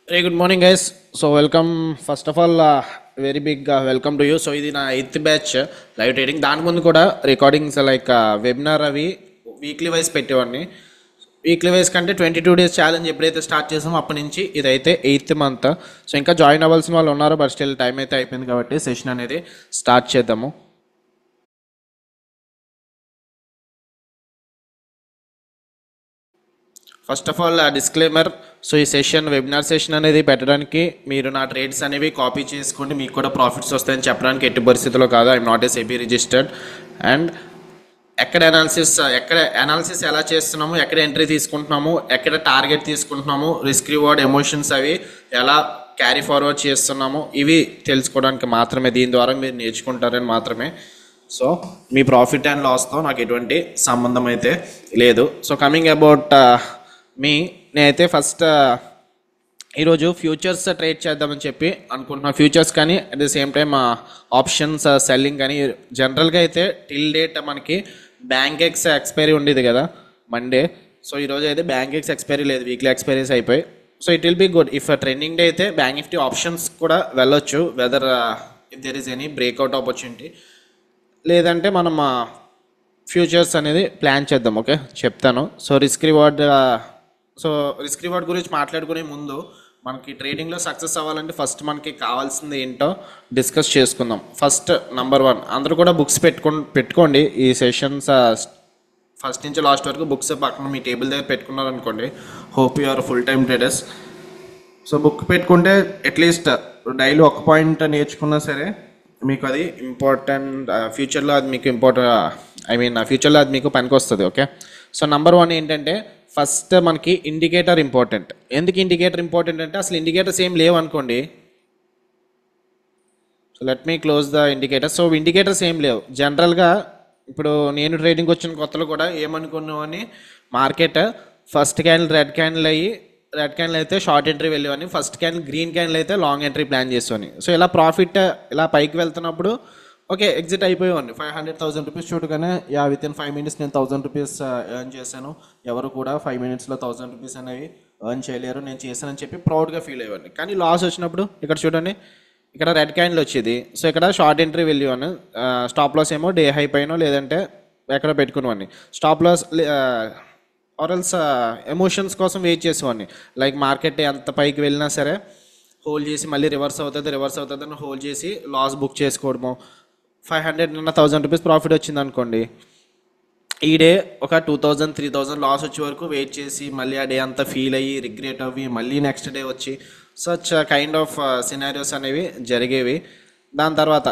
Hey, good morning, guys. So, welcome. First of all, very big welcome to you. So, ఇది నా 8th batch live trading. దాని ముందు కూడా recordings like webinar అవి weekly wise పెట్టేవాడిని. Weekly wise కంటే 22 days challenge ఎప్పుడైతే start చేసామో అప్పటి నుంచి ఇదైతే 8th month. సో, ఇంకా జాయిన్ అవ్వాల్సిన వాళ్ళు ఉన్నారు, బట్ స్టిల్ టైం అయితే అయిపోయింది కాబట్టి సెషన్ అనేది స్టార్ట్ చేద్దాము. First of all disclaimer. So ఈ సెషన్ వెబినార్ సెషన్ అనేది పెట్టడానికి మీరు నా ట్రేడ్స్ అనేవి కాపీ చేసుకోండి, మీకు కూడా ప్రాఫిట్స్ వస్తాయని చెప్పడానికి ఎట్టి పరిస్థితుల్లో కాదు. I'm not a SEBI registered. And ఎక్కడ అనాలిసిస్ ఎలా చేస్తున్నాము, ఎక్కడ ఎంట్రీ తీసుకుంటున్నాము, ఎక్కడ టార్గెట్ తీసుకుంటున్నాము, రిస్క్ రివార్డ్ ఎమోషన్స్ అవి ఎలా క్యారీ ఫార్వర్డ్ చేస్తున్నాము, ఇవి తెలుసుకోవడానికి మాత్రమే, దీని ద్వారా మీరు నేర్చుకుంటారని మాత్రమే. సో మీ ప్రాఫిట్ అండ్ లాస్తో నాకు ఎటువంటి సంబంధం అయితే లేదు. సో కమింగ్ అబౌట్ నేనైతే ఫస్ట్ ఈరోజు ఫ్యూచర్స్ ట్రేడ్ చేద్దామని చెప్పి అనుకుంటున్నాను. ఫ్యూచర్స్ కానీ at the same time options selling కానీ. జనరల్గా అయితే టిల్ డేట్ మనకి బ్యాంక్ ఎక్స్పైరీ ఉండేది కదా మండే. సో ఈరోజు అయితే బ్యాంక్ ఎక్స్పైరీ లేదు, వీక్లీ ఎక్స్పైరీస్ అయిపోయి. So it will be good if trending day అయితే బ్యాంక్ నిఫ్టీ ఆప్షన్స్ కూడా వెళ్ళొచ్చు, whether if there is any breakout opportunity. లేదంటే మనం ఫ్యూచర్స్ అనేది ప్లాన్ చేద్దాం. ఓకే, చెప్తాను. సో రిస్క్ రివార్డ్ గురించి మాట్లాడుకునే ముందు మనకి ట్రేడింగ్లో సక్సెస్ అవ్వాలంటే ఫస్ట్ మనకి కావాల్సింది ఏంటో డిస్కస్ చేసుకుందాం. ఫస్ట్ నంబర్ 1, అందరూ కూడా బుక్స్ పెట్టుకోండి. ఈ సెషన్స్ ఫస్ట్ నుంచి లాస్ట్ వరకు బుక్స్ పక్కన మీ టేబుల్ దగ్గర పెట్టుకున్నారనుకోండి. Hope you are full time traders. So book పెట్టుకుంటే అట్లీస్ట్ డైలీ ఒక పాయింట్ నేర్చుకున్నా సరే మీకు అది ఇంపార్టెంట్, ఫ్యూచర్లో అది మీకు ఫ్యూచర్లో అది మీకు పనికి వస్తుంది. ఓకే, సో నంబర్ 1 ఏంటంటే ఫస్ట్ మనకి ఇండికేటర్ ఇంపార్టెంట్. ఎందుకు ఇండికేటర్ ఇంపార్టెంట్ అంటే అసలు ఇండికేటర్స్ ఏం లేవు అనుకోండి. So let me close the indicator. So indicators ఏం లేవు జనరల్గా. ఇప్పుడు నేను ట్రేడింగ్ వచ్చిన కొత్తలో కూడా ఏమనుకున్నామని, market first candle red candle అయితే షార్ట్ ఎంట్రీ వెళ్ళేవని, ఫస్ట్ క్యాండిల్ గ్రీన్ క్యాండిల్ అయితే లాంగ్ ఎంట్రీ ప్లాన్ చేసేవని. సో ఇలా ప్రాఫిట్ ఇలా పైకి వెళ్తున్నప్పుడు ఓకే ఎగ్జిట్ అయిపోయేవాడిని. 500,000 రూపీస్ చూడగానే విత్ ఇన్ 5 minutes నేను 1000 రూపీస్ ఎర్న్ చేశాను. ఎవరు కూడా 5 minutesలో 1000 రూపీస్ అనేవి ఎర్న్ చేయలేరు, నేను చేశానని చెప్పి ప్రౌడ్గా ఫీల్ అయ్యేవాడిని. కానీ లాస్ వచ్చినప్పుడు ఇక్కడ చూడండి, ఇక్కడ రెడ్ క్యాండిల్ వచ్చేది. సో ఇక్కడ షార్ట్ ఎంట్రీ వెళ్ళేవాడిని. స్టాప్ లాస్ ఏమో డే హై పైన లేదంటే ఎక్కడ పెట్టుకునేవాడిని. స్టాప్ లాస్ ఆర్ఎల్స్ ఎమోషన్స్ కోసం వెయిట్ చేసేవాడిని. లైక్ మార్కెట్ ఎంత పైకి వెళ్ళినా సరే హోల్డ్ చేసి మళ్ళీ రివర్స్ అవుతుంది అని హోల్డ్ చేసి లాస్ బుక్ చేసుకోవడము. 500 నిన్న 1000 రూపీస్ ప్రాఫిట్ వచ్చింది అనుకోండి, ఈ డే ఒక 2000 3000 లాస్ వచ్చే వరకు వెయిట్ చేసి మళ్ళీ ఆ డే అంతా ఫీల్ అయ్యి రిగ్రెట్ అవ్వి మళ్ళీ నెక్స్ట్ డే వచ్చి సచ్ కైండ్ ఆఫ్ సినారియోస్ అనేవి జరిగేవి. దాని తర్వాత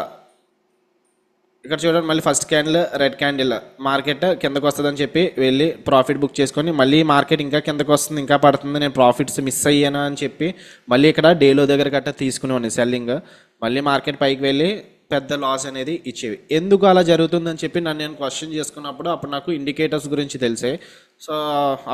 ఇక్కడ చూడండి, మళ్ళీ first candle red candle, market కిందకు వస్తుందని చెప్పి వెళ్ళి ప్రాఫిట్ బుక్ చేసుకొని మళ్ళీ మార్కెట్ ఇంకా కిందకు వస్తుంది, ఇంకా పడుతుంది, నేను ప్రాఫిట్స్ మిస్ అయ్యాను అని చెప్పి మళ్ళీ ఇక్కడ డేలో దగ్గర గట్ట తీసుకునేవాడిని సెల్లింగ్. మళ్ళీ మార్కెట్ పైకి వెళ్ళి పెద్ద లాస్ అనేది ఇచ్చేవి. ఎందుకు అలా జరుగుతుందని చెప్పి నేను క్వశ్చన్ చేసుకున్నప్పుడు అప్పుడు నాకు ఇండికేటర్స్ గురించి తెలిసాయి. సో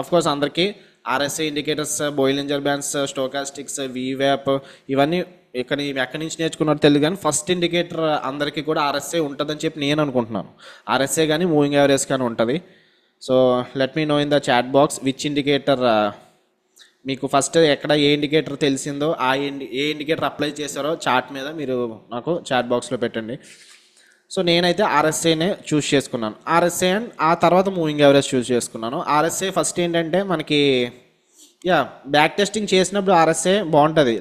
అఫ్కోర్స్ అందరికీ ఆర్ఎస్ఐ ఇండికేటర్స్, బోయిలింజర్ బ్యాండ్స్, స్టోకాస్టిక్స్, వీవ్యాప్ ఇవన్నీ ఎక్కడి నుంచి నేర్చుకున్నారో తెలియదు. కానీ ఫస్ట్ ఇండికేటర్ అందరికీ కూడా ఆర్ఎస్ఐ ఉంటుందని చెప్పి నేను అనుకుంటున్నాను. ఆర్ఎస్ఐ కానీ మూవింగ్ యావరేజ్ కానీ ఉంటుంది. So let me know in the chat box which indicator మీకు ఫస్ట్ ఎక్కడ ఏ ఇండికేటర్ తెలిసిందో ఏ ఇండికేటర్ అప్లై చేశారో చార్ట్ మీద మీరు నాకు చాట్ బాక్స్లో పెట్టండి. సో నేనైతే ఆర్ఎస్ఐనే చూస్ చేసుకున్నాను. ఆర్ఎస్ఐ అండ్ ఆ తర్వాత మూవింగ్ యావరేజ్ చూస్ చేసుకున్నాను. ఆర్ఎస్ఐ ఫస్ట్ ఏంటంటే మనకి బ్యాక్ టెస్టింగ్ చేసినప్పుడు ఆర్ఎస్ఐ బాగుంటుంది.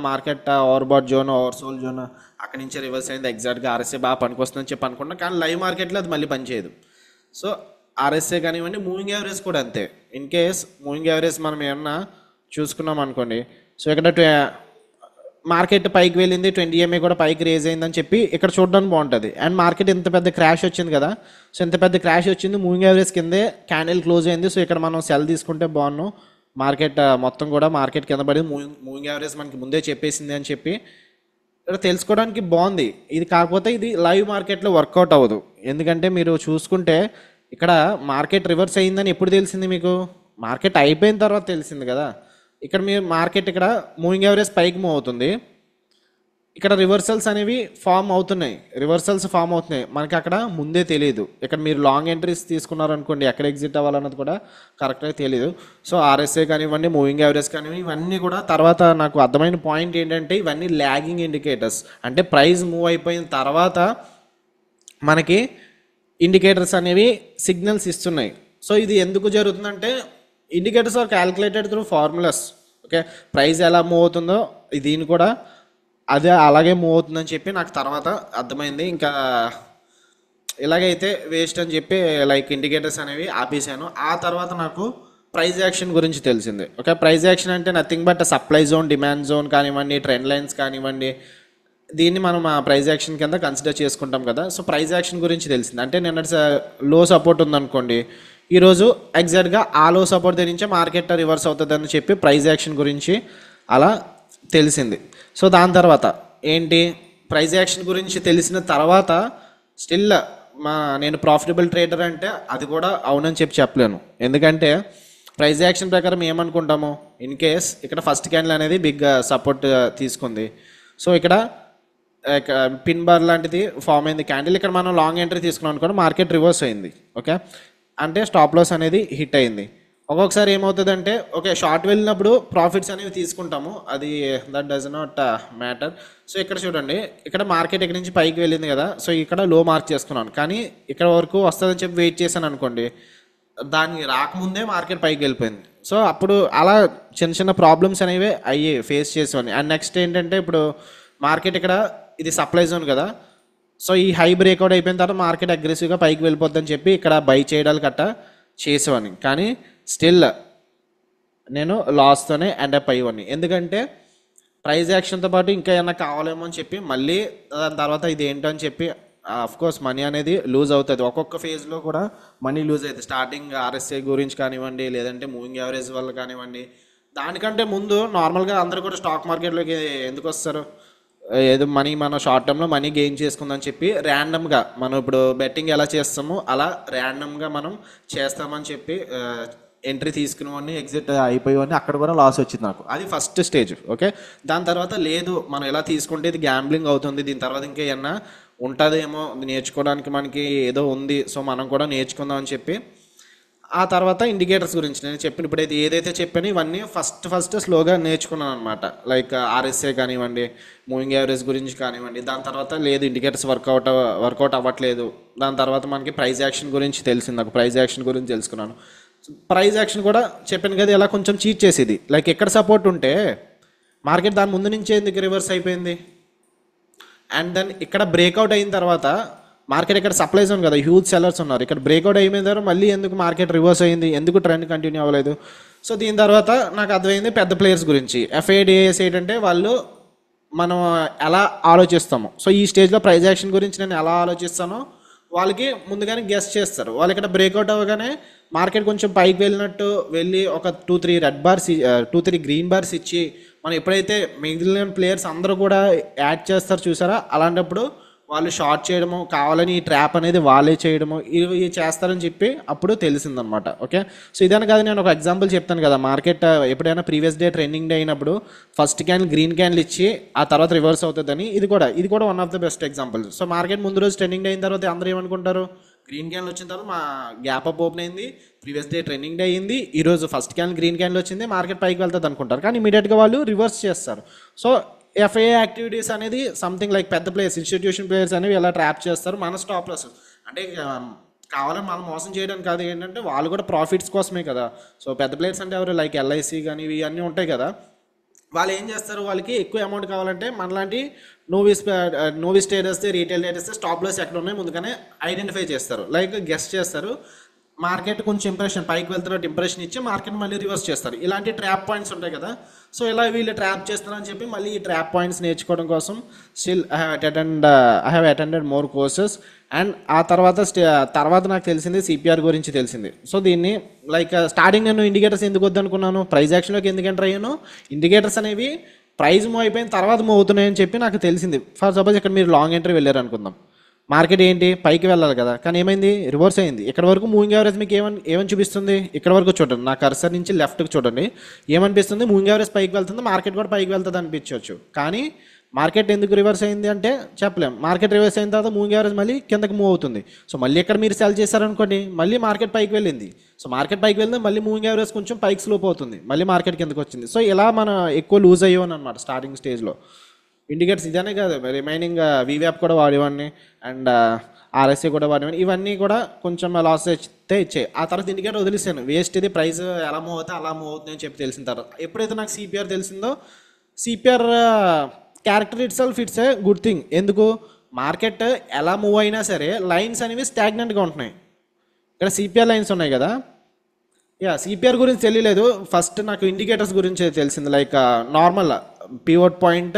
Market overbought zone, oversold zone అక్కడి నుంచి రివర్స్ అయింది, ఎగ్జాక్ట్గా ఆర్ఎస్ఐ బాగా పనికొస్తుందని చెప్పి అనుకున్నాను. కానీ లైవ్ మార్కెట్లో అది మళ్ళీ పనిచేయదు. సో ఆర్ఎస్ఐ కానివ్వండి, మూవింగ్ యావరేజ్ కూడా అంతే. ఇన్ కేస్ మూవింగ్ యావరేజ్ మనం ఏమన్నా చూసుకున్నాం అనుకోండి, సో ఇక్కడ మార్కెట్ పైకి వెళ్ళింది, 20 EMA కూడా పైకి రేజ్ అయిందని చెప్పి ఇక్కడ చూడడానికి బాగుంటుంది. అండ్ మార్కెట్ ఇంత పెద్ద క్రాష్ వచ్చింది కదా, సో ఇంత పెద్ద క్రాష్ వచ్చింది, మూవింగ్ యావరేజ్ కిందే క్యాండిల్ క్లోజ్ అయింది. సో ఇక్కడ మనం సెల్ తీసుకుంటే బాగున్నాం, మార్కెట్ మొత్తం కూడా మార్కెట్ కింద పడింది, మూవింగ్ యావరేజ్ మనకి ముందే చెప్పేసింది అని చెప్పి ఇక్కడ తెలుసుకోవడానికి బాగుంది. ఇది కాకపోతే ఇది లైవ్ మార్కెట్లో వర్కౌట్ అవ్వదు. ఎందుకంటే మీరు చూసుకుంటే ఇక్కడ మార్కెట్ రివర్స్ అయ్యిందని ఎప్పుడు తెలిసింది మీకు? మార్కెట్ అయిపోయిన తర్వాత తెలిసింది కదా. ఇక్కడ మీరు మార్కెట్ ఇక్కడ మూవింగ్ యావరేజ్ పైకి మూవ్ అవుతుంది, ఇక్కడ రివర్సల్స్ అనేవి ఫామ్ అవుతున్నాయి, మనకి అక్కడ ముందే తెలియదు. ఇక్కడ మీరు లాంగ్ ఎంట్రీస్ తీసుకున్నారనుకోండి, ఎక్కడ ఎగ్జిట్ అవ్వాలన్నది కూడా కరెక్ట్గా తెలియదు. సో ఆర్ఎస్ఏ కానివ్వండి, మూవింగ్ యావరేజ్ కానివ్వండి, ఇవన్నీ కూడా తర్వాత నాకు అర్థమైన పాయింట్ ఏంటంటే ఇవన్నీ ల్యాగింగ్ ఇండికేటర్స్. అంటే ప్రైస్ మూవ్ అయిపోయిన తర్వాత మనకి ఇండికేటర్స్ అనేవి సిగ్నల్స్ ఇస్తున్నాయి. సో ఇది ఎందుకు జరుగుతుందంటే indicators are calculated through formulas. Okay, price ఎలా మూవ్ అవుతుందో దీన్ని కూడా అదే అలాగే మూవ్ అవుతుందని చెప్పి నాకు తర్వాత అర్థమైంది. ఇంకా ఇలాగైతే వేస్ట్ అని చెప్పి లైక్ ఇండికేటర్స్ అనేవి ఆపేసాను. ఆ తర్వాత నాకు ప్రైస్ యాక్షన్ గురించి తెలిసింది. ఓకే, ప్రైస్ యాక్షన్ అంటే nothing but supply zone, demand zone కానివ్వండి, ట్రెండ్ లైన్స్ కానివ్వండి, దీన్ని మనం ప్రైస్ యాక్షన్ కింద కన్సిడర్ చేసుకుంటాం కదా. సో ప్రైస్ యాక్షన్ గురించి తెలిసింది. అంటే నిన్న లో సపోర్ట్ ఉందనుకోండి, ఈరోజు ఎగ్జాక్ట్గా ఆ లో సపోర్ట్ దగ్గర నుంచే మార్కెట్ రివర్స్ అవుతుందని చెప్పి ప్రైస్ యాక్షన్ గురించి అలా తెలిసింది. సో దాని తర్వాత ఏంటి, ప్రైస్ యాక్షన్ గురించి తెలిసిన తర్వాత స్టిల్ నేను ప్రాఫిటబుల్ ట్రేడర్ అంటే అది కూడా అవునని చెప్పలేను. ఎందుకంటే ప్రైస్ యాక్షన్ ప్రకారం ఏమనుకుంటాము, ఇన్ కేస్ ఇక్కడ ఫస్ట్ క్యాండిల్ అనేది బిగ్ సపోర్ట్ తీసుకుంది. సో ఇక్కడ పిన్ బార్ లాంటిది ఫామ్ అయింది క్యాండిల్, ఇక్కడ మనం లాంగ్ ఎంట్రీ తీసుకున్నాం అనుకోండి, మార్కెట్ రివర్స్ అయింది. ఓకే, అంటే స్టాప్ లాస్ అనేది హిట్ అయింది. ఒక్కొక్కసారి ఏమవుతుందంటే ఓకే షార్ట్ వెళ్ళినప్పుడు ప్రాఫిట్స్ అనేవి తీసుకుంటాము, అది that does not matter. So ఇక్కడ చూడండి, ఇక్కడ మార్కెట్ ఇక్కడ నుంచి పైకి వెళ్ళింది కదా, సో ఇక్కడ లో మార్క్ చేసుకున్నాను, కానీ ఇక్కడ వరకు వస్తుందని చెప్పి వెయిట్ చేశాను అనుకోండి, దాన్ని రాకముందే మార్కెట్ పైకి వెళ్ళిపోయింది. సో అప్పుడు అలా చిన్న చిన్న ప్రాబ్లమ్స్ అనేవి అయ్యి ఫేస్ చేసేవాడిని. అండ్ నెక్స్ట్ ఏంటంటే ఇప్పుడు మార్కెట్ ఇక్కడ ఇది సప్లై జోన్ కదా, సో ఈ హై బ్రేక్అవుట్ అయిపోయిన తర్వాత మార్కెట్ అగ్రెసివ్గా పైకి వెళ్ళిపోద్దని చెప్పి ఇక్కడ బై చేయడాలు కట్ట చేసేవాడిని. కానీ స్టిల్ నేను లాస్తోనే ఎండప్ అయ్యేవాడిని. ఎందుకంటే ప్రైస్ యాక్షన్తో పాటు ఇంకా ఏమన్నా కావాలేమో అని చెప్పి మళ్ళీ దాని తర్వాత ఇది ఏంటో అని చెప్పి కోర్స్ మనీ అనేది లూజ్ అవుతుంది. ఒక్కొక్క ఫేజ్లో కూడా మనీ లూజ్ అవుతుంది. స్టార్టింగ్ ఆర్ఎస్ఐ గురించి కానివ్వండి, లేదంటే మూవింగ్ యావరేజ్ వల్ల కానివ్వండి. దానికంటే ముందు నార్మల్గా అందరూ కూడా స్టాక్ మార్కెట్లోకి ఎందుకు వస్తారు, ఏదో మనీ మనం షార్ట్ టర్మ్లో మనీ గెయిన్ చేసుకుందని చెప్పి ర్యాండమ్గా మనం ఇప్పుడు బెట్టింగ్ ఎలా చేస్తామో అలా ర్యాండమ్గా మనం చేస్తామని చెప్పి ఎంట్రీ తీసుకునేవాడిని, ఎగ్జిట్ అయిపోయేవాడిని. అక్కడ కూడా లాస్ వచ్చింది నాకు, అది ఫస్ట్ స్టేజ్. ఓకే, దాని తర్వాత లేదు మనం ఎలా తీసుకుంటే ఇది గ్యాంబ్లింగ్ అవుతుంది, దీని తర్వాత ఇంకా ఏమన్నా ఉంటుందేమో నేర్చుకోవడానికి మనకి ఏదో ఉంది, సో మనం కూడా నేర్చుకుందాం అని చెప్పి ఆ తర్వాత ఇండికేటర్స్ గురించి నేను చెప్పిన ఇప్పుడైతే ఏదైతే చెప్పానో ఇవన్నీ ఫస్ట్ స్లోగా నేర్చుకున్నాను అనమాట. లైక్ ఆర్ఎస్ఏ కానివ్వండి, మూవింగ్ యావరేజ్ గురించి కానివ్వండి. దాని తర్వాత లేదు ఇండికేటర్స్ వర్కౌట్ అవ్వట్లేదు. దాని తర్వాత మనకి ప్రైస్ యాక్షన్ గురించి తెలిసింది, నాకు ప్రైస్ యాక్షన్ గురించి తెలుసుకున్నాను. ప్రైస్ యాక్షన్ కూడా చెప్పాను కదా ఇలా కొంచెం చీట్ చేసేది. లైక్ ఎక్కడ సపోర్ట్ ఉంటే మార్కెట్ దాని ముందు నుంచే ఎందుకు రివర్స్ అయిపోయింది, అండ్ దెన్ ఇక్కడ బ్రేక్అవుట్ అయిన తర్వాత మార్కెట్ ఇక్కడ సప్లై జోన్ కదా, హ్యూజ్ సెల్లర్స్ ఉన్నారు, ఇక్కడ బ్రేక్అవుట్ అయిపోయిన తర్వాత మళ్ళీ ఎందుకు మార్కెట్ రివర్స్ అయింది, ఎందుకు ట్రెండ్ కంటిన్యూ అవ్వలేదు. సో దీని తర్వాత నాకు అర్థమైంది పెద్ద ప్లేయర్స్ గురించి. ఎఫ్ఐడిఏఎస్ ఏంటంటే వాళ్ళు మనం ఎలా ఆలోచిస్తాము, సో ఈ స్టేజ్లో ప్రైస్ యాక్షన్ గురించి నేను ఎలా ఆలోచిస్తానో వాళ్ళకి ముందుగానే గెస్ చేస్తారు. వాళ్ళు ఇక్కడ బ్రేక్అవుట్ అవ్వగానే మార్కెట్ కొంచెం పైకి వెళ్ళినట్టు వెళ్ళి ఒక 2-3 గ్రీన్ బార్స్ ఇచ్చి మనం ఎప్పుడైతే మిగిలిన ప్లేయర్స్ అందరూ కూడా యాడ్ చేస్తారు చూసారా, అలాంటప్పుడు వాళ్ళు షార్ట్ చేయడము, కావాలని ఈ ట్రాప్ అనేది వాళ్ళే చేయడము ఇవి చేస్తారని చెప్పి అప్పుడు తెలిసిందనమాట. ఓకే, సో ఇదని కాదు, నేను ఒక ఎగ్జాంపుల్ చెప్తాను కదా. మార్కెట్ ఎప్పుడైనా ప్రీవియస్ డే ట్రెండింగ్ డే అయినప్పుడు ఫస్ట్ క్యాండిల్ గ్రీన్ క్యాండిల్ ఇచ్చి ఆ తర్వాత రివర్స్ అవుతుందని, ఇది కూడా one of the best example. So market ముందు రోజు ట్రెండింగ్ డే అయిన తర్వాత అందరూ ఏమనుకుంటారు, గ్రీన్ క్యాండిల్ వచ్చిన తర్వాత మా గ్యాప్ అప్ ఓపెన్ అయింది, ప్రీవియస్ డే ట్రెండింగ్ డే అయింది, ఈరోజు ఫస్ట్ క్యాండిల్ గ్రీన్ క్యాండిల్ వచ్చింది, మార్కెట్ పైకి వెళ్తుంది అనుకుంటారు. కానీ ఇమీడియట్గా వాళ్ళు రివర్స్ చేస్తారు. సో ఎఫ్ఐఏ యాక్టివిటీస్ అనేది సంథింగ్ లైక్ పెద్ద ప్లేయర్స్, ఇన్స్టిట్యూషన్ ప్లేయర్స్ అనేవి ఎలా ట్రాప్ చేస్తారు మన స్టాప్ లాస్. అంటే కావాలని మనం మోసం చేయడానికి కాదు, ఏంటంటే వాళ్ళు కూడా ప్రాఫిట్స్ కోసమే కదా. సో పెద్ద ప్లేయర్స్ అంటే ఎవరు, లైక్ ఎల్ఐసి కానీ ఇవన్నీ ఉంటాయి కదా, వాళ్ళు ఏం చేస్తారు, వాళ్ళకి ఎక్కువ అమౌంట్ కావాలంటే మనలాంటి novice traders, retail traders stop loss ఎక్కడ ఉన్నాయి ముందుగానే ఐడెంటిఫై చేస్తారు, లైక్ గెస్ చేస్తారు. మార్కెట్ కొంచెం ఇంప్రెషన్ పైకి వెళ్తున్నట్టు ఇంప్రెషన్ ఇచ్చి మార్కెట్ మళ్ళీ రివర్స్ చేస్తారు. ఇలాంటి ట్రాప్ పాయింట్స్ ఉంటాయి కదా. సో ఇలా వీళ్ళు ట్రాప్ చేస్తున్నారని చెప్పి మళ్ళీ ఈ ట్రాప్ పాయింట్స్ నేర్చుకోవడం కోసం still I have attended more courses. And ఆ తర్వాత నాకు తెలిసింది సిపిఆర్ గురించి తెలిసింది. సో దీన్ని లైక్ స్టార్టింగ్ నేను ఇండికేటర్స్ ఎందుకు వద్దనుకున్నాను, ప్రైస్ యాక్షన్లోకి ఎందుకు ఎంటర్ అయ్యాను, ఇండికేటర్స్ అనేవి ప్రైస్ మూవ్ అయిపోయిన తర్వాత మూవ్ అవుతున్నాయని చెప్పి నాకు తెలిసింది. ఫర్ సపోజ్ ఇక్కడ మీరు లాంగ్ ఎంట్రీ వెళ్ళారు అనుకుందాం, మార్కెట్ ఏంటి పైకి వెళ్ళాలి కదా, కానీ ఏమైంది, రివర్స్ అయింది. ఇక్కడ వరకు మూవింగ్ యావరేజ్ మీకు ఏమని చూపిస్తుంది, ఇక్కడ వరకు చూడండి, నా కర్సర్ నుంచి లెఫ్ట్కి చూడండి, ఏమనిపిస్తుంది, మూవింగ్ యావరేజ్ పైకి వెళ్తుంది, మార్కెట్ కూడా పైకి వెళ్తుంది అనిపించవచ్చు. కానీ మార్కెట్ ఎందుకు రివర్స్ అయింది అంటే చెప్పలేం. మార్కెట్ రివర్స్ అయిన తర్వాత మూవింగ్ యావరేజ్ మళ్ళీ కిందకి మూవ్ అవుతుంది. సో మళ్ళీ ఇక్కడ మీరు సెల్ చేశారనుకోండి, మళ్ళీ మార్కెట్ పైకి వెళ్ళింది. సో మార్కెట్ పైకి వెళ్ళింది, మళ్ళీ మూవింగ్ యావరేజ్ కొంచెం పైకి స్లోప్ అవుతుంది, మళ్ళీ మార్కెట్ కిందకి వచ్చింది. సో ఇలా మనం ఎక్కువ లూజ్ అయ్యామని అనమాట స్టార్టింగ్ స్టేజ్లో. ఇండికేటర్స్ ఇదనే కాదు, రిమైనింగ్ వీవ్యాప్ కూడా వాడేవాడిని, అండ్ ఆర్ఎస్ఏ కూడా వాడేవాడిని. ఇవన్నీ కూడా కొంచెం లాస్ అయితే ఇచ్చాయి. ఆ తర్వాత ఇండికేటర్ వదిలేసాను, వేస్ట్ ఇది, ప్రైస్ ఎలా మూవ్ అవుతే అలా మూవ్ అవుతుంది అని చెప్పి తెలిసిన తర్వాత ఎప్పుడైతే నాకు సిపిఆర్ తెలిసిందో, CPR character it self it's a good thing. ఎందుకు, మార్కెట్ ఎలా మూవ్ అయినా సరే లైన్స్ అనేవి స్టాగ్నెంట్గా ఉంటున్నాయి. ఇక్కడ సిపిఆర్ లైన్స్ ఉన్నాయి కదా, సిపిఆర్ గురించి తెలియలేదు, ఫస్ట్ నాకు ఇండికేటర్స్ గురించి తెలిసింది. Like normal pivot point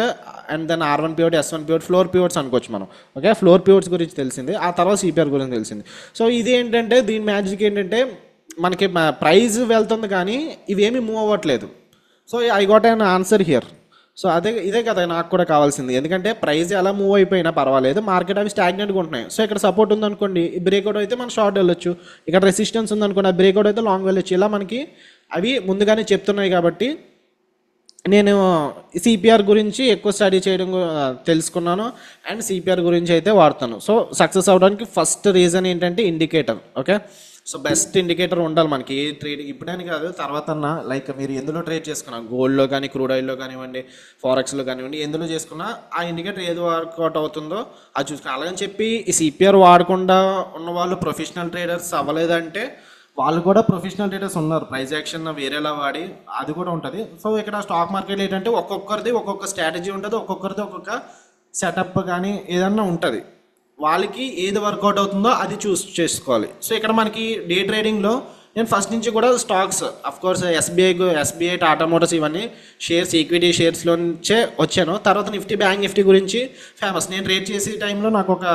and then R1 pivot, S1 pivot, floor pivots అనుకోవచ్చు మనం. ఓకే, ఫ్లోర్ పివోట్స్ గురించి తెలిసింది, ఆ తర్వాత సిపిఆర్ గురించి తెలిసింది. సో ఇది ఏంటంటే, దీని మ్యాజిక్ ఏంటంటే, మనకి ప్రైస్ వెళ్తుంది కానీ ఇవేమీ మూవ్ అవ్వట్లేదు. So I got an answer here. So ఇదే కదా నాకు కూడా కావాల్సింది. ఎందుకంటే ప్రైస్ ఎలా మూవ్ అయిపోయినా పర్వాలేదు, మార్కెట్ అవి స్టాగ్నెంట్గా ఉంటున్నాయి. సో ఇక్కడ సపోర్ట్ ఉందనుకోండి, బ్రేక్అవుట్ అయితే మనం షార్ట్ వెళ్ళొచ్చు. ఇక్కడ రెసిస్టెన్స్ ఉందనుకోండి, ఆ బ్రేక్అవుట్ అయితే లాంగ్ వెళ్ళొచ్చు. ఇలా మనకి అవి ముందుగానే చెప్తున్నాయి కాబట్టి నేను సిపిఆర్ గురించి ఎక్కువ స్టడీ చేయడం తెలుసుకున్నాను, అండ్ సిపిఆర్ గురించి అయితే వాడతాను. సో సక్సెస్ అవడానికి ఫస్ట్ రీజన్ ఏంటంటే indicator. Okay, so best indicator ఉండాలి మనకి ఏ ట్రేడ్, ఇప్పుడని కాదు తర్వాత. లైక్ మీరు ఎందులో ట్రేడ్ చేసుకున్నా, గోల్డ్లో కానీ, క్రూడ్ ఆయిల్లో కానివ్వండి, ఫారెక్స్లో కానివ్వండి, ఎందులో చేసుకున్నా ఆ ఇండికేటర్ ఏది వర్కౌట్ అవుతుందో అది చూసుకుని. అలాగని చెప్పి ఈ సిపిఆర్ వాడకుండా ఉన్న వాళ్ళు ప్రొఫెషనల్ ట్రేడర్స్ అవ్వలేదంటే, వాళ్ళు కూడా ప్రొఫెషనల్ ట్రేడర్స్ ఉన్నారు, ప్రైస్ యాక్షన్ వేరేలా వాడి, అది కూడా ఉంటుంది. సో ఇక్కడ స్టాక్ మార్కెట్ ఏంటంటే ఒక్కొక్కరిది ఒక్కొక్క స్ట్రాటజీ ఉంటుంది, ఒక్కొక్కరిది ఒక్కొక్క సెటప్ కానీ ఏదన్నా ఉంటుంది. వాళ్ళకి ఏది వర్కౌట్ అవుతుందో అది చూస్ చేసుకోవాలి. సో ఇక్కడ మనకి డే ట్రేడింగ్లో నేను ఫస్ట్ నుంచి కూడా stocks, of course SBI, Tata Motors, ఇవన్నీ షేర్స్, ఈక్విటీ షేర్స్లో నుంచే వచ్చాను. తర్వాత నిఫ్టీ, బ్యాంక్ నిఫ్టీ గురించి ఫేమస్. నేను ట్రేడ్ చేసే టైంలో నాకు ఒక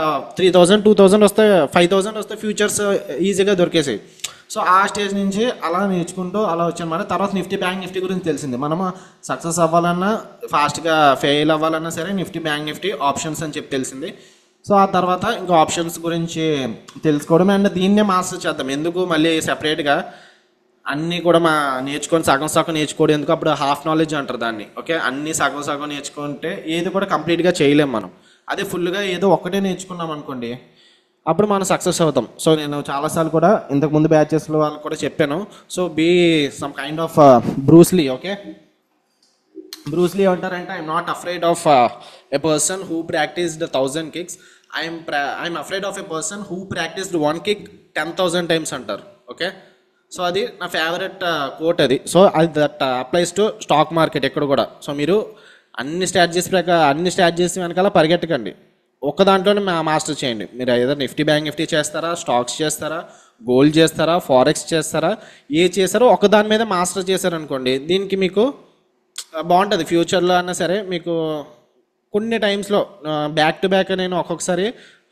3000, 2000 వస్తే, 5000 వస్తే ఫ్యూచర్స్ ఈజీగా దొరికేసాయి. సో ఆ స్టేజ్ నుంచి అలా నేర్చుకుంటూ అలా వచ్చానమాట. తర్వాత నిఫ్టీ, బ్యాంక్ నిఫ్టీ గురించి తెలిసింది. మనము సక్సెస్ అవ్వాలన్నా, ఫాస్ట్గా ఫెయిల్ అవ్వాలన్నా సరే నిఫ్టీ, బ్యాంక్ నిఫ్టీ ఆప్షన్స్ అని చెప్పి తెలిసింది. సో ఆ తర్వాత ఇంకా ఆప్షన్స్ గురించి తెలుసుకోవడం, అండ్ దీన్నే మాస్టర్ చేద్దాం. ఎందుకు మళ్ళీ సెపరేట్గా అన్నీ కూడా నేర్చుకొని సగం నేర్చుకోవడం ఎందుకు, అప్పుడు హాఫ్ నాలెడ్జ్ అంటారు దాన్ని. ఓకే, అన్నీ సగం నేర్చుకుంటే ఏది కూడా కంప్లీట్గా చేయలేం మనం. అదే ఫుల్గా ఏదో ఒక్కటే నేర్చుకున్నాం అనుకోండి, అప్పుడు మనం సక్సెస్ అవుతాం. సో నేను చాలాసార్లు కూడా ఇంతకుముందు బ్యాచెస్లో వాళ్ళకి కూడా చెప్పాను. So be some kind of Bruce Lee. Okay, Bruce Lee అంటారంటే, I'm not afraid of a person who practised 1000 kicks, I'm afraid of a person who practised 1 kick 10,000 times అంటారు. ఓకే, సో అది నా ఫేవరెట్ కోట్ అది. సో అది that applies to stock market ఎక్కడ కూడా. So మీరు అన్ని స్ట్రాటజీస్ వెనకాల పరిగెట్టకండి, ఒక్క దాంట్లోనే మాస్టర్ చేయండి. మీరు ఏదో నిఫ్టీ, బ్యాంక్ నిఫ్టీ చేస్తారా, స్టాక్స్ చేస్తారా, గోల్డ్ చేస్తారా, ఫారెక్స్ చేస్తారా, ఏ చేస్తారో ఒక దాని మీద మాస్టర్ చేశారనుకోండి, దీనికి మీకు బాగుంటుంది. ఫ్యూచర్లో అయినా సరే మీకు కొన్ని టైమ్స్లో బ్యాక్ టు బ్యాక్ నేను ఒక్కొక్కసారి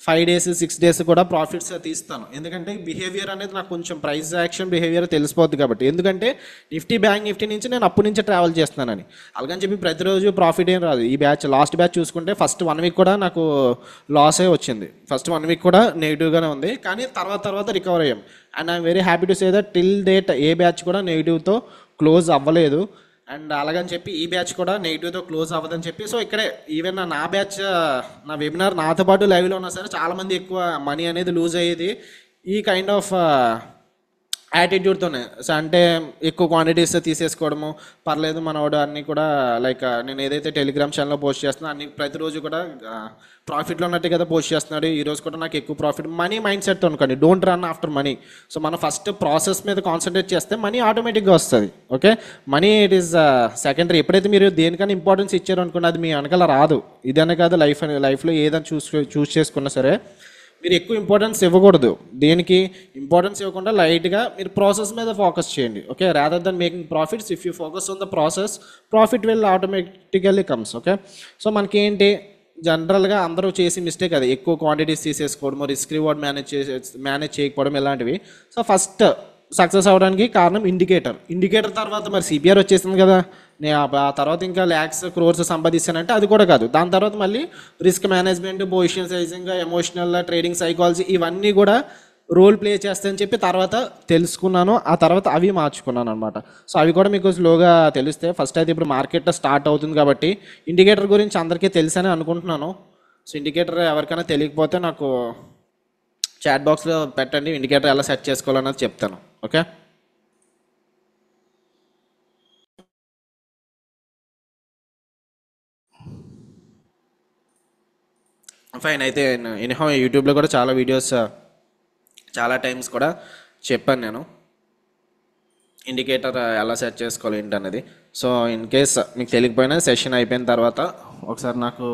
5 days 6 days కూడా ప్రాఫిట్స్ తీస్తాను. ఎందుకంటే బిహేవియర్ అనేది నాకు కొంచెం ప్రైస్ యాక్షన్ బిహేవియర్ తెలిసిపోద్ది కాబట్టి. ఎందుకంటే నిఫ్టీ, బ్యాంక్ నిఫ్టీ నుంచి నేను అప్పటి నుంచే ట్రావెల్ చేస్తున్నానని. అలాగని చెప్పి ప్రతిరోజు ప్రాఫిట్ ఏం రాదు. ఈ లాస్ట్ బ్యాచ్ చూసుకుంటే ఫస్ట్ 1 week కూడా నాకు లాసే వచ్చింది. ఫస్ట్ 1 week కూడా నెగిటివ్గానే ఉంది, కానీ తర్వాత రికవర్ అయ్యాం. And I'm very happy to say that till date A batch కూడా నెగిటివ్తో క్లోజ్ అవ్వలేదు. అండ్ అలాగని చెప్పి ఈ బ్యాచ్ కూడా నెగిటివ్తో క్లోజ్ అవ్వదని చెప్పి. సో ఇక్కడే ఈవెన్ నా బ్యాచ్, నా వెబినార్ నాతో పాటు లైవ్లో ఉన్నా సరే చాలామంది ఎక్కువ మనీ అనేది లూజ్ అయ్యేది ఈ కైండ్ ఆఫ్ యాటిట్యూడ్తోనే. సో అంటే ఎక్కువ క్వాంటిటీస్ తీసేసుకోవడము, పర్లేదు మనవాడు అన్నీ కూడా లైక్ నేను ఏదైతే టెలిగ్రామ్ ఛానల్లో పోస్ట్ చేస్తున్నా అన్ని ప్రతిరోజు కూడా ప్రాఫిట్లో ఉన్నట్టు కదా పోస్ట్ చేస్తున్నాడు. ఈరోజు కూడా నాకు ఎక్కువ ప్రాఫిట్, మనీ మైండ్ సెట్తో అనుకోండి, don't run after money. So మనం ఫస్ట్ ప్రాసెస్ మీద కాన్సన్ట్రేట్ చేస్తే మనీ ఆటోమేటిక్గా వస్తుంది. Okay, money it is secondary. ఎప్పుడైతే మీరు దేనికైనా ఇంపార్టెన్స్ ఇచ్చారు అనుకోండి, అది మీ వెనకాల రాదు. ఇదనే కాదు, లైఫ్లో ఏదైనా చూస్ చేసుకున్నా సరే మీరు ఎక్కువ ఇంపార్టెన్స్ ఇవ్వకూడదు. దేనికి ఇంపార్టెన్స్ ఇవ్వకుండా లైట్గా మీరు ప్రాసెస్ మీద ఫోకస్ చేయండి. Okay, rather than making profits, if you focus on the process, profit will automatically comes. Okay, so మనకి ఏంటి జనరల్గా అందరూ చేసి మిస్టేక్ అది, ఎక్కువ క్వాంటిటీస్ తీసేసుకోవడము, రిస్క్ రివార్డ్ మేనేజ్ చేయకపోవడం ఇలాంటివి. సో ఫస్ట్ సక్సెస్ అవ్వడానికి కారణం ఇండికేటర్ తర్వాత మరి సిపిఆర్ వచ్చేసింది కదా, నేను ఆ తర్వాత ఇంకా ల్యాక్స్ క్రోర్స్ సంపాదిస్తానంటే అది కూడా కాదు. దాని తర్వాత మళ్ళీ risk management, position sizing, emotional trading psychology, ఇవన్నీ కూడా రోల్ ప్లే చేస్తాయని చెప్పి తర్వాత తెలుసుకున్నాను. ఆ తర్వాత అవి మార్చుకున్నాను అనమాట. సో అవి కూడా మీకు స్లోగా తెలుస్తాయి. ఫస్ట్ అయితే ఇప్పుడు మార్కెట్ స్టార్ట్ అవుతుంది కాబట్టి ఇండికేటర్ గురించి అందరికీ తెలుసని అనుకుంటున్నాను. సో ఇండికేటర్ ఎవరికైనా తెలియకపోతే నాకు చాట్ బాక్స్లో పెట్టండి, ఇండికేటర్ ఎలా సెట్ చేసుకోవాలన్నది చెప్తాను. Okay, fine. అయితే ఎనీహౌ యూట్యూబ్లో కూడా చాలా వీడియోస్ చాలా టైమ్స్ కూడా చెప్పాను నేను ఇండికేటర్ ఎలా సెట్ చేసుకోవాలి ఏంటనేది. సో ఇన్ కేస్ మీకు తెలియకపోయినా సెషన్ అయిపోయిన తర్వాత ఒకసారి నాకు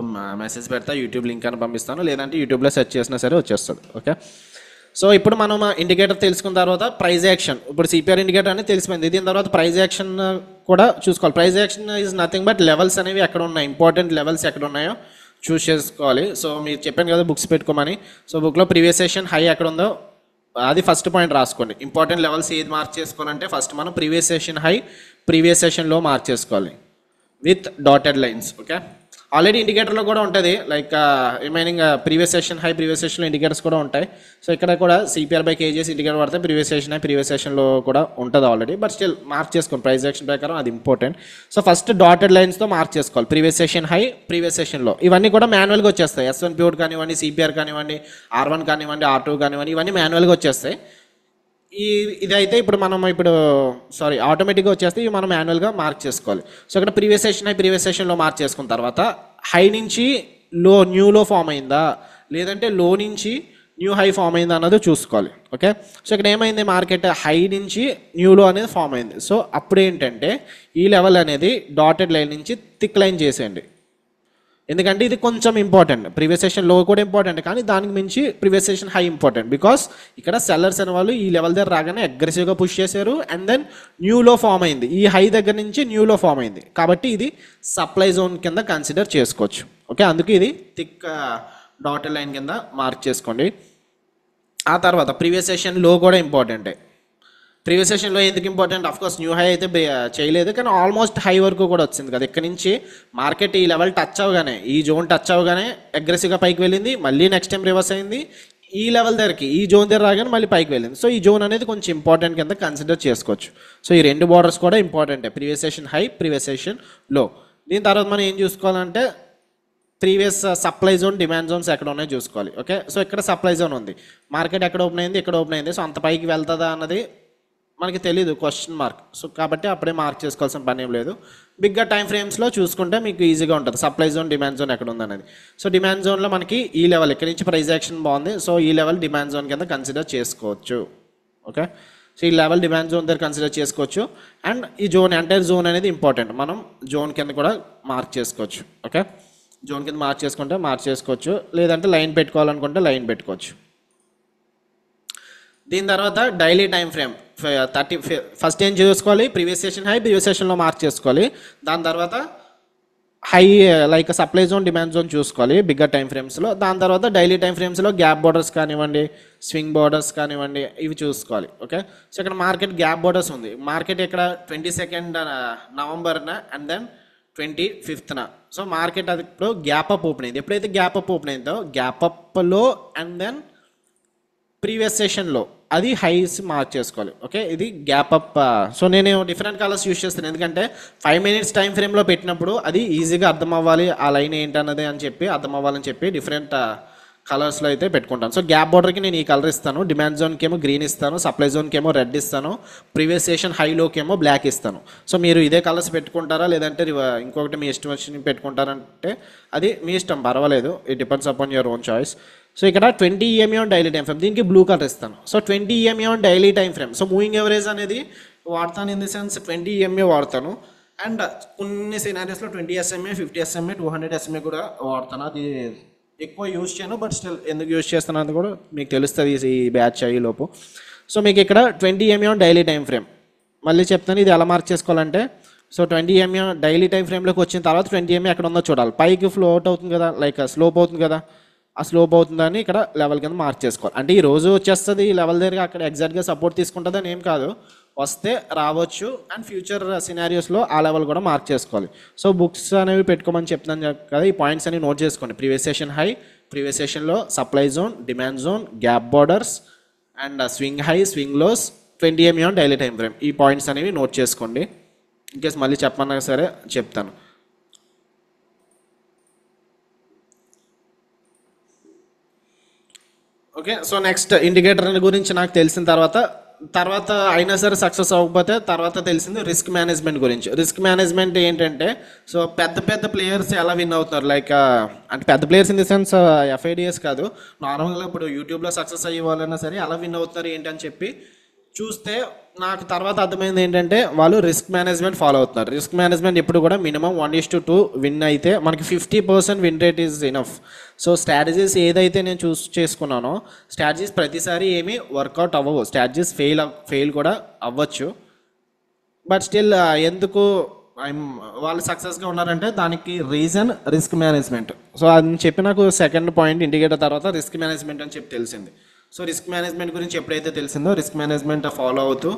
మెసేజ్ పెడతా, యూట్యూబ్ లింక్ అని పంపిస్తాను, లేదంటే యూట్యూబ్లో సెర్చ్ చేసినా సరే వచ్చేస్తుంది. ఓకే, సో ఇప్పుడు మనం ఇండికేటర్ తెలుసుకున్న తర్వాత ప్రైజ్ యాక్షన్, ఇప్పుడు సిపిఆర్ ఇండికేటర్ అనేది తెలిసిపోయింది. దీని తర్వాత ప్రైజ్ యాక్షన్ కూడా చూసుకోవాలి. Price action is nothing but levels అనేవి ఎక్కడ ఉన్నాయి, ఇంపార్టెంట్ లెవెల్స్ ఎక్కడ ఉన్నాయో చూస్ చేసుకోవాలి. సో మీరు చెప్పాను కదా బుక్స్ పెట్టుకోమని, సో బుక్లో ప్రీవియస్ సెషన్ హై ఎక్కడ ఉందో అది ఫస్ట్ పాయింట్ రాసుకోండి. ఇంపార్టెంట్ లెవెల్స్ ఏది మార్క్ చేసుకోవాలంటే ఫస్ట్ మనం ప్రీవియస్ సెషన్ హై ప్రీవియస్ సెషన్లో మార్క్ చేసుకోవాలి with dotted lines. Okay, already ఇండికేటర్లో కూడా ఉంటుంది, like remaining previous session high previous సెషన్లో ఇండికేటర్స్ కూడా ఉంటాయి. సో ఇక్కడ కూడా సిపిఆర్ బై కేజీఎస్ ఇండికేటర్ పడితే ప్రీవియస్ సెషన్ హై ప్రీవియస్ సెషన్లో కూడా ఉంటుంది ఆల్రెడీ, బట్ స్టిల్ మార్క్ చేసుకోండి ప్రైస్ యాక్షన్ ప్రకారం, అది ఇంపార్టెంట్. సో ఫస్ట్ డాటెడ్ లైన్స్తో మార్క్ చేసుకోవాలి ప్రీవియస్ సెషన్ హై ప్రీవియస్ సెషన్లో. ఇవన్నీ కూడా మాన్యువల్గా వచ్చేస్తాయి. S1 ప్యూర్ కానివ్వండి, సిపిఆర్ కానివ్వండి, R1 కానివ్వండి, R2 కానివ్వండి, ఇవన్నీ మాన్యువల్గా వచ్చేస్తాయి. ఇదైతే ఇప్పుడు మనం ఆటోమేటిక్గా వచ్చేస్తే ఇవి మనం మాన్యువల్గా మార్క్ చేసుకోవాలి. సో ఇక్కడ ప్రీవియస్ సెషన్ హై ప్రీవియస్ సెషన్లో మార్క్ చేసుకున్న తర్వాత హై నుంచి న్యూలో ఫామ్ అయిందా, లేదంటే లో నుంచి న్యూ హై ఫామ్ అయిందా అన్నది చూసుకోవాలి. ఓకే, సో ఇక్కడ ఏమైంది, మార్కెట్ హై నుంచి న్యూలో అనేది ఫామ్ అయింది. సో అప్పుడు ఏంటంటే ఈ లెవెల్ అనేది డాటెడ్ లైన్ నుంచి థిక్ లైన్ చేసేయండి, ఎందుకంటే ఇది కొంచెం ఇంపార్టెంట్. ప్రీవియస్ సెషన్ లో కూడా ఇంపార్టెంట్, కానీ దానికి మించి previous session high important. Because ఇక్కడ సెల్లర్స్ అనే వాళ్ళు ఈ లెవెల్ దగ్గర రాగానే అగ్రెసివ్గా పుష్ చేశారు, అండ్ దెన్ న్యూలో ఫామ్ అయింది, ఈ హై దగ్గర నుంచి న్యూలో ఫామ్ అయింది, కాబట్టి ఇది సప్లై జోన్ కింద కన్సిడర్ చేసుకోవచ్చు. ఓకే, అందుకే ఇది థిక్ డాటెడ్ లైన్ కింద మార్క్ చేసుకోండి. ఆ తర్వాత ప్రీవియస్ సెషన్ లో కూడా ఇంపార్టెంటే. ప్రీవియస్ సెషన్లో ఎందుకు ఇంపార్టెంట్, ఆఫ్కోర్స్ న్యూ హై అయితే చేయలేదు, కానీ ఆల్మోస్ట్ హై వరకు కూడా వచ్చింది కదా. ఇక్కడ నుంచి మార్కెట్ ఈ లెవెల్ టచ్ అవగానే, ఈ జోన్ టచ్ అవగానే అగ్రెసివ్గా పైకి వెళ్ళింది, మళ్ళీ నెక్స్ట్ టైం రివర్స్ అయింది, ఈ లెవెల్ దగ్గరికి ఈ జోన్ దగ్గర రాగానే మళ్ళీ పైకి వెళ్ళింది. సో ఈ జోన్ అనేది కొంచెం ఇంపార్టెంట్ కింద కన్సిడర్ చేసుకోవచ్చు. సో ఈ రెండు బార్డర్స్ కూడా ఇంపార్టెంటే, previous session high previous session low. దీని తర్వాత మనం ఏం చూసుకోవాలంటే previous supply zone demand zones ఎక్కడ ఉన్నాయో చూసుకోవాలి. ఓకే, సో ఇక్కడ సప్లై జోన్ ఉంది, మార్కెట్ ఎక్కడ ఓపెన్ అయింది, ఇక్కడ ఓపెన్ అయింది. సో అంత పైకి వెళ్తుందా అన్నది మనకి తెలీదు, క్వశ్చన్ మార్క్. సో కాబట్టి అప్పుడే మార్క్ చేసుకోవాల్సిన పని ఏం లేదు. బిగ్గా టైం ఫ్రేమ్స్లో చూసుకుంటే మీకు ఈజీగా ఉంటుంది సప్లై జోన్ డిమాండ్ జోన్ ఎక్కడ ఉందనేది. సో డిమాండ్ జోన్లో మనకి ఈ లెవెల్ ఇక్కడ నుంచి ప్రైస్ యాక్షన్ బాగుంది, సో ఈ లెవెల్ డిమాండ్ జోన్ కింద కన్సిడర్ చేసుకోవచ్చు. ఓకే, సో ఈ లెవెల్ డిమాండ్ జోన్ దగ్గర కన్సిడర్ చేసుకోవచ్చు. అండ్ ఈ జోన్ ఎంటైర్ జోన్ అనేది ఇంపార్టెంట్, మనం జోన్ కింద కూడా మార్క్ చేసుకోవచ్చు. ఓకే, జోన్ కింద మార్క్ చేసుకుంటే మార్క్ చేసుకోవచ్చు, లేదంటే లైన్ పెట్టుకోవాలనుకుంటే లైన్ పెట్టుకోవచ్చు. దీని తర్వాత డైలీ టైం ఫ్రేమ్ ఫస్ట్ ఏం చూసుకోవాలి, ప్రీవియస్ సెషన్ హై ప్రీవియస్ సెషన్లో మార్క్ చేసుకోవాలి. దాని తర్వాత high like supply zone demand zone చూసుకోవాలి బిగ్గర్ టైం ఫ్రేమ్స్లో. దాని తర్వాత డైలీ టైం ఫ్రేమ్స్లో గ్యాప్ బోర్డర్స్ కానివ్వండి, స్వింగ్ బోర్డర్స్ కానివ్వండి, ఇవి చూసుకోవాలి. ఓకే, సో ఇక్కడ మార్కెట్ గ్యాప్ బోర్డర్స్ ఉంది, మార్కెట్ ఇక్కడ 22 నవంబర్న అండ్ దెన్ 25న. సో మార్కెట్ అది ఇప్పుడు గ్యాప్ అప్ ఓపెన్ అయింది. ఎప్పుడైతే గ్యాప్ అప్ ఓపెన్ అయిందో గ్యాప్ అప్లో అండ్ దెన్ ప్రీవియస్ సెషన్లో అది హైస్ మార్క్ చేసుకోవాలి. ఓకే, ఇది గ్యాప్ అప్. సో నేను డిఫరెంట్ కలర్స్ యూస్ చేస్తాను, ఎందుకంటే 5 minutes టైం ఫ్రేమ్లో పెట్టినప్పుడు అది ఈజీగా అర్థం అవ్వాలి, ఆ లైన్ ఏంటన్నది అని చెప్పి అర్థం అవ్వాలని చెప్పి డిఫరెంట్ కలర్స్లో అయితే పెట్టుకుంటాను. సో గ్యాప్ బోర్డర్కి నేను ఈ కలర్ ఇస్తాను, డిమాండ్ జోన్కి ఏమో గ్రీన్ ఇస్తాను, సప్లై జోన్కి ఏమో రెడ్ ఇస్తాను, ప్రీవియస్ సెషన్ హైలోకి ఏమో బ్లాక్ ఇస్తాను. సో మీరు ఇదే కలర్స్ పెట్టుకుంటారా, లేదంటే ఇంకొకటి మీ ఇష్టం వచ్చి పెట్టుకుంటారంటే అది మీ ఇష్టం, పర్వాలేదు, it depends upon your own choice. So ఇక్కడ 20 EMA on daily time frame, దీనికి బ్లూ కలర్ ఇస్తాను. So 20 EMA on daily time frame. So moving average అనేది వాడతాను, ఇన్ ది సెన్స్ 20 EMA వాడతాను. అండ్ కొన్ని సినారీస్లో 20 SMA 50 SMA 200 SMA కూడా వాడతాను. అది ఎక్కువ యూజ్ చేయను, బట్ స్టిల్ ఎందుకు యూజ్ చేస్తాను అది కూడా మీకు తెలుస్తుంది ఈ బ్యాచ్ అయ్యేలోపు. సో మీకు ఇక్కడ 20 EMA on daily time frame, మళ్ళీ చెప్తాను ఇది ఎలా మార్క్ చేసుకోవాలంటే. సో 20 EMA డైలీ టైం ఫ్రేమ్లోకి వచ్చిన తర్వాత 20 EMA ఎక్కడ ఉందో చూడాలి, పైకి ఫ్లోట్ అవుతుంది కదా, లైక్ స్లోప్ అవుతుంది కదా, ఆ స్లోప్ అవుతుందని ఇక్కడ లెవెల్ కింద మార్క్ చేసుకోవాలి. అంటే ఈ రోజు వచ్చేస్తుంది ఈ లెవెల్ దగ్గర అక్కడ ఎగ్జాక్ట్గా సపోర్ట్ తీసుకుంటుంది అని ఏం కాదు, వస్తే రావచ్చు. అండ్ ఫ్యూచర్ సినారియోస్లో ఆ లెవెల్ కూడా మార్క్ చేసుకోవాలి. సో బుక్స్ అనేవి పెట్టుకోమని చెప్తున్నాను కదా, ఈ పాయింట్స్ అనేవి నోట్ చేసుకోండి. ప్రీవియస్ సెషన్ హై ప్రీవియస్ సెషన్లో supply zone demand zone gap borders and swing high, swing lows, 20 MA on daily time frame. ఈ పాయింట్స్ అనేవి నోట్ చేసుకోండి. ఇన్కేస్ మళ్ళీ చెప్పమన్నా సరే చెప్తాను. ఓకే, సో నెక్స్ట్ ఇండికేటర్ గురించి నాకు తెలిసిన తర్వాత అయినా సరే సక్సెస్ అవ్వకపోతే తర్వాత తెలిసింది రిస్క్ మేనేజ్మెంట్ గురించి. రిస్క్ మేనేజ్మెంట్ ఏంటంటే, సో పెద్ద పెద్ద ప్లేయర్స్ ఎలా విన్ అవుతున్నారు, లైక్ అంటే పెద్ద players in the sense FIDS కాదు, నార్మల్గా ఇప్పుడు యూట్యూబ్లో సక్సెస్ అయ్యే వాళ్ళైనా సరే ఎలా విన్ అవుతున్నారు ఏంటి అని చెప్పి చూస్తే నాకు తర్వాత అర్థమైంది ఏంటంటే వాళ్ళు రిస్క్ మేనేజ్మెంట్ ఫాలో అవుతున్నారు. రిస్క్ మేనేజ్మెంట్ ఎప్పుడు కూడా మినిమం 1:2 విన్ అయితే మనకి 50% win rate is enough. So strategies ఏదైతే నేను చూస్ చేసుకున్నానో స్ట్రాటజీస్ ప్రతిసారి ఏమీ వర్కౌట్ అవ్వవు, స్ట్రాటజీస్ ఫెయిల్ కూడా అవ్వచ్చు. బట్ స్టిల్ ఎందుకు వాళ్ళు సక్సెస్గా ఉన్నారంటే దానికి రీజన్ రిస్క్ మేనేజ్మెంట్. సో అది చెప్పి నాకు సెకండ్ పాయింట్ ఇండికేటర్ తర్వాత రిస్క్ మేనేజ్మెంట్ అని చెప్పి తెలిసింది. సో రిస్క్ మేనేజ్మెంట్ గురించి ఎప్పుడైతే తెలిసిందో రిస్క్ మేనేజ్మెంట్ ఫాలో అవుతూ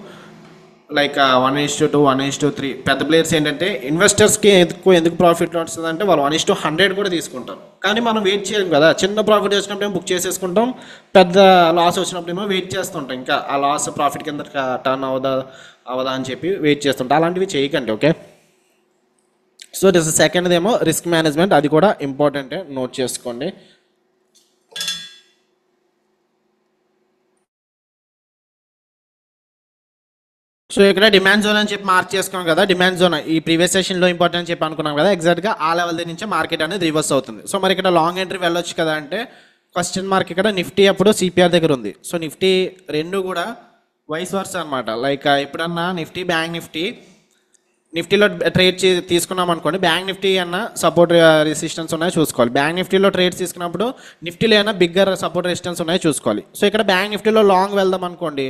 లైక్ 1:2, 1:3 పెద్ద ప్లేయర్స్ ఏంటంటే ఇన్వెస్టర్స్కి ఎందుకు ప్రాఫిట్ వస్తుంది అంటే వాళ్ళు 1:100 కూడా తీసుకుంటారు. కానీ మనం వెయిట్ చేయం కదా, చిన్న ప్రాఫిట్ వచ్చినప్పుడు బుక్ చేసేసుకుంటాం, పెద్ద లాస్ వచ్చినప్పుడేమో వెయిట్ చేస్తుంటాం, ఇంకా ఆ లాస్ ప్రాఫిట్ కింద టర్న్ అవదా అని చెప్పి వెయిట్ చేస్తుంటాం. అలాంటివి చేయకండి. ఓకే, సో దిస్ సెకండ్ ఏమో రిస్క్ మేనేజ్మెంట్, అది కూడా ఇంపార్టెంటే, నోట్ చేసుకోండి. సో ఇక్కడ డిమాండ్ జోన్ అని చెప్పి మార్క్ చేసుకున్నాం కదా, డిమాండ్ జోన్ ఈ ప్రీవియస్ సెషన్లో ఇంపార్టెంట్ అని చెప్పి అనుకున్నాం కదా, ఎగ్జాక్ట్గా ఆ లెవెల్ దగ్గర నుంచి మార్కెట్ అనేది రివర్స్ అవుతుంది. సో మరి ఇక్కడ లాంగ్ ఎంట్రీ వెళ్ళొచ్చు కదా అంటే క్వశ్చన్ మార్క్. ఇక్కడ నిఫ్టీ అప్పుడు CPR దగ్గర ఉంది. సో నిఫ్టీ రెండు కూడా వైస్ వర్స్ అనమాట. లైక్ ఎప్పుడన్నా నిఫ్టీలో ట్రేడ్ తీసుకున్నాం అనుకోండి, బ్యాంక్ నిఫ్టీ అన్న సపోర్ట్ రెసిస్టెన్స్ ఉన్నాయో చూసుకోవాలి. బ్యాంక్ నిఫ్టీలో ట్రేడ్స్ తీసుకున్నప్పుడు నిఫ్టీలో ఏమైనా బిగ్గర్ సపోర్ట్ రెసిస్టెన్స్ ఉన్నాయో చూసుకోవాలి. సో ఇక్కడ బ్యాంక్ నిఫ్టీలో లాంగ్ వెళ్దాం అనుకోండి,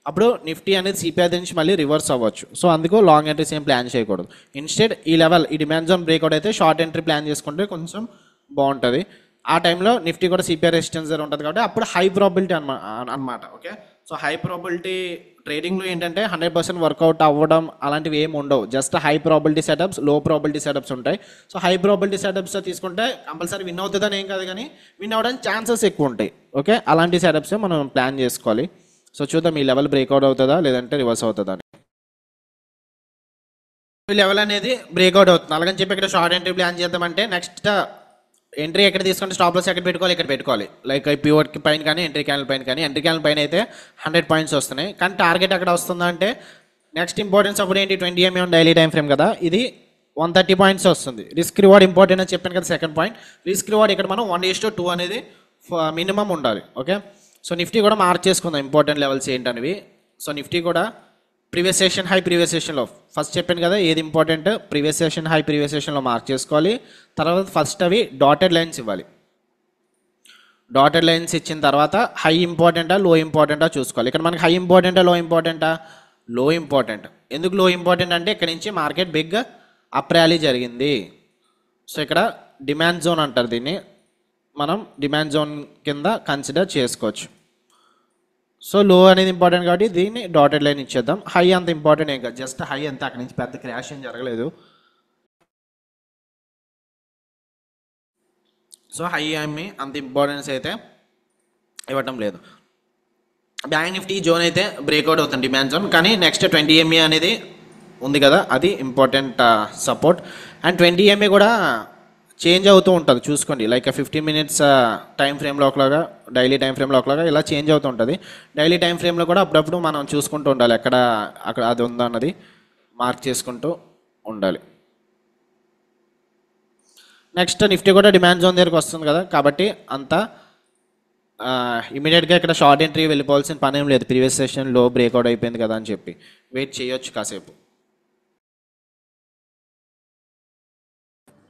అప్పుడు నిఫ్టీ అనేది CPR నుంచి మళ్ళీ రివర్స్ అవ్వచ్చు. సో అందుకు లాంగ్ ఎంట్రీస్ ఏం ప్లాన్ చేయకూడదు. ఇన్స్టెడ్ ఈ లెవెల్ ఈ డిమాండ్ జోన్ బ్రేక్అవుట్ అయితే షార్ట్ ఎంట్రీ ప్లాన్ చేసుకుంటే కొంచెం బాగుంటుంది. ఆ టైంలో నిఫ్టీ కూడా CPR రెసిస్టెన్స్ దగ్గర ఉంటుంది కాబట్టి అప్పుడు హై ప్రాబిలిటీ అనమాట. ఓకే, సో హై ప్రాబిలిటీ ట్రేడింగ్లో ఏంటంటే 100% వర్కౌట్ అవ్వడం అలాంటివి ఏమి ఉండవు. జస్ట్ హై ప్రాబిలిటీ సెటప్స్, లో ప్రాబిలిటీ సెటప్స్ ఉంటాయి. సో హై ప్రాబిలిటీ సెటప్స్ తీసుకుంటే కంపల్సరీ విన్ అవుతుందని ఏం కాదు, కానీ విన్ అవ్వడానికి ఛాన్సెస్ ఎక్కువ ఉంటాయి. ఓకే, అలాంటి సెటప్స్ మనం ప్లాన్ చేసుకోవాలి. సో చూద్దాం ఈ లెవెల్ బ్రేక్అవుట్ అవుతుందా లేదంటే రివర్స్ అవుతుందా అని. ఈ లెవెల్ అనేది బ్రేక్అవుట్ అవుతుంది అలాగని చెప్పి ఇక్కడ షార్ట్ ఎంట్రీ ప్లాన్ చేద్దామంటే నెక్స్ట్ ఎంట్రీ ఎక్కడ తీసుకుంటే స్టాప్ లాస్ ఎక్కడ పెట్టుకోవాలి, ఇక్కడ పెట్టుకోవాలి. లైక్ పివోట్ పైన కానీ ఎంట్రీ క్యాండిల్ పైన కానీ. ఎంట్రీ క్యాండిల్ పైన అయితే 100 పాయింట్స్ వస్తున్నాయి, కానీ టార్గెట్ అక్కడ వస్తుందా అంటే నెక్స్ట్ ఇంపార్టెన్స్ అప్పుడు ఏంటి 20 MA డైలీ టైం ఫ్రేమ్ కదా, ఇది 130 పాయింట్స్ వస్తుంది. రిస్క్ రివార్డ్ ఇంపార్టెంట్ అని చెప్పాను కదా సెకండ్ పాయింట్. రిస్క్ రివార్డ్ ఇక్కడ మనం 1:2 అనేది మినిమం ఉండాలి. ఓకే, సో నిఫ్టీ కూడా మార్క్ చేసుకుందాం ఇంపార్టెంట్ లెవెల్స్ ఏంటనేవి. సో నిఫ్టీ కూడా ప్రీవియస్ సెషన్ హై, ప్రీవియస్ సెషన్లో ఫస్ట్ చెప్పాను కదా ఏది important, previous session high previous సెషన్లో మార్క్ చేసుకోవాలి. తర్వాత ఫస్ట్ అవి డాటెడ్ లైన్స్ ఇవ్వాలి. డాటెడ్ లైన్స్ ఇచ్చిన తర్వాత హై ఇంపార్టెంటా లో ఇంపార్టెంటా చూసుకోవాలి. ఇక్కడ మనకి హై ఇంపార్టెంటా లో ఇంపార్టెంటా, లో ఇంపార్టెంట్. ఎందుకు లో ఇంపార్టెంట్ అంటే ఇక్కడ నుంచి మార్కెట్ బిగ్ అప్ ర్యాలీ జరిగింది. సో ఇక్కడ డిమాండ్ జోన్ అంటారు దీన్ని, మనం డిమాండ్ జోన్ కింద కన్సిడర్ చేసుకోవచ్చు. సో లో అనేది ఇంపార్టెంట్ కాబట్టి దీన్ని డాటెడ్ లైన్ ఇచ్చేద్దాం. హై అంత ఇంపార్టెంట్ ఏం కాదు, జస్ట్ హై అంతే, అక్కడి నుంచి పెద్ద క్రాష్ ఏం జరగలేదు. సో హై ఏమి అంత ఇంపార్టెన్స్ అయితే ఇవ్వటం లేదు. బ్యాంక్ నిఫ్టీ జోన్ అయితే బ్రేక్అవుట్ అవుతుంది డిమాండ్ జోన్, కానీ నెక్స్ట్ 20 MA అనేది ఉంది కదా, అది ఇంపార్టెంట్ సపోర్ట్. అండ్ 20 MA కూడా చేంజ్ అవుతూ ఉంటుంది చూసుకోండి. లైక్ 15 minutes టైం ఫ్రేమ్లో ఒకలాగా, డైలీ టైం ఫ్రేమ్లో ఒకలాగా ఇలా చేంజ్ అవుతూ ఉంటుంది. డైలీ టైం ఫ్రేమ్లో కూడా అప్పుడప్పుడు మనం చూసుకుంటూ ఉండాలి అక్కడ అది ఉందన్నది మార్క్ చేసుకుంటూ ఉండాలి. నెక్స్ట్ నిఫ్టీ కూడా డిమాండ్ జోన్ దగ్గరికి వస్తుంది కదా, కాబట్టి అంత ఇమీడియట్గా ఇక్కడ షార్ట్ ఎంట్రీ వెళ్ళిపోవాల్సిన పని ఏం లేదు. ప్రీవియస్ సెషన్లో బ్రేక్అవుట్ అయిపోయింది కదా అని చెప్పి వెయిట్ చేయొచ్చు కాసేపు.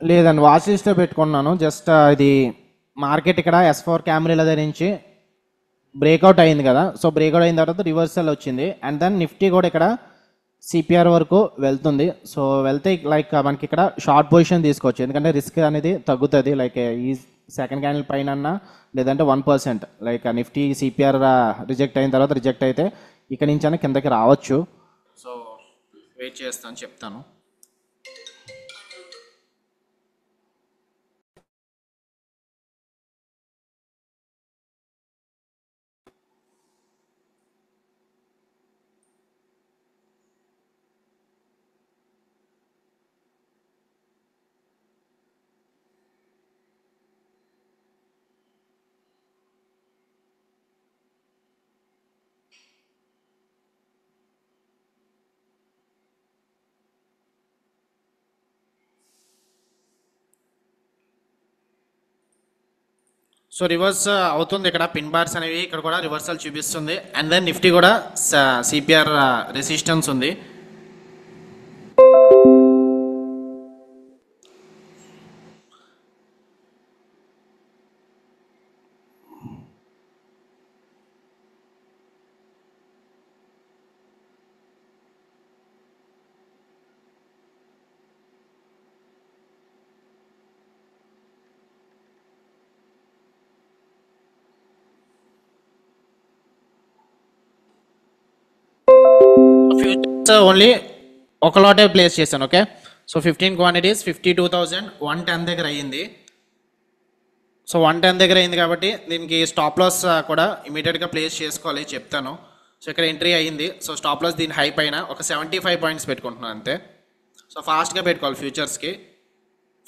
లేదండి, వాచ్ లిస్ట్లో పెట్టుకున్నాను. జస్ట్ ఇది మార్కెట్ ఇక్కడ S4 క్యామరీల దగ్గర నుంచి బ్రేక్అవుట్ అయింది కదా, సో బ్రేక్అవుట్ అయిన తర్వాత రివర్సల్ వచ్చింది. అండ్ దెన్ నిఫ్టీ కూడా ఇక్కడ CPR వరకు వెళ్తుంది. సో వెళ్తే లైక్ మనకి ఇక్కడ షార్ట్ పొజిషన్ తీసుకోవచ్చు, ఎందుకంటే రిస్క్ అనేది తగ్గుతుంది. లైక్ ఈ సెకండ్ క్యాండిల్ పైన లేదంటే 1%, లైక్ నిఫ్టీ CPR రిజెక్ట్ అయిన తర్వాత రిజెక్ట్ అయితే ఇక్కడ నుంచి కిందకి రావచ్చు. సో వెయిట్ చేస్తాను, చెప్తాను. సో రివర్స్ అవుతుంది ఇక్కడ, పిన్ బార్స్ అనేవి ఇక్కడ కూడా రివర్సల్ చూపిస్తుంది. అండ్ దెన్ నిఫ్టీ కూడా సిపిఆర్ రెసిస్టెన్స్ ఉంది. ఫ్యూచర్స్ ఓన్లీ ఒక లాటే ప్లేస్ చేశాను. ఓకే, సో 15 క్వాంటిటీస్ 52,110 దగ్గర అయ్యింది. సో 110 దగ్గర అయింది కాబట్టి దీనికి స్టాప్ లాస్ కూడా ఇమీడియట్గా ప్లేస్ చేసుకోవాలి, చెప్తాను. సో ఇక్కడ ఎంట్రీ అయ్యింది. సో స్టాప్ లాస్ దీని హై పైన ఒక 75 పాయింట్స్ పెట్టుకుంటున్నాను అంతే. సో ఫాస్ట్గా పెట్టుకోవాలి ఫ్యూచర్స్కి.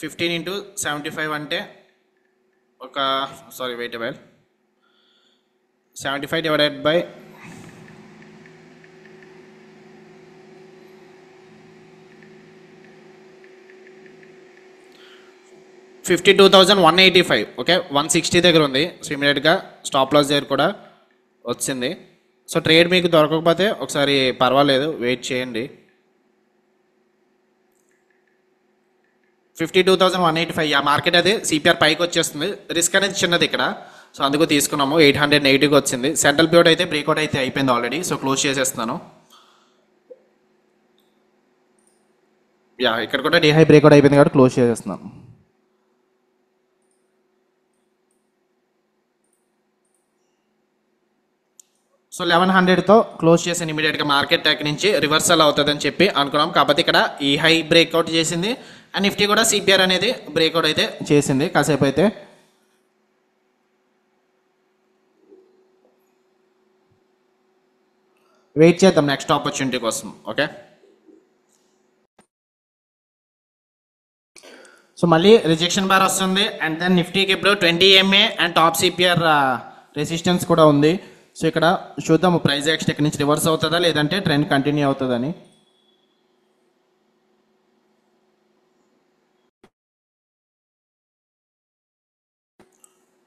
15 ఇంటూ 75 అంటే ఒక వెయిట్ 75 డివైడెడ్ బై 52,185. ఓకే, 160 దగ్గర ఉంది. సో ఇమీడియట్గా స్టాప్ లాస్ దగ్గర కూడా వచ్చింది. సో ట్రేడ్ మీకు దొరకకపోతే ఒకసారి పర్వాలేదు, వెయిట్ చేయండి. 52,185 ఆ మార్కెట్ అది సిపిఆర్ పైకి వచ్చేస్తుంది. రిస్క్ అనేది చిన్నది ఇక్కడ, సో అందుకు తీసుకున్నాము. 800 నెగిటివ్గా వచ్చింది. సెంట్రల్ పివట్ అయితే బ్రేక్అవుట్ అయితే అయిపోయింది ఆల్రెడీ. సో క్లోజ్ చేసేస్తున్నాను. ఇక్కడ కూడా డే హై బ్రేక్అవుట్ అయిపోయింది కాబట్టి క్లోజ్ చేసేస్తున్నాను. సో 1100తో క్లోజ్ చేసాను. ఇమీడియట్గా మార్కెట్ ట్యాక్ నుంచి రివర్సల్ అవుతుందని చెప్పి అనుకున్నాం. కాకపోతే ఇక్కడ ఈ హై బ్రేక్అవుట్ చేసింది. అండ్ నిఫ్టీ కూడా సిపిఆర్ అనేది బ్రేక్అవుట్ అయితే చేసింది. కాసేపు అయితే వెయిట్ చేద్దాం నెక్స్ట్ ఆపర్చునిటీ కోసం. ఓకే, సో మళ్ళీ రిజెక్షన్ బార్ వస్తుంది. అండ్ దెన్ నిఫ్టీకి ఇప్పుడు 20 EMA and top CPR resistance కూడా ఉంది. సో ఇక్కడ చూద్దాము ప్రైస్ యాక్షన్ ఇక్కడ నుంచి రివర్స్ అవుతుందా లేదంటే ట్రెండ్ కంటిన్యూ అవుతుందని.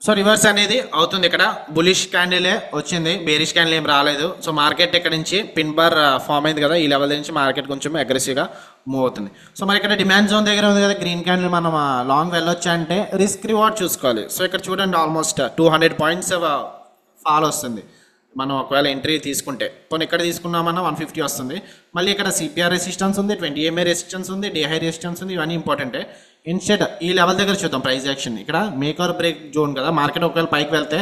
సో రివర్స్ అనేది అవుతుంది. ఇక్కడ బులిష్ క్యాండిలే వచ్చింది, బేరిష్ క్యాండిల్ ఏం రాలేదు. సో మార్కెట్ ఇక్కడ నుంచి పిన్ బార్ ఫామ్ అయింది కదా, ఈ లెవెల్ నుంచి మార్కెట్ కొంచెం అగ్రెసివ్గా మూవ్ అవుతుంది. సో మరి ఇక్కడ డిమాండ్ జోన్ దగ్గర ఉంది కదా గ్రీన్ క్యాండిల్, మనం లాంగ్ వెళ్ళొచ్చా అంటే రిస్క్ రివార్డ్ చూసుకోవాలి. సో ఇక్కడ చూడండి ఆల్మోస్ట్ 200 పాయింట్స్ ఫాల్ వస్తుంది మనం ఒకవేళ ఎంట్రీ తీసుకుంటే. కొన్ని ఇక్కడ తీసుకున్నామన్నా 150 వస్తుంది. మళ్ళీ ఇక్కడ సిపిఆర్ రెసిస్టెన్స్ ఉంది, 20 EMA రెసిస్టెన్స్ ఉంది, డే హై రెసిస్టెన్స్ ఉంది. ఇవన్నీ ఇంపార్టెంటే. ఇన్స్టెడ్ ఈ లెవెల్ దగ్గర చూద్దాం ప్రైస్ యాక్షన్. ఇక్కడ మేక్ ఆర్ బ్రేక్ జోన్ కదా, మార్కెట్ ఒకవేళ పైకి వెళ్తే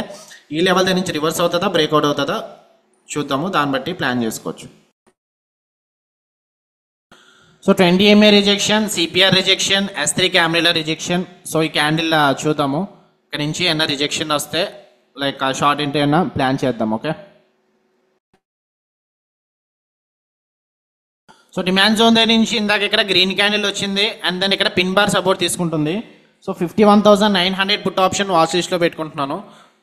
ఈ లెవెల్ దగ్గర నుంచి రివర్స్ అవుతుందా బ్రేక్అవుట్ అవుతుందా చూద్దాము, దాన్ని బట్టి ప్లాన్ చేసుకోవచ్చు. So 20 EMA rejection, CPR rejection, S3 camarilla rejection. So ఈ క్యాండిల్ చూద్దాము, ఇక్కడ నుంచి ఏమన్నా రిజెక్షన్ వస్తే లైక్ షార్ట్ ఎంట్రీ అయినా ప్లాన్ చేద్దాం. ఓకే, సో డిమాండ్ జోన్ దగ్గర నుంచి ఇందాక ఇక్కడ గ్రీన్ క్యాండిల్ వచ్చింది. అండ్ దెన్ ఇక్కడ పిన్ బార్ సపోర్ట్ తీసుకుంటుంది. సో 51,900 పుట్ ఆప్షన్ వాచ్ లిస్ట్లో పెట్టుకుంటున్నాను.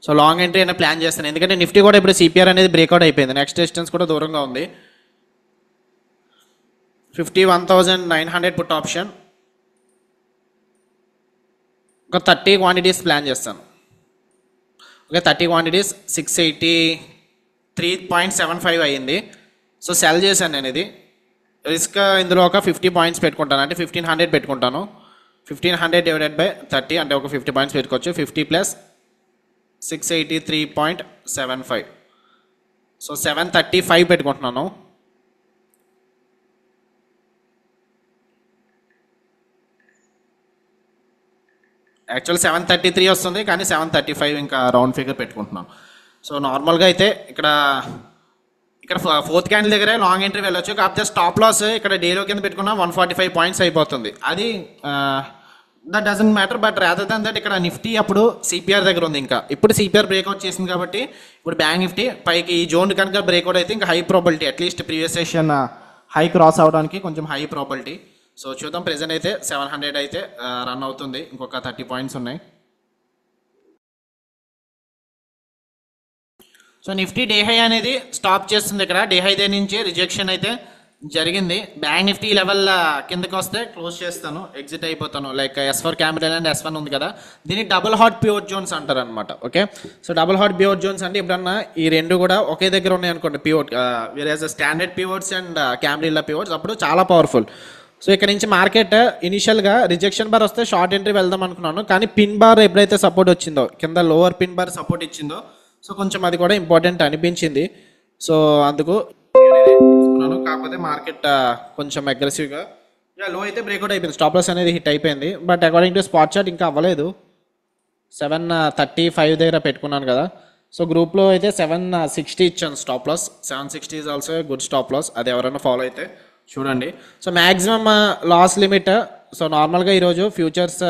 సో లాంగ్ ఎంట్రీ అయినా ప్లాన్ చేస్తాను, ఎందుకంటే నిఫ్టీ కూడా ఇప్పుడు సిపిఆర్ అనేది బ్రేక్అవుట్ అయిపోయింది. నెక్స్ట్ డిస్టెన్స్ కూడా దూరంగా ఉంది. 51,900 పుట్ ఆప్షన్, ఒక 30 క్వాంటిటీస్ ప్లాన్ చేస్తాను. ఓకే, 30 క్వాంటిటీస్ 683.75 అయ్యింది. సో సెల్ చేశాను నేను. ఇది రిస్క్ ఇందులో ఒక 50 పాయింట్స్ పెట్టుకుంటాను, అంటే 1500 పెట్టుకుంటాను. 1500 డివైడెడ్ బై 30 అంటే ఒక 50 పాయింట్స్ పెట్టుకోవచ్చు. 50 ప్లస్ 683.75, సో 735 పెట్టుకుంటున్నాను. యాక్చువల్ 733 వస్తుంది, కానీ 735 ఇంకా రౌండ్ ఫిగర్ పెట్టుకుంటున్నాను. సో నార్మల్గా అయితే ఇక్కడ ఫోర్త్ క్యాండిల్ దగ్గరే లాంగ్ ఎంట్రీ వెళ్ళొచ్చు. కాకపోతే స్టాప్ లాస్ ఇక్కడ డేలో కింద పెట్టుకున్న 145 పాయింట్స్ అయిపోతుంది. అది that doesn't matter. But rather than that ఇక్కడ నిఫ్టీ అప్పుడు సిపిఆర్ దగ్గర ఉంది. ఇంకా ఇప్పుడు సిపిఆర్ బ్రేక్అవుట్ చేసింది కాబట్టి ఇప్పుడు బ్యాంక్ నిఫ్టీ పైకి ఈ జోన్ కనుక బ్రేక్అవుట్ అయితే ఇంకా high probability, at least previous session high cross అవడానికి కొంచెం హై ప్రాబిలిటీ. సో చూద్దాం. ప్రెజెంట్ అయితే 700 అయితే రన్ అవుతుంది, ఇంకొక 30 పాయింట్స్ ఉన్నాయి. సో నిఫ్టీ డే హై అనేది స్టాప్ చేస్తుంది. ఇక్కడ డే హై దగ్గర నుంచి రిజెక్షన్ అయితే జరిగింది. బ్యాంక్ నిఫ్టీ లెవెల్ కిందకి వస్తే క్లోజ్ చేస్తాను, ఎగ్జిట్ అయిపోతాను. Like S4 capital and S1 ఉంది కదా, దీన్ని డబుల్ హాట్ పివోట్ జోన్స్ అంటారు అనమాట. Okay, so double hot pivot zones అంటే ఎప్పుడన్నా ఈ రెండు కూడా ఒకే దగ్గర ఉన్నాయి అనుకోండి, pivot average standard pivots and camarilla pivots, అప్పుడు చాలా పవర్ఫుల్. సో ఇక్కడ నుంచి మార్కెట్ ఇనిషియల్గా రిజెక్షన్ బార్ వస్తే షార్ట్ ఎంట్రీ వెళ్దాం అనుకున్నాను, కానీ పిన్ బార్ ఎప్పుడైతే సపోర్ట్ వచ్చిందో, కింద లోవర్ పిన్ బార్ సపోర్ట్ ఇచ్చిందో, సో కొంచెం అది కూడా ఇంపార్టెంట్ అనిపించింది. సో అందుకు తీసుకున్నాను. కాకపోతే మార్కెట్ కొంచెం అగ్రెసివ్గా లో అయితే బ్రేక్అవుట్ అయిపోయింది, స్టాప్ లాస్ అనేది హిట్ అయిపోయింది. But according to spot chart ఇంకా అవ్వలేదు. 735 దగ్గర పెట్టుకున్నాను కదా, సో గ్రూప్లో అయితే 760 ఇచ్చాను stop loss. 760 is also good stop loss, అది ఎవరైనా ఫాలో అయితే చూడండి. So maximum loss limit, so నార్మల్గా ఈరోజు ఫ్యూచర్స్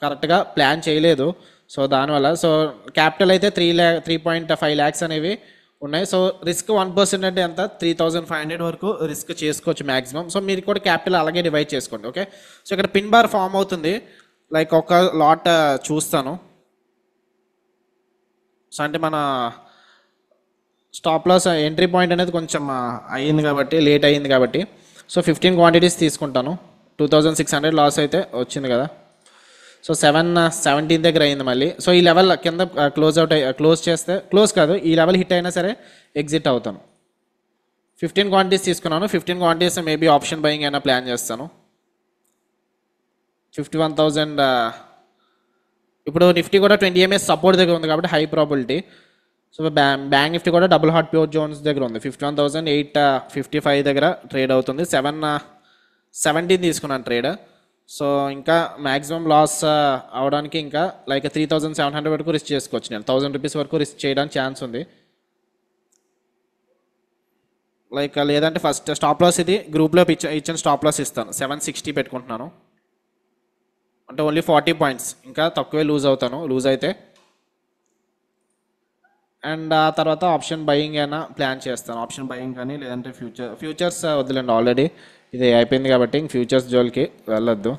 కరెక్ట్గా ప్లాన్ చేయలేదు, సో దానివల్ల సో క్యాపిటల్ అయితే 3.5 lakhs అనేవి ఉన్నాయి. సో రిస్క్ 1% అంటే ఎంత, 3500 వరకు రిస్క్ చేసుకోవచ్చు మ్యాక్సిమం. సో మీరు కూడా క్యాపిటల్ అలాగే డివైడ్ చేసుకోండి. ఓకే, సో ఇక్కడ పిన్ బార్ ఫామ్ అవుతుంది, లైక్ ఒక లాట్ చూస్తాను. సో అంటే మన స్టాప్ లాస్ ఎంట్రీ పాయింట్ అనేది కొంచెం అయ్యింది కాబట్టి, లేట్ అయ్యింది కాబట్టి, సో 15 క్వాంటిటీస్ తీసుకుంటాను. 2600 లాస్ అయితే వచ్చింది కదా, సో 717 దగ్గర అయింది మళ్ళీ. సో ఈ లెవెల్ కింద క్లోజ్ చేస్తే, క్లోజ్ కాదు, ఈ లెవెల్ హిట్ అయినా సరే ఎగ్జిట్ అవుతాను. 15 క్వాంటిటీస్ తీసుకున్నాను. 15 క్వాంటిటీస్ మేబీ ఆప్షన్ బయింగ్ అయినా ప్లాన్ చేస్తాను. 51,000. ఇప్పుడు నిఫ్టీ కూడా 20 ms సపోర్ట్ దగ్గర ఉంది కాబట్టి high probability. So bank Nifty కూడా డబుల్ హాట్ ప్యూర్ జోన్స్ దగ్గర ఉంది. 51,855 దగ్గర ట్రేడ్ అవుతుంది. 717 తీసుకున్నాను ట్రేడ్. సో ఇంకా మ్యాక్సిమం లాస్ అవడానికి ఇంకా లైక్ 3,700 వరకు రిస్క్ చేసుకోవచ్చు. నేను 1000 రూపీస్ వరకు రిస్క్ చేయడానికి ఛాన్స్ ఉంది. లైక్ లేదంటే ఫస్ట్ స్టాప్ లాస్ ఇది గ్రూప్లో ఇచ్చిన స్టాప్ లాస్ ఇస్తాను. 760 పెట్టుకుంటున్నాను, అంటే ఓన్లీ 40 పాయింట్స్, ఇంకా తక్కువే లూజ్ అవుతాను లూజ్ అయితే. అండ్ ఆ తర్వాత ఆప్షన్ బయింగ్ అయినా ప్లాన్ చేస్తాను, ఆప్షన్ బయింగ్ కానీ లేదంటే ఫ్యూచర్స్ వద్దులేండి, ఆల్రెడీ ఇది అయిపోయింది కాబట్టి ఇంక ఫ్యూచర్స్ జోలికి వెళ్ళొద్దు.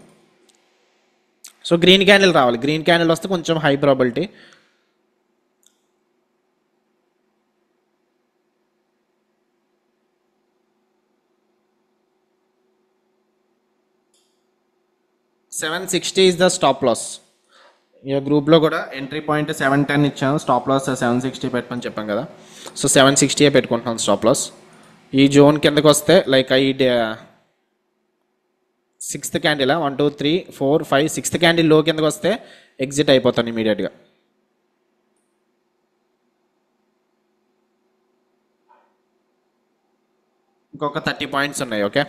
సో గ్రీన్ క్యాండిల్ రావాలి, గ్రీన్ క్యాండిల్ వస్తే కొంచెం high probability. $760 is the stop loss. ఇక గ్రూప్లో కూడా ఎంట్రీ పాయింట్ 710 ఇచ్చాను, స్టాప్ లాస్ 760 పెట్టమని చెప్పాను కదా, సో 760 పెట్టుకుంటున్నాను స్టాప్ లాస్. ఈ జోన్ కిందకు వస్తే లైక్ ఈ 6th క్యాండిల్ 1 2 3 4 5 6th క్యాండిల్ లో కిందకు వస్తే ఎగ్జిట్ అయిపోతాను ఇమీడియట్గా. ఇంకొక 30 పాయింట్స్ ఉన్నాయి. ఓకే,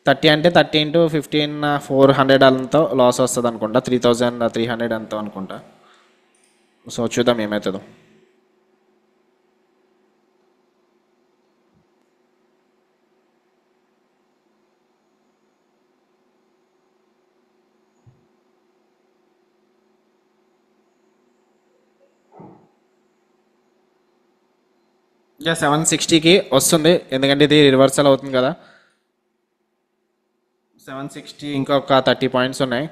30 అంటే 30 into 15 400 అంతా లాస్ వస్తుంది అనుకుంటా, 3,300 అంతా అనుకుంటా. సో చూద్దాం ఏమవుతుందో. ఇంకా 760కి వస్తుంది, ఎందుకంటే ఇది రివర్సల్ అవుతుంది కదా. 760 ఇంకొక 30 పాయింట్స్ ఉన్నాయి.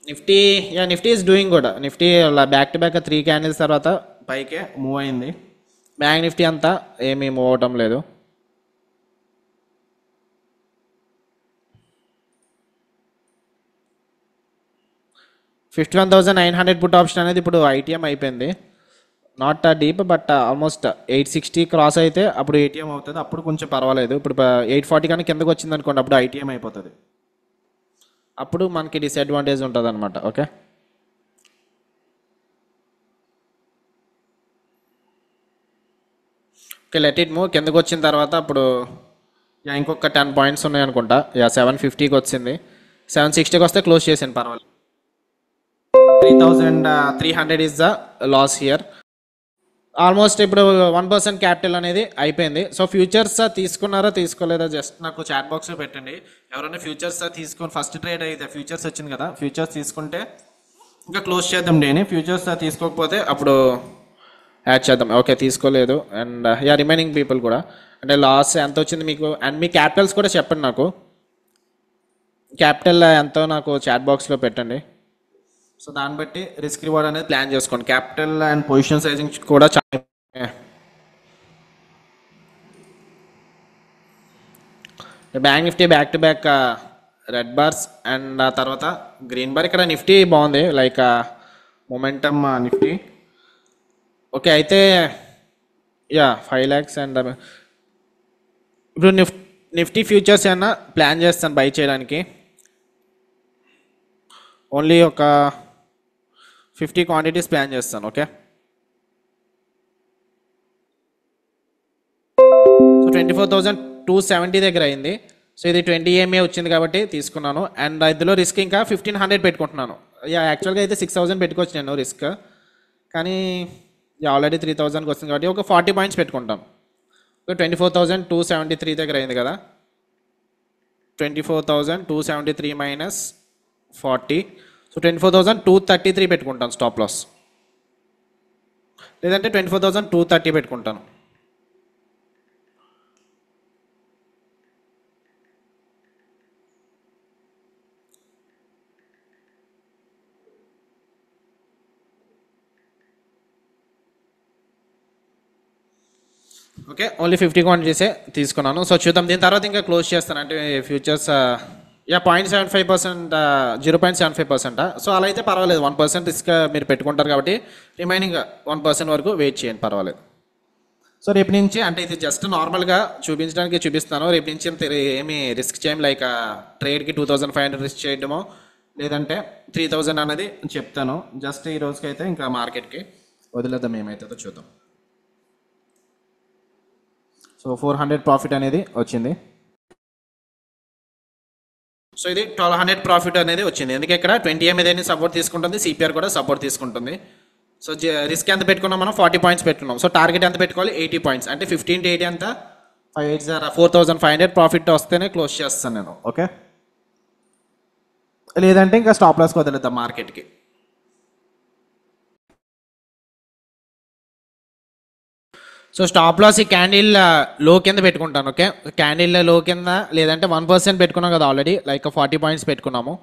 నిఫ్టీ ఈస్ డూయింగ్ కూడా. Nifty back to back 3 candles తర్వాత పైకే మూవ్ అయింది. బ్యాంక్ నిఫ్టీ అంతా ఏమీ మూవ్ అవటం లేదు. $51,900 పుట్ ఆప్షన్ అనేది ఇప్పుడు ఐటీఎం అయిపోయింది. Not deep but almost 860 cross అయితే అప్పుడు ఏటీఎం అవుతుంది, అప్పుడు కొంచెం పర్వాలేదు. ఇప్పుడు 840 కానీ కిందకు వచ్చింది అనుకోండి, అప్పుడు ఐటీఎం అయిపోతుంది, అప్పుడు మనకి డిసడ్వాంటేజ్ ఉంటుంది అనమాట. Okay, okay let it move. కిందకు వచ్చిన తర్వాత అప్పుడు ఇంకొక 10 పాయింట్స్ ఉన్నాయి అనుకుంటా. 750కి వచ్చింది, 760కి వస్తే క్లోజ్ చేసాను, పర్వాలేదు. 3,300 is the loss here. Almost ఇప్పుడు 1% క్యాపిటల్ అనేది అయిపోయింది. సో ఫ్యూచర్స్ తీసుకున్నారా తీసుకోలేదా జస్ట్ నాకు చాట్ బాక్స్లో పెట్టండి. ఎవరైనా ఫ్యూచర్స్ తీసుకొని ఫస్ట్ ట్రేడ్ అయితే ఫ్యూచర్స్ వచ్చింది కదా, ఫ్యూచర్స్ తీసుకుంటే ఇంకా క్లోజ్ చేద్దాం డేని. ఫ్యూచర్స్ తీసుకోకపోతే అప్పుడు యాడ్ చేద్దాం. ఓకే, తీసుకోలేదు. అండ్ రిమైనింగ్ పీపుల్ కూడా, అంటే లాస్ ఎంత వచ్చింది మీకు అండ్ మీ క్యాపిటల్స్ కూడా చెప్పండి నాకు. క్యాపిటల్ ఎంతో నాకు చాట్ బాక్స్లో పెట్టండి. సో దాన్ని బట్టి రిస్క్ రివార్డ్ అనేది ప్లాన్ చేసుకోండి. క్యాపిటల్ అండ్ పొజిషన్ సైజింగ్ కూడా చాలా. Bank Nifty back to back red bars and ఆ తర్వాత గ్రీన్ బార్. ఇక్కడ నిఫ్టీ బాగుంది, లైక్ మొమెంటమ్ నిఫ్టీ. ఓకే, అయితే 5 lakhs అండ్ ఇప్పుడు నిఫ్టీ ఫ్యూచర్స్ ఏమన్నా ప్లాన్ చేస్తాను బై చేయడానికి. ఓన్లీ ఒక 50 క్వాంటిటీస్ ప్లాన్ చేస్తాను. ఓకే, సో 24,270 దగ్గర అయింది. సో ఇది 20 EMA వచ్చింది కాబట్టి తీసుకున్నాను. అండ్ ఇందులో రిస్క్ ఇంకా 1500 పెట్టుకుంటున్నాను. యాక్చువల్గా అయితే 6000 పెట్టుకోవచ్చు నేను రిస్క్, కానీ ఆల్రెడీ 3000కి వస్తుంది కాబట్టి ఒక 40 పాయింట్స్ పెట్టుకుంటాను. 24,273 దగ్గర అయింది కదా. 24,273 మైనస్ 40, సో 24,233 పెట్టుకుంటాను స్టాప్ లాస్, లేదంటే 24,230 పెట్టుకుంటాను. ఓకే, ఓన్లీ 50 క్వాంటిటీసే తీసుకున్నాను. సో చూద్దాం, దీని తర్వాత ఇంకా క్లోజ్ చేస్తాను. అంటే ఫ్యూచర్స్ 0.75%, 0.75%. సో అలా అయితే పర్వాలేదు, 1% రిస్క్ మీరు పెట్టుకుంటారు కాబట్టి రిమైనింగ్ 1% వరకు వెయిట్ చేయండి, పర్వాలేదు. సో రేపు నుంచి, అంటే ఇది జస్ట్ నార్మల్గా చూపించడానికి చూపిస్తాను. రేపు నుంచి ఏమి రిస్క్ చేయం, లైక్ ట్రేడ్కి 2500 రిస్క్ చేయడమో లేదంటే 3000 అనేది చెప్తాను. జస్ట్ ఈ రోజుకి అయితే ఇంకా మార్కెట్కి వదిలేద్దాం, ఏమవుతుందో చూద్దాం. సో 400 ప్రాఫిట్ అనేది వచ్చింది. సో ఇది 1200 ప్రాఫిట్ అనేది వచ్చింది. ఎందుకంటే ఇక్కడ 20 EMA సపోర్ట్ తీసుకుంటుంది, సిపిఆర్ కూడా సపోర్ట్ తీసుకుంటుంది. సో రిస్క్ ఎంత పెట్టుకున్నాం మనం, 40 పాయింట్స్ పెట్టుకున్నాం. సో టార్గెట్ ఎంత పెట్టుకోవాలి, 80 పాయింట్స్. అంటే 15 to 80 అంతా 4500 ప్రాఫిట్ వస్తేనే క్లోజ్ చేస్తాను నేను. ఓకే, లేదంటే ఇంకా స్టాప్ లాస్కి వదిలేద్దాం మార్కెట్కి. సో స్టాప్ లాస్ ఈ క్యాండిల్ లో కింద పెట్టుకుంటాను. ఓకే, క్యాండిల్ లో కింద, లేదంటే 1% పెట్టుకున్నాం కదా ఆల్రెడీ, లైక్ 40 పాయింట్స్ పెట్టుకున్నాము.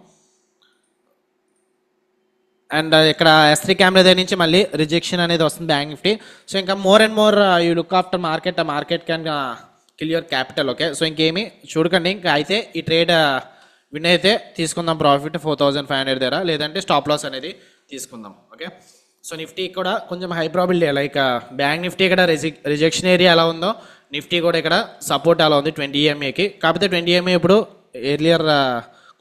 అండ్ ఇక్కడ S3 కెమెరా దగ్గర నుంచి మళ్ళీ రిజెక్షన్ అనేది వస్తుంది బ్యాంక్ నిఫ్టీ. సో ఇంకా more and more you look after market, market can kill your capital. Okay, so ఇంకేమి చూడకండి. ఇంకా అయితే ఈ ట్రేడ్ విన్ అయితే తీసుకుందాం ప్రాఫిట్ 4500 దగ్గర, లేదంటే స్టాప్ లాస్ అనేది తీసుకుందాం. ఓకే, సో నిఫ్టీ కూడా కొంచెం high probability, like bank Nifty ఇక్కడ రిజెక్షన్ ఏరియా ఎలా ఉందో నిఫ్టీ కూడా ఇక్కడ సపోర్ట్ అలా ఉంది 20 EMAకి. కాకపోతే 20 EMA ఇప్పుడు ఎర్లియర్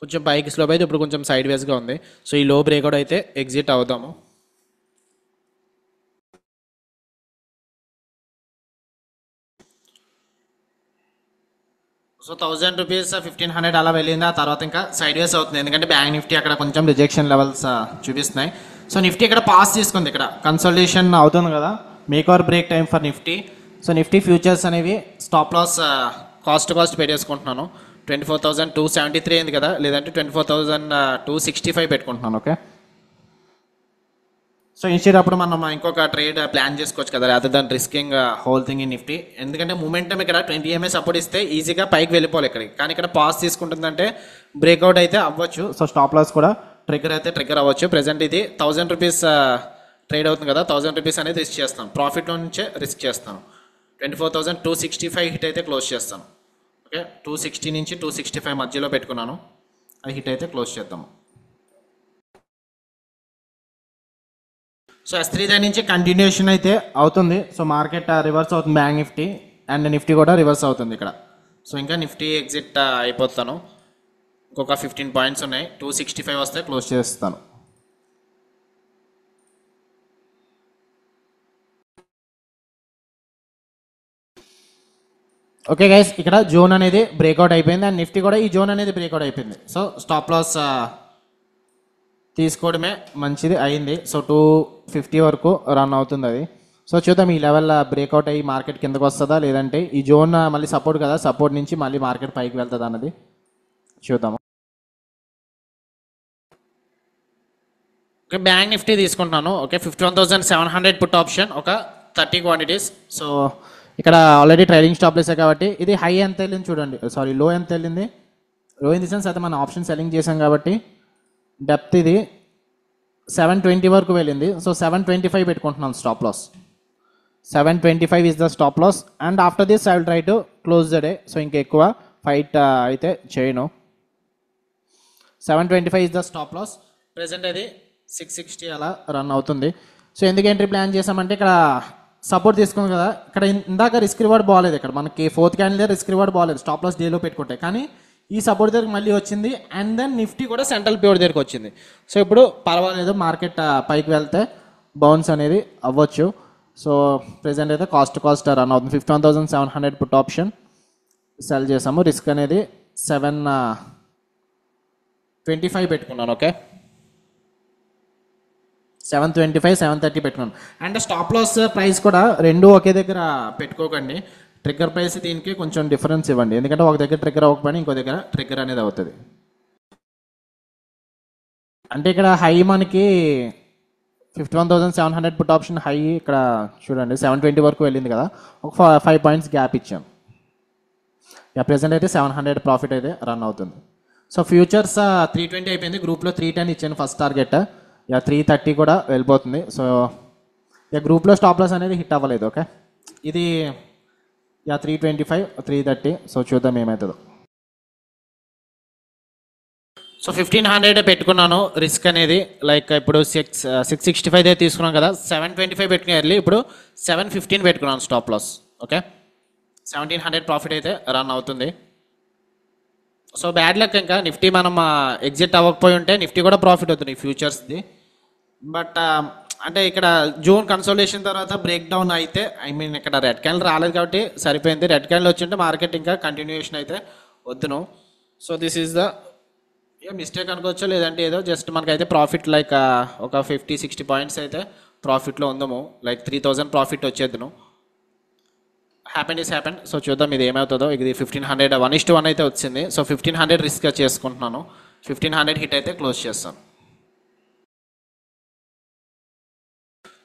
కొంచెం పైకి స్లోప్ అయితే ఇప్పుడు కొంచెం సైడ్ వేస్గా ఉంది. సో ఈ లో బ్రేక్అవుట్ అయితే ఎగ్జిట్ అవుదాము. సో 1000 రూపీస్ 1500 అలా వెళ్ళింది. ఆ తర్వాత ఇంకా సైడ్ వేస్ అవుతుంది, ఎందుకంటే బ్యాంక్ నిఫ్టీ అక్కడ కొంచెం రిజెక్షన్ లెవెల్స్ చూపిస్తున్నాయి. సో నిఫ్టీ ఇక్కడ పాస్ తీసుకుంది, ఇక్కడ కన్సల్టేషన్ అవుతుంది కదా, make or break time for Nifty. So Nifty futures అనేవి స్టాప్ లాస్ కాస్ట్ పెట్టేసుకుంటున్నాను. 24,273 అయింది కదా, లేదంటే 24,265 పెట్టుకుంటున్నాను. ఓకే, సో ఇన్స్టెడ్ అప్పుడు మనం ఇంకొక ట్రేడ్ ప్లాన్ చేసుకోవచ్చు కదా, rather than risking whole thing in Nifty. ఎందుకంటే మూమెంటం ఇక్కడ 20 EMA సపోర్ట్ ఇస్తే ఈజీగా పైకి వెళ్ళిపోవాలి ఇక్కడికి, కానీ ఇక్కడ పాస్ తీసుకుంటుందంటే బ్రేక్అవుట్ అయితే అవ్వచ్చు. సో స్టాప్ లాస్ కూడా ట్రిగ్గర్ అవ్వచ్చు. ప్రెసెంట్ ఇది 1000 రూపీస్ ట్రేడ్ అవుతుంది కదా, 1000 రూపీస్ అనేది రిస్క్ చేస్తాను, ప్రాఫిట్లో నుంచే రిస్క్ చేస్తాను. 24,265 హిట్ అయితే క్లోజ్ చేస్తాను. ఓకే, 260 నుంచి 265 మధ్యలో పెట్టుకున్నాను, అది హిట్ అయితే క్లోజ్ చేద్దాము. సో S3 దగ్గర నుంచి కంటిన్యూషన్ అయితే అవుతుంది. సో మార్కెట్ రివర్స్ అవుతుంది, బ్యాంక్ నిఫ్టీ అండ్ నిఫ్టీ కూడా రివర్స్ అవుతుంది ఇక్కడ. సో ఇంకా నిఫ్టీ ఎగ్జిట్ అయిపోతాను. ఇంకొక 15 పాయింట్స్ ఉన్నాయి, 265 వస్తే క్లోజ్ చేస్తాను. ఓకే గైస్, ఇక్కడ జోన్ అనేది బ్రేక్అవుట్ అయిపోయింది అండ్ నిఫ్టీ కూడా ఈ జోన్ అనేది బ్రేక్అవుట్ అయిపోయింది. సో స్టాప్ లాస్ తీసుకోవడమే మంచిది అయింది. సో 250 వరకు రన్ అవుతుంది అది. సో చూద్దాం ఈ లెవెల్ బ్రేక్అవుట్ అయ్యి మార్కెట్ కిందకు వస్తుందా, లేదంటే ఈ జోన్ మళ్ళీ సపోర్ట్ కదా, సపోర్ట్ నుంచి మళ్ళీ మార్కెట్ పైకి వెళ్తుంది అన్నది చూద్దాము. ఓకే, బ్యాంక్ నిఫ్టీ తీసుకుంటున్నాను. ఓకే, 51,700 పుట్ ఆప్షన్, ఒక 30 క్వాంటిటీస్. సో ఇక్కడ ఆల్రెడీ ట్రైలింగ్ స్టాప్ లేసే కాబట్టి ఇది హై ఎంత వెళ్ళింది చూడండి, సారీ లో ఎంత వెళ్ళింది, లో ఇన్ ది సెన్స్ అయితే మనం ఆప్షన్ సెల్లింగ్ చేసాం కాబట్టి డెప్త్ ఇది 720 వరకు వెళ్ళింది. సో 725 పెట్టుకుంటున్నాను stop loss. 725 is the stop loss and after this I will try to close the day. So ఇంకా ఎక్కువ ఫైట్ అయితే చేయను. 725 is the stop loss. Present అది 660 అలా రన్ అవుతుంది. సో ఎందుకు ఎంట్రీ ప్లాన్ చేసామంటే ఇక్కడ సపోర్ట్ తీసుకుంది కదా, ఇక్కడ ఇందాక రిస్క్ రివార్డ్ బాగాలేదు, ఇక్కడ మనకి ఫోర్త్ క్యాండిల్ రిస్క్ రివార్డ్ బాగాలేదు స్టాప్ లాస్ డేలో పెట్టుకుంటే, కానీ ఈ సపోర్ట్ దగ్గరికి మళ్ళీ వచ్చింది అండ్ దెన్ నిఫ్టీ కూడా సెంట్రల్ పివట్ దగ్గరికి వచ్చింది. సో ఇప్పుడు పర్వాలేదు, మార్కెట్ పైకి వెళ్తే బౌన్స్ అనేది అవ్వచ్చు. సో ప్రెసెంట్ అయితే కాస్ట్ రన్ అవుతుంది. 51,700 పుట్ ఆప్షన్ సెల్ చేసాము. రిస్క్ అనేది 725 పెట్టుకున్నాను. ఓకే, 725, 730 పెట్టుకున్నాను. అండ్ స్టాప్ లాస్ ప్రైస్ కూడా రెండు ఒకే దగ్గర పెట్టుకోకండి. ట్రిగ్గర్ ప్రైస్ దీనికి కొంచెం డిఫరెన్స్ ఇవ్వండి, ఎందుకంటే ఒక దగ్గర ట్రిగ్గర్ అవ్వకపోయినా ఇంకో దగ్గర ట్రిగ్గర్ అనేది అవుతుంది. అంటే ఇక్కడ హై మనకి 51,700 పుట్ ఆప్షన్ హై ఇక్కడ చూడండి 720 వరకు వెళ్ళింది కదా, ఒక 5 పాయింట్స్ గ్యాప్ ఇచ్చాం. ప్రెసెంట్ అయితే 700 ప్రాఫిట్ అయితే రన్ అవుతుంది. సో ఫ్యూచర్స్ 320 అయిపోయింది, గ్రూప్లో 310 ఇచ్చాను ఫస్ట్ టార్గెట్. 330 కూడా వెళ్ళిపోతుంది. సో గ్రూప్లో స్టాప్ లాస్ అనేది హిట్ అవ్వలేదు. ఓకే, ఇది 325, 330. సో చూద్దాం ఏమవుతుందో. సో 1500 పెట్టుకున్నాను రిస్క్ అనేది, లైక్ ఇప్పుడు 665 అయితే తీసుకున్నాను కదా, 725 పెట్టుకుని ఇప్పుడు 715 పెట్టుకున్నాను స్టాప్ లాస్. ఓకే, 1700 ప్రాఫిట్ అయితే రన్ అవుతుంది. సో బ్యాడ్ లక్, ఇంకా నిఫ్టీ మనం ఎగ్జిట్ అవ్వకపోయి ఉంటే నిఫ్టీ కూడా ప్రాఫిట్ అవుతుంది ఫ్యూచర్స్ది. బట్ అంటే ఇక్కడ జూన్ కన్సోలేషన్ తర్వాత బ్రేక్ డౌన్ అయితే, ఐ మీన్ ఇక్కడ రెడ్ క్యాండిల్ రాలేదు కాబట్టి సరిపోయింది. రెడ్ క్యాండిల్ వచ్చింటే మార్కెట్ ఇంకా కంటిన్యూషన్ అయితే వద్దును. So this is the mistake అనుకోవచ్చు, లేదంటే ఏదో జస్ట్ మనకైతే ప్రాఫిట్ లైక్ ఒక 50-60 పాయింట్స్ అయితే ప్రాఫిట్లో ఉందాము, లైక్ 3000 ప్రాఫిట్ వచ్చేద్దును. Happen is happen. సో చూద్దాం ఇది ఏమవుతుందో. ఇది 1500 1:1 అయితే వచ్చింది. సో 1500 రిస్క్ చేసుకుంటున్నాను. 1500 హిట్ అయితే క్లోజ్ చేస్తాను.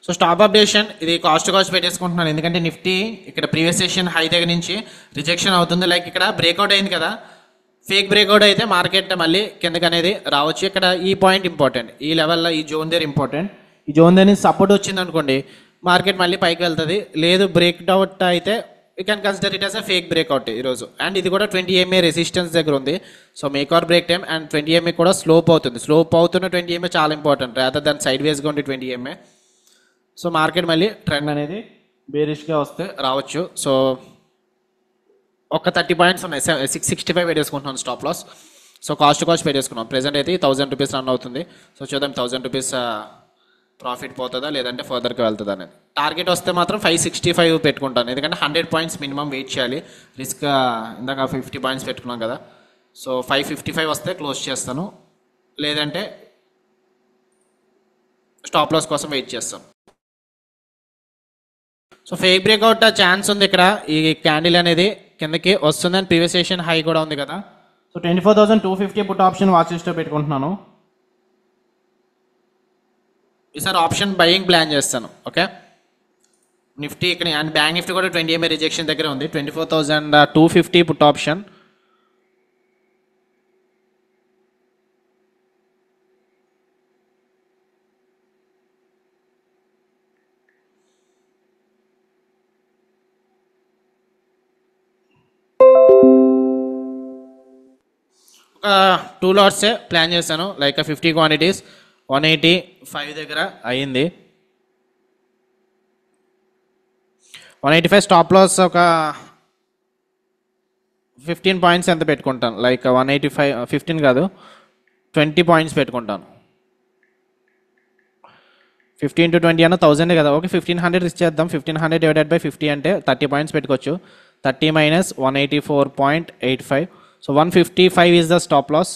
సో స్టాప్ అప్డేషన్ ఇది కాస్ట్ పెట్టేసుకుంటున్నాను, ఎందుకంటే నిఫ్టీ ఇక్కడ ప్రీవియస్ సెషన్ హై దగ్గర నుంచి రిజెక్షన్ అవుతుంది. లైక్ ఇక్కడ బ్రేక్అవుట్ అయింది కదా, ఫేక్ బ్రేక్అవుట్ అయితే మార్కెట్ మళ్ళీ కిందకి అనేది రావచ్చు. ఇక్కడ ఈ పాయింట్ ఇంపార్టెంట్, ఈ లెవెల్లో ఈ జోన్ దగ్గర ఇంపార్టెంట్. ఈ జోన్ దగ్గర నుంచి సపోర్ట్ వచ్చింది అనుకోండి, మార్కెట్ మళ్ళీ పైకి వెళ్తుంది. లేదు బ్రేక్అవుట్ అయితే you can consider it as a fake breakout ఈరోజు. అండ్ ఇది కూడా 20 MA రెసిస్టెన్స్ దగ్గర ఉంది. So make or break time. And 20 MA కూడా స్లోప్ అవుతుంది. స్లోప్ అవుతున్న 20 MA చాలా ఇంపార్టెంట్, రాదర్ దాని సైడ్ వేస్గా ఉండే 20 MA. సో మార్కెట్ మళ్ళీ ట్రెండ్ అనేది బేరిష్గా వస్తే రావచ్చు. సో ఒక 30 పాయింట్స్ ఉన్నాయి, 665 పెట్టేసుకుంటున్నాను స్టాప్ లాస్. సో కాస్ట్ పెట్టేసుకున్నాం. ప్రెసెంట్ అయితే 1000 రూపీస్ రన్ అవుతుంది. సో చూద్దాం 1000 రూపీస్ ప్రాఫిట్ పోతుందా లేదంటే ఫర్దర్కి వెళ్తుందా అనేది. టార్గెట్ వస్తే మాత్రం 565 పెట్టుకుంటాను, ఎందుకంటే 100 పాయింట్స్ మినిమం వెయిట్ చేయాలి. రిస్క్ ఇందాక 50 పాయింట్స్ పెట్టుకున్నాం కదా, సో 555 వస్తే క్లోజ్ చేస్తాను, లేదంటే స్టాప్ లాస్ కోసం వెయిట్ చేస్తాం. సో ఫేక్ బ్రేక్అవుట్ ఛాన్స్ ఉంది ఇక్కడ. ఈ క్యాండిల్ అనేది కిందకి వస్తుందని ప్రీవియస్ సెషన్ హై కూడా ఉంది కదా. సో 24,250 పుట్ ఆప్షన్ వాచ్ లిస్ట్లో పెట్టుకుంటున్నాను. ఈసారి ఆప్షన్ బయింగ్ ప్లాన్ చేస్తాను. ఓకే, నిఫ్టీ ఇక్కడ అండ్ బ్యాంక్ నిఫ్టీ కూడా 20 MA రిజెక్షన్ దగ్గర ఉంది. 24,250 పుట్ ఆప్షన్. ఒక 2 లాట్సే ప్లాన్ చేశాను, లైక్ 50 క్వాంటిటీస్. 185 దగ్గర అయ్యింది. 185 స్టాప్ లాస్ ఒక 15 పాయింట్స్ ఎంత పెట్టుకుంటాను, లైక్ 185 15 కాదు 20 పాయింట్స్ పెట్టుకుంటాను. 15 to 20 అన్న 1000 కదా. ఓకే, 1500 ఇచ్చేద్దాం. 1500 డివైడెడ్ బై 50 అంటే 30 పాయింట్స్ పెట్టుకోవచ్చు. 30 minus 184.85. So 155 is the stop loss.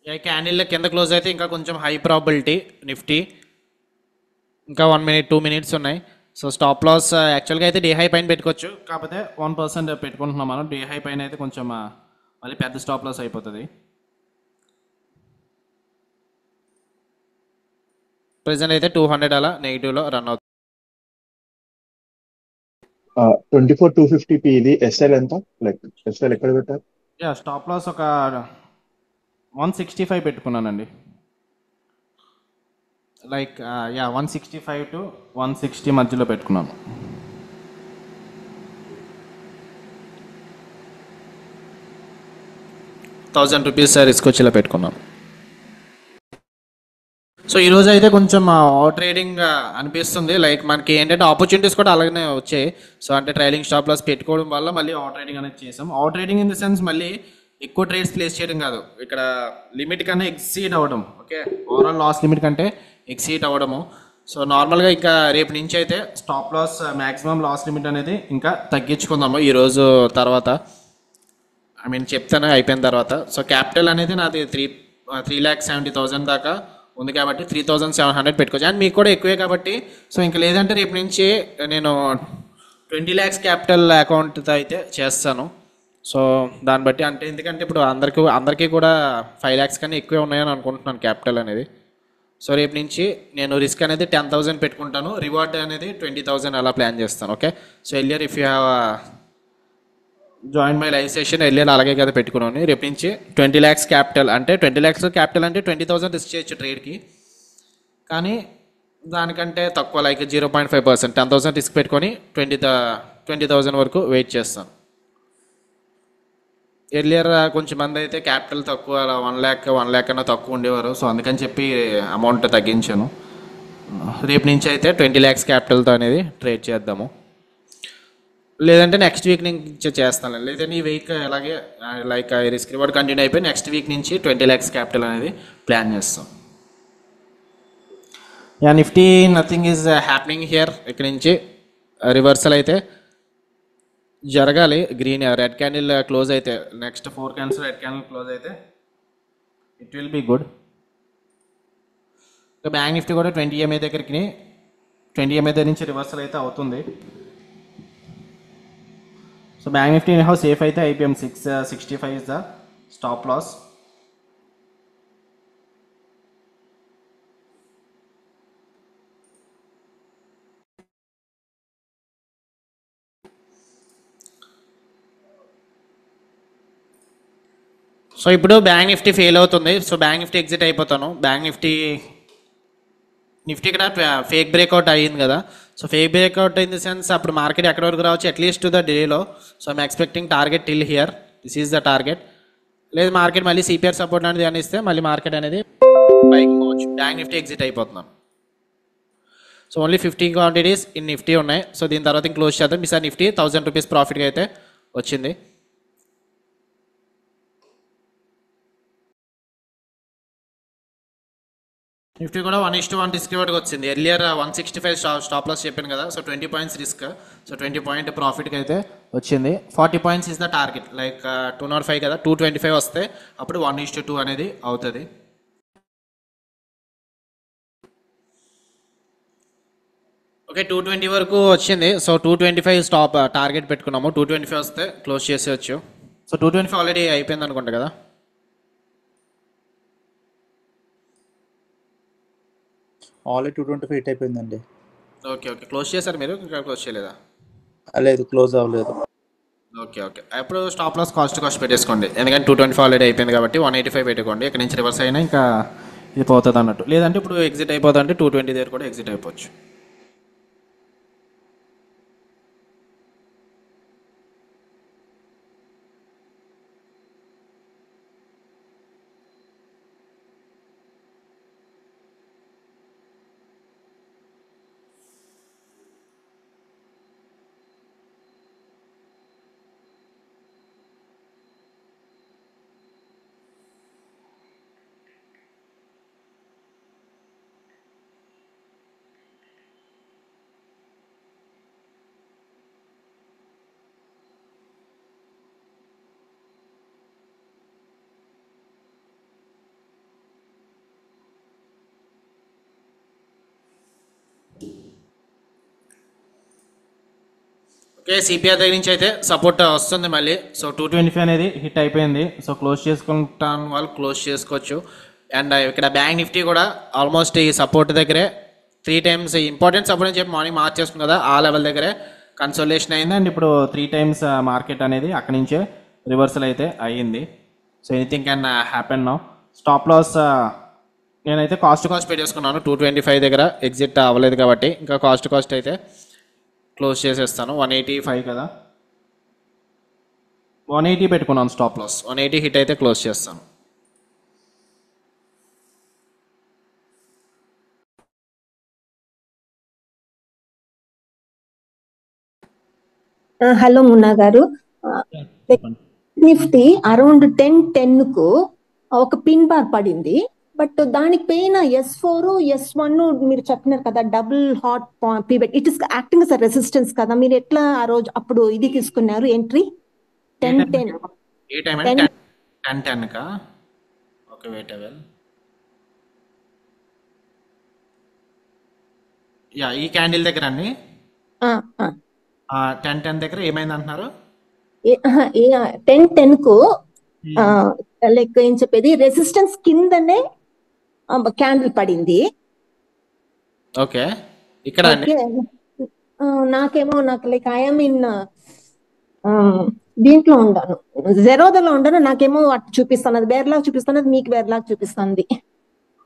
ఈ క్యాండిల్ కింద క్లోజ్ అయితే ఇంకా కొంచెం హై ప్రాబిలిటీ నిఫ్టీ. ఇంకా 1 మినిట్ 2 మినిట్స్ ఉన్నాయి. సో స్టాప్ లాస్ యాక్చువల్గా అయితే డే హై పైన పెట్టుకోవచ్చు, కాకపోతే 1% పెట్టుకుంటున్నాం మనం. డే హై పైన అయితే కొంచెం మళ్ళీ పెద్ద స్టాప్ లాస్ అయిపోతుంది. ప్రెసెంట్ అయితే 200 అలా నెగిటివ్లో రన్ అవుతుంది. 24,250 ఇది ఎస్ఎల్ ఎంత? లైక్ ఎస్ఎల్ ఎక్కడ పెట్టారు? స్టాప్ లాస్ ఒక 165 పెట్టుకున్నానండి. లైక్ 165 to 160 మధ్యలో పెట్టుకున్నాను. ₹1000 రిస్క్ వచ్చేలా పెట్టుకున్నాను. సో ఈరోజు అయితే కొంచెం ట్రేడింగ్ అనిపిస్తుంది. లైక్ మనకి ఏంటంటే ఆపర్చునిటీస్ కూడా అలాగనే వచ్చాయి. సో అంటే ట్రైలింగ్ స్టాప్ లాస్ పెట్టుకోవడం వల్ల మళ్ళీ ట్రేడింగ్ అనేది చేసాం. ట్రేడింగ్ ఇన్ ద సెన్స్ మళ్ళీ ఎక్కువ ట్రేడ్స్ ప్లేస్ చేయడం కాదు, ఇక్కడ లిమిట్ కన్నా ఎక్సీడ్ అవ్వడం. ఓకే, ఓవరాల్ లాస్ లిమిట్ కంటే ఎక్సీడ్ అవ్వడము. సో నార్మల్గా ఇంకా రేపు నుంచి అయితే stop loss maximum loss limit అనేది ఇంకా తగ్గించుకుందాము ఈరోజు తర్వాత. చెప్తాను అయిపోయిన తర్వాత. సో క్యాపిటల్ అనేది నాది 3,70,000 దాకా ఉంది కాబట్టి 3,700 పెట్టుకోవచ్చు. అండ్ మీకు కూడా ఎక్కువే కాబట్టి సో ఇంకా లేదంటే రేపు నుంచి నేను 20 lakhs క్యాపిటల్ అకౌంట్తో అయితే చేస్తాను. సో దాన్ని బట్టి అంటే ఎందుకంటే ఇప్పుడు అందరికీ కూడా 5 lakhs కన్నా ఎక్కువే ఉన్నాయని అనుకుంటున్నాను క్యాపిటల్ అనేది. సో రేపు నుంచి నేను రిస్క్ అనేది 10,000 పెట్టుకుంటాను, రివార్డ్ అనేది 20,000 అలా ప్లాన్ చేస్తాను. Okay, so earlier if you have join my live session earlier అలాగే కదా పెట్టుకున్నాను. రేపు నుంచి 20 lakhs క్యాపిటల్ అంటే 20 lakhs క్యాపిటల్ అంటే 20,000 రిస్క్ చేయొచ్చు ట్రేడ్కి, కానీ దానికంటే తక్కువ లైక్ 0.5% 10,000 రిస్క్ పెట్టుకొని 20,000 వరకు వెయిట్ చేస్తాను. ఎర్లియర్ కొంచెం మంది అయితే క్యాపిటల్ తక్కువ 1 lakh కన్నా తక్కువ ఉండేవారు. సో అందుకని చెప్పి అమౌంట్ తగ్గించాను. రేపు నుంచి అయితే 20 lakhs క్యాపిటల్తో అనేది ట్రేడ్ చేద్దాము. లేదంటే నెక్స్ట్ వీక్ నుంచి చేస్తాను, లేదంటే ఈ వీక్ అలాగే లైక్ రిస్క్ రివార్డ్ కంటిన్యూ అయిపోయి నెక్స్ట్ వీక్ నుంచి 20 lakhs క్యాపిటల్ అనేది ప్లాన్ చేస్తాం. Nifty nothing is happening here. ఇక్కడ నుంచి రివర్సల్ అయితే జరగాలి. గ్రీన్ రెడ్ క్యాండిల్ క్లోజ్ అయితే next 4 candles red candle close అయితే ఇట్ విల్ బీ గుడ్. ఇంకా బ్యాంక్ నిఫ్టీ కూడా 20 EMA దగ్గరికి 20 EMA దగ్గర నుంచి రివర్సల్ అయితే అవుతుంది. So bank Nifty how safe అయితే IPM 665 is the stop loss. So ఇప్పుడు బ్యాంక్ నిఫ్టీ ఫెయిల్ అవుతుంది. సో బ్యాంక్ నిఫ్టీ ఎగ్జిట్ అయిపోతాను. బ్యాంక్ నిఫ్టీ ఇక్కడ ఫేక్ బ్రేక్అవుట్ అయ్యింది కదా. So fake breakout in the sense అప్పుడు మార్కెట్ ఎక్కడి వరకు రావచ్చు అట్లీస్ట్ ద డేలో. So I'm expecting target till here, this is the target. లేదు మార్కెట్ మళ్ళీ CPR సపోర్ట్ అనేది అని ఇస్తే మళ్ళీ మార్కెట్ అనేది పైకి పోవచ్చు. బ్యాంక్ నిఫ్టీ ఎగ్జిట్ అయిపోతున్నాం. So only 50 quantities in Nifty ఉన్నాయి. సో దీని తర్వాత క్లోజ్ చేద్దాం. ఈసారి నిఫ్టీ ₹1,000 ప్రాఫిట్గా అయితే వచ్చింది. నిఫ్టీ కూడా 1:1 రిస్క్ రివార్డ్కి వచ్చింది. ఎర్లియర్ 165 స్టాప్ లాస్ చెప్పాను కదా. So 20 points risk, so 20 point ప్రాఫిట్కి అయితే వచ్చింది. 40 points is the target. Like 205 కదా, 225 వస్తే అప్పుడు 1:2 అనేది అవుతుంది. ఓకే, 220 వరకు వచ్చింది. సో 225 స్టాప్ టార్గెట్ పెట్టుకున్నాము. 225 వస్తే క్లోజ్ చేసేయచ్చు. సో 225 ఆల్రెడీ అయిపోయింది అనుకుంటా కదా. ఆల్రెడీ 225 అయిపోయిందండి. ఓకే క్లోజ్ చేశారు మీరు, ఇంకా క్లోజ్ చేయలేదా? లేదు, క్లోజ్ అవ్వలేదు. ఓకే అప్పుడు స్టాప్ లాస్ కాస్ట్ పెట్టేసుకోండి. ఎందుకంటే 225 ఆల్రెడీ అయిపోయింది కాబట్టి 185 పెట్టుకోండి. ఇక్కడ నుంచి రివర్స్ అయినా ఇంకా ఇది పోతుంది అన్నట్టు. లేదంటే ఇప్పుడు ఎగ్జిట్ అయిపోతుంది అంటే 220 దగ్గర కూడా ఎగ్జిట్ అయిపోవచ్చు. ఓకే, సిపిఆర్ దగ్గర నుంచి అయితే సపోర్ట్ వస్తుంది మళ్ళీ. సో 225 అనేది హిట్ అయిపోయింది. సో క్లోజ్ చేసుకుంటాను, వాళ్ళు క్లోజ్ చేసుకోవచ్చు. అండ్ ఇక్కడ బ్యాంక్ నిఫ్టీ కూడా ఆల్మోస్ట్ ఈ సపోర్ట్ దగ్గరే 3 టైమ్స్ ఇంపార్టెంట్ సపోర్ట్ అని చెప్పి మార్నింగ్ మార్చేస్తుంది కదా, ఆ లెవెల్ దగ్గరే కన్సోలేషన్ అయింది. అండ్ ఇప్పుడు 3 టైమ్స్ మార్కెట్ అనేది అక్కడి నుంచే రివర్సల్ అయితే అయ్యింది. So anything can happen now. Stop loss నేనైతే కాస్ట్ పెట్టేసుకున్నాను 225 దగ్గర, ఎగ్జిట్ అవ్వలేదు కాబట్టి ఇంకా కాస్ట్ అయితే క్లోజ్ చేసేస్తాను. 185 కదా, 180 పెట్టుకున్నాను స్టాప్ లాస్. 180 హిట్ అయితే క్లోజ్ చేస్తాను. హలో మున్నా గారు, నిఫ్టీ అరౌండ్ 10:10 కు ఒక పిన్ బార్ పడింది. బట్ దానికి పైన S4 S1 మీరు చెప్పినారు కదా, double hot pivot, it is acting as a resistance కదా. మీరు ఎట్లా ఆ రోజు అప్పుడు ఇది తీసుకున్నారు ఎంట్రీ? 10:10 ఏ టైం అంటే 10:10 కా? Okay, wait a while. యా, ఈ క్యాండిల్ దగ్గర అండి 10:10 దగ్గర ఏమైంది అంటున్నారు? 10:10 కు లైక్ ఏం చెప్పేది, రెసిస్టెన్స్ కిందనే క్యాండిల్ పడింది. ఓకే, ఇక్కడ అండి నాకు లైక్ ఐఎమ్ ఇన్ దీంట్లో ఉండాను, జెరోదాలో ఉండాను. నాకేమో అటు చూపిస్తున్నది వేరేలాగా చూపిస్తున్నది, మీకు వేరేలాగా చూపిస్తుంది.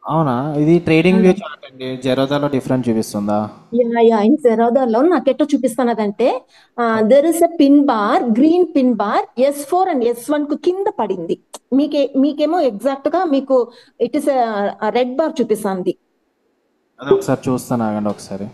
అవునా, ఇది ట్రేడింగ్ వ్యూ చార్ట్ అండి, జెరోదాలో డిఫరెంట్ చూపిస్తుందా? ఇన్ జెరోదాలో నాకు ఎట్లా చూపిస్తున్నది అంటే, there is a pin bar, green pin bar S4 and S1 కు కింద పడింది. మీకేమో ఎగ్జాక్ట్ గా మీకు ఇట్ ఇస్ రెడ్ బార్ చూపిస్తుంది. అదే ఒకసారి చూస్తాను, ఆగండి ఒకసారి.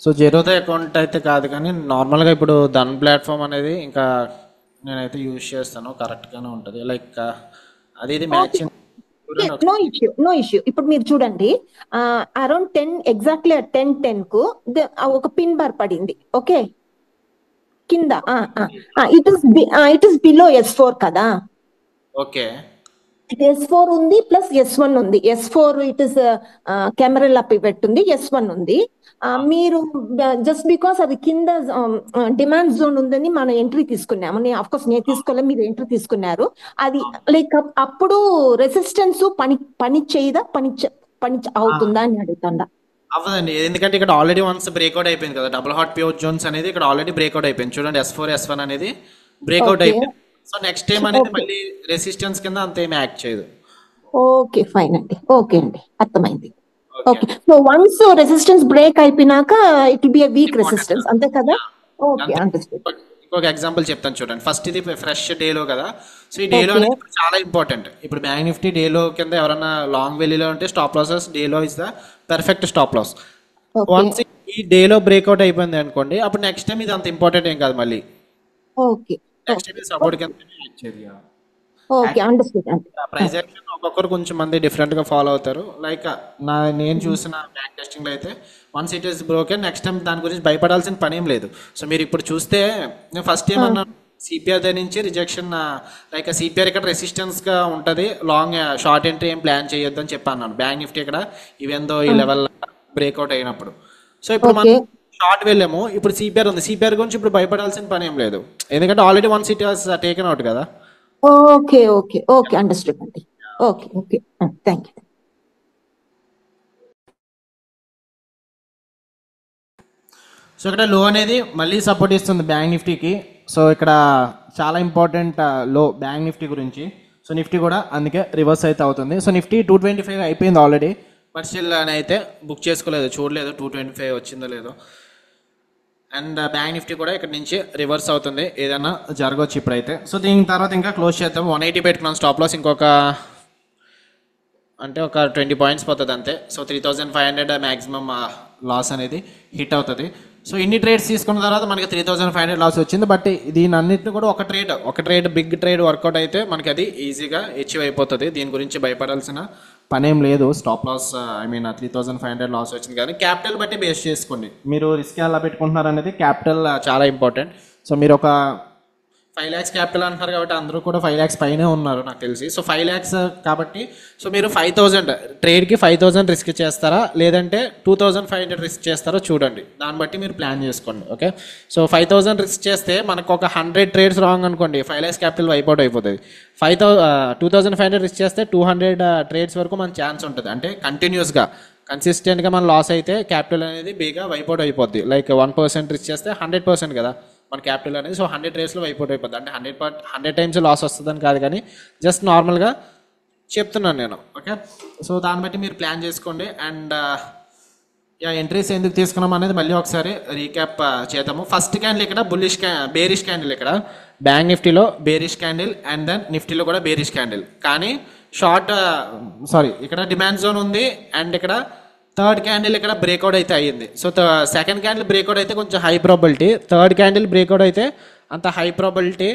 సో జెరోదా అకౌంట్ అయితే కాదు, కానీ నార్మల్గా ఇప్పుడు ధన్ ప్లాట్ఫామ్ అనేది ఇంకా నేనైతే యూజ్ చేస్తాను, కరెక్ట్గానే ఉంటుంది. లైక్ అది ఇది మ్యాచింగ్. No issue. ఇప్పుడు మీరు చూడండి, అరౌండ్ 10 ఎగ్జాక్ట్లీ 10:10 కు ఒక పిన్ బార్ పడింది. ఓకే, కింద ఇట్ ఇస్ బిలో S4 కదా. ఓకే, S4 ఉంది ప్లస్ S1 ఉంది. S4 it is camera pivot ఉంది, S1 ఉంది. మీరు జస్ట్ బికాస్ అది కింద డిమాండ్ జోన్ ఉందని మనం ఎంట్రీ తీసుకున్నాము. అఫ్ కోర్స్ నేను తీసుకోలే, మీరు ఎంట్రీ తీసుకున్నారు. అది లైక్ అప్పుడు రెసిస్టెన్స్ పని చేయదా, పని అవుతుందా అని అడుగుతుందా? అవ్వదండి, ఎందుకంటే ఇక్కడ ఆల్రెడీ వన్స్ బ్రేక్అవుట్ అయిపోయింది కదా, డబుల్ హాట్ ప్యూర్ జోన్స్ అనేది ఇక్కడ ఆల్రెడీ బ్రేక్అవుట్ అయిపోయింది. చూడండి, S4 S1 అనేది బ్రేక్అవుట్ అయిపోయింది. సో నెక్స్ట్ టైం అనేది మళ్ళీ రెసిస్టెన్స్ కింద అంత ఏమి యాక్ట్ చేయదు. ఓకే, ఫైన్ అండి. ఓకే అండి, అర్థమైంది. Okay, so once resistance break అయిపోయినాక it will be a weak resistance, అంతే కదా? Okay, understood. ఇంకొక ఎగ్జాంపుల్ చెప్తాను చూడండి. ఫస్ట్ ఇది ఫ్రెష్ డేలో కదా, సో ఈ డేలో అనేది చాలా ఇంపార్టెంట్. ఇప్పుడు బ్యాంక్ నిఫ్టీ డేలో కింద ఎవరైనా లాంగ్ వెల్లీలో ఉంటే స్టాప్ లాసెస్ డేలో is the perfect stop loss. Once ఈ డేలో బ్రేక్అవుట్ అయిపోయింది అనుకోండి, అప్పుడు నెక్స్ట్ టైం ఇది అంత ఇంపార్టెంట్ ఏం కాదు. మళ్ళీ ఓకే, నెక్స్ట్ టైం సపోర్ట్ కింద ఓకే, అండర్స్టూడ్. ప్రైస్ యాక్షన్ ఒక్కొక్కరు కొంచెం మంది డిఫరెంట్ గా ఫాలో అవుతారు. లైక్ నేను చూసిన బ్యాక్ టెస్టింగ్ లో అయితే once it is broken, next time దాని గురించి భయపడాల్సిన పని ఏం లేదు. సో మీరు ఇప్పుడు చూస్తే నేను ఫస్ట్ ఏమన్నా సిపిఆర్ దగ్గర నుంచి రిజెక్షన్, లైక్ సిపిఆర్ ఇక్కడ రెసిస్టెన్స్ గా ఉంటుంది, లాంగ్ షార్ట్ ఎంట్రీ ఏం ప్లాన్ చేయొద్దు అని చెప్పాను. బ్యాంక్ నిఫ్టీ ఇక్కడ ఈవెందో ఈ లెవెల్ బ్రేక్అవుట్ అయినప్పుడు. సో ఇప్పుడు మనం షార్ట్ వెళ్ళాము, ఇప్పుడు సిపిఆర్ ఉంది. సిపిఆర్ గురించి ఇప్పుడు భయపడాల్సిన పని ఏం లేదు, ఎందుకంటే already once it was taken out కదా. ఓకే, ఓకే, ఓకే, అండర్స్టూడ్ అండి. Okay, okay, thank you. So ఇక్కడ లో అనేది మళ్ళీ సపోర్ట్ ఇస్తుంది బ్యాంక్ నిఫ్టీకి. సో ఇక్కడ చాలా ఇంపార్టెంట్ లో బ్యాంక్ నిఫ్టీ గురించి. సో నిఫ్టీ కూడా అందుకే రివర్స్ అయితే అవుతుంది. సో నిఫ్టీ 225 అయిపోయింది ఆల్రెడీ, బట్ స్టిల్ అయితే బుక్ చేసుకోలేదు, చూడలేదు 225 వచ్చిందో లేదో. అండ్ బ్యాంక్ నిఫ్టీ కూడా ఇక్కడ నుంచి రివర్స్ అవుతుంది, ఏదైనా జరగవచ్చు ఇప్పుడైతే. సో దీని తర్వాత ఇంకా క్లోజ్ చేద్దాం. 180 పెట్టుకున్నాం స్టాప్ లాస్, ఇంకొక అంటే ఒక 20 పాయింట్స్ పోతుంది అంతే. సో 3500 మ్యాక్సిమం లాస్ అనేది హిట్ అవుతుంది. సో ఇన్ని ట్రేడ్స్ తీసుకున్న తర్వాత మనకి 3500 లాస్ వచ్చింది. బట్ దీని అన్నింటిని కూడా ఒక ట్రేడ్ బిగ్ ట్రేడ్ వర్కౌట్ అయితే మనకి అది ఈజీగా అచీవ్ అయిపోతుంది. దీని గురించి భయపడాల్సిన పనేం లేదు. Stop loss I mean 3500 loss వచ్చింది కానీ క్యాపిటల్ బట్టి బేస్ చేసుకోండి. మీరు రిస్క్ ఎలా పెట్టుకుంటున్నారు అనేది క్యాపిటల్ చాలా ఇంపార్టెంట్. సో మీరు ఒక 5 lakhs క్యాపిటల్ అంటున్నారు కాబట్టి అందరూ కూడా 5 lakhs పైనే ఉన్నారు నాకు తెలిసి. సో 5 lakhs కాబట్టి సో మీరు 5000 ట్రేడ్కి 5000 రిస్క్ చేస్తారా లేదంటే 2500 రిస్క్ చేస్తారో చూడండి. దాన్ని బట్టి మీరు ప్లాన్ చేసుకోండి. ఓకే, సో 5000 రిస్క్ చేస్తే మనకు ఒక 100 ట్రేడ్స్ రాంగ్ అనుకోండి, 5 lakhs క్యాపిటల్ వైపౌట్ అయిపోతుంది. 2500 రిస్క్ చేస్తే 200 ట్రేడ్స్ వరకు మన ఛాన్స్ ఉంటుంది. అంటే కంటిన్యూస్గా కన్సిస్టెంట్గా మన లాస్ అయితే క్యాపిటల్ అనేది బేగా వైపౌట్ అయిపోద్ది. లైక్ 1% రిస్క్ చేస్తే 100% కదా మన క్యాపిటల్ అనేది. సో 100 ట్రేడ్స్లో వైపౌట్ అయిపోద్ది. అంటే 100 టైమ్స్ లాస్ వస్తుందని కాదు కానీ జస్ట్ నార్మల్గా చెప్తున్నాను నేను. ఓకే, సో దాన్ని బట్టి మీరు ప్లాన్ చేసుకోండి. అండ్ ఎంట్రీస్ ఎందుకు తీసుకున్నాం అనేది మళ్ళీ ఒకసారి రీక్యాప్ చేద్దాము. ఫస్ట్ క్యాండిల్ ఇక్కడ బేరిష్ క్యాండిల్, ఇక్కడ బ్యాంక్ నిఫ్టీలో బేరిష్ క్యాండిల్ అండ్ దెన్ నిఫ్టీలో కూడా బేరిష్ క్యాండిల్. కానీ ఇక్కడ డిమాండ్ జోన్ ఉంది అండ్ ఇక్కడ థర్డ్ క్యాండిల్ ఇక్కడ బ్రేక్అవుట్ అయితే అయ్యింది. సో సెకండ్ క్యాండిల్ బ్రేక్అవుట్ అయితే కొంచెం high probability, third candle breakout అయితే అంత హై ప్రాబిలిటీ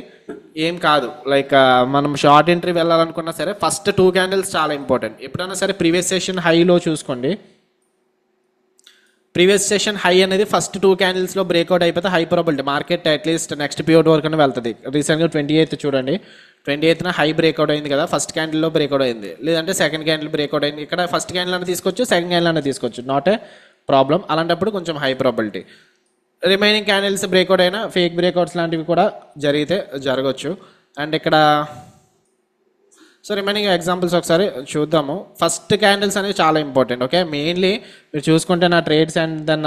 ఏం కాదు. లైక్ మనం షార్ట్ ఎంట్రీ వెళ్ళాలనుకున్నా సరే ఫస్ట్ 2 క్యాండిల్స్ చాలా ఇంపార్టెంట్. ఎప్పుడైనా సరే ప్రీవియస్ సెషన్ హైలో చూసుకోండి, ప్రీవియస్ సెషన్ హై అనేది ఫస్ట్ 2 క్యాండిల్స్లో బ్రేక్అవుట్ అయిపోతే high probability market at least next pivot వరకు వెళ్తుంది. రీసెంట్గా 28th చూడండి, 28th హై బ్రేక్అవుట్ అయింది కదా, ఫస్ట్ క్యాండిల్లో బ్రేక్అవుట్ అయింది, లేదంటే సెకండ్ క్యాండిల్ బ్రేక్అవుట్ అయింది. ఇక్కడ ఫస్ట్ క్యాండిల్ అనేది తీసుకోవచ్చు, సెకండ్ క్యాండిల్ అనేది తీసుకోవచ్చు, నాట్ ఏ ప్రాబ్లం. అలాంటప్పుడు కొంచెం high probability. Remaining candles breakout అయినా ఫేక్ బ్రేక్అవుట్స్ లాంటివి కూడా జరగవచ్చు. అండ్ ఇక్కడ సో రిమైనింగ్ ఎగ్జాంపుల్స్ ఒకసారి చూద్దాము. ఫస్ట్ క్యాండిల్స్ అనేవి చాలా ఇంపార్టెంట్. ఓకే, మెయిన్లీ మీరు చూసుకుంటే నా trades and then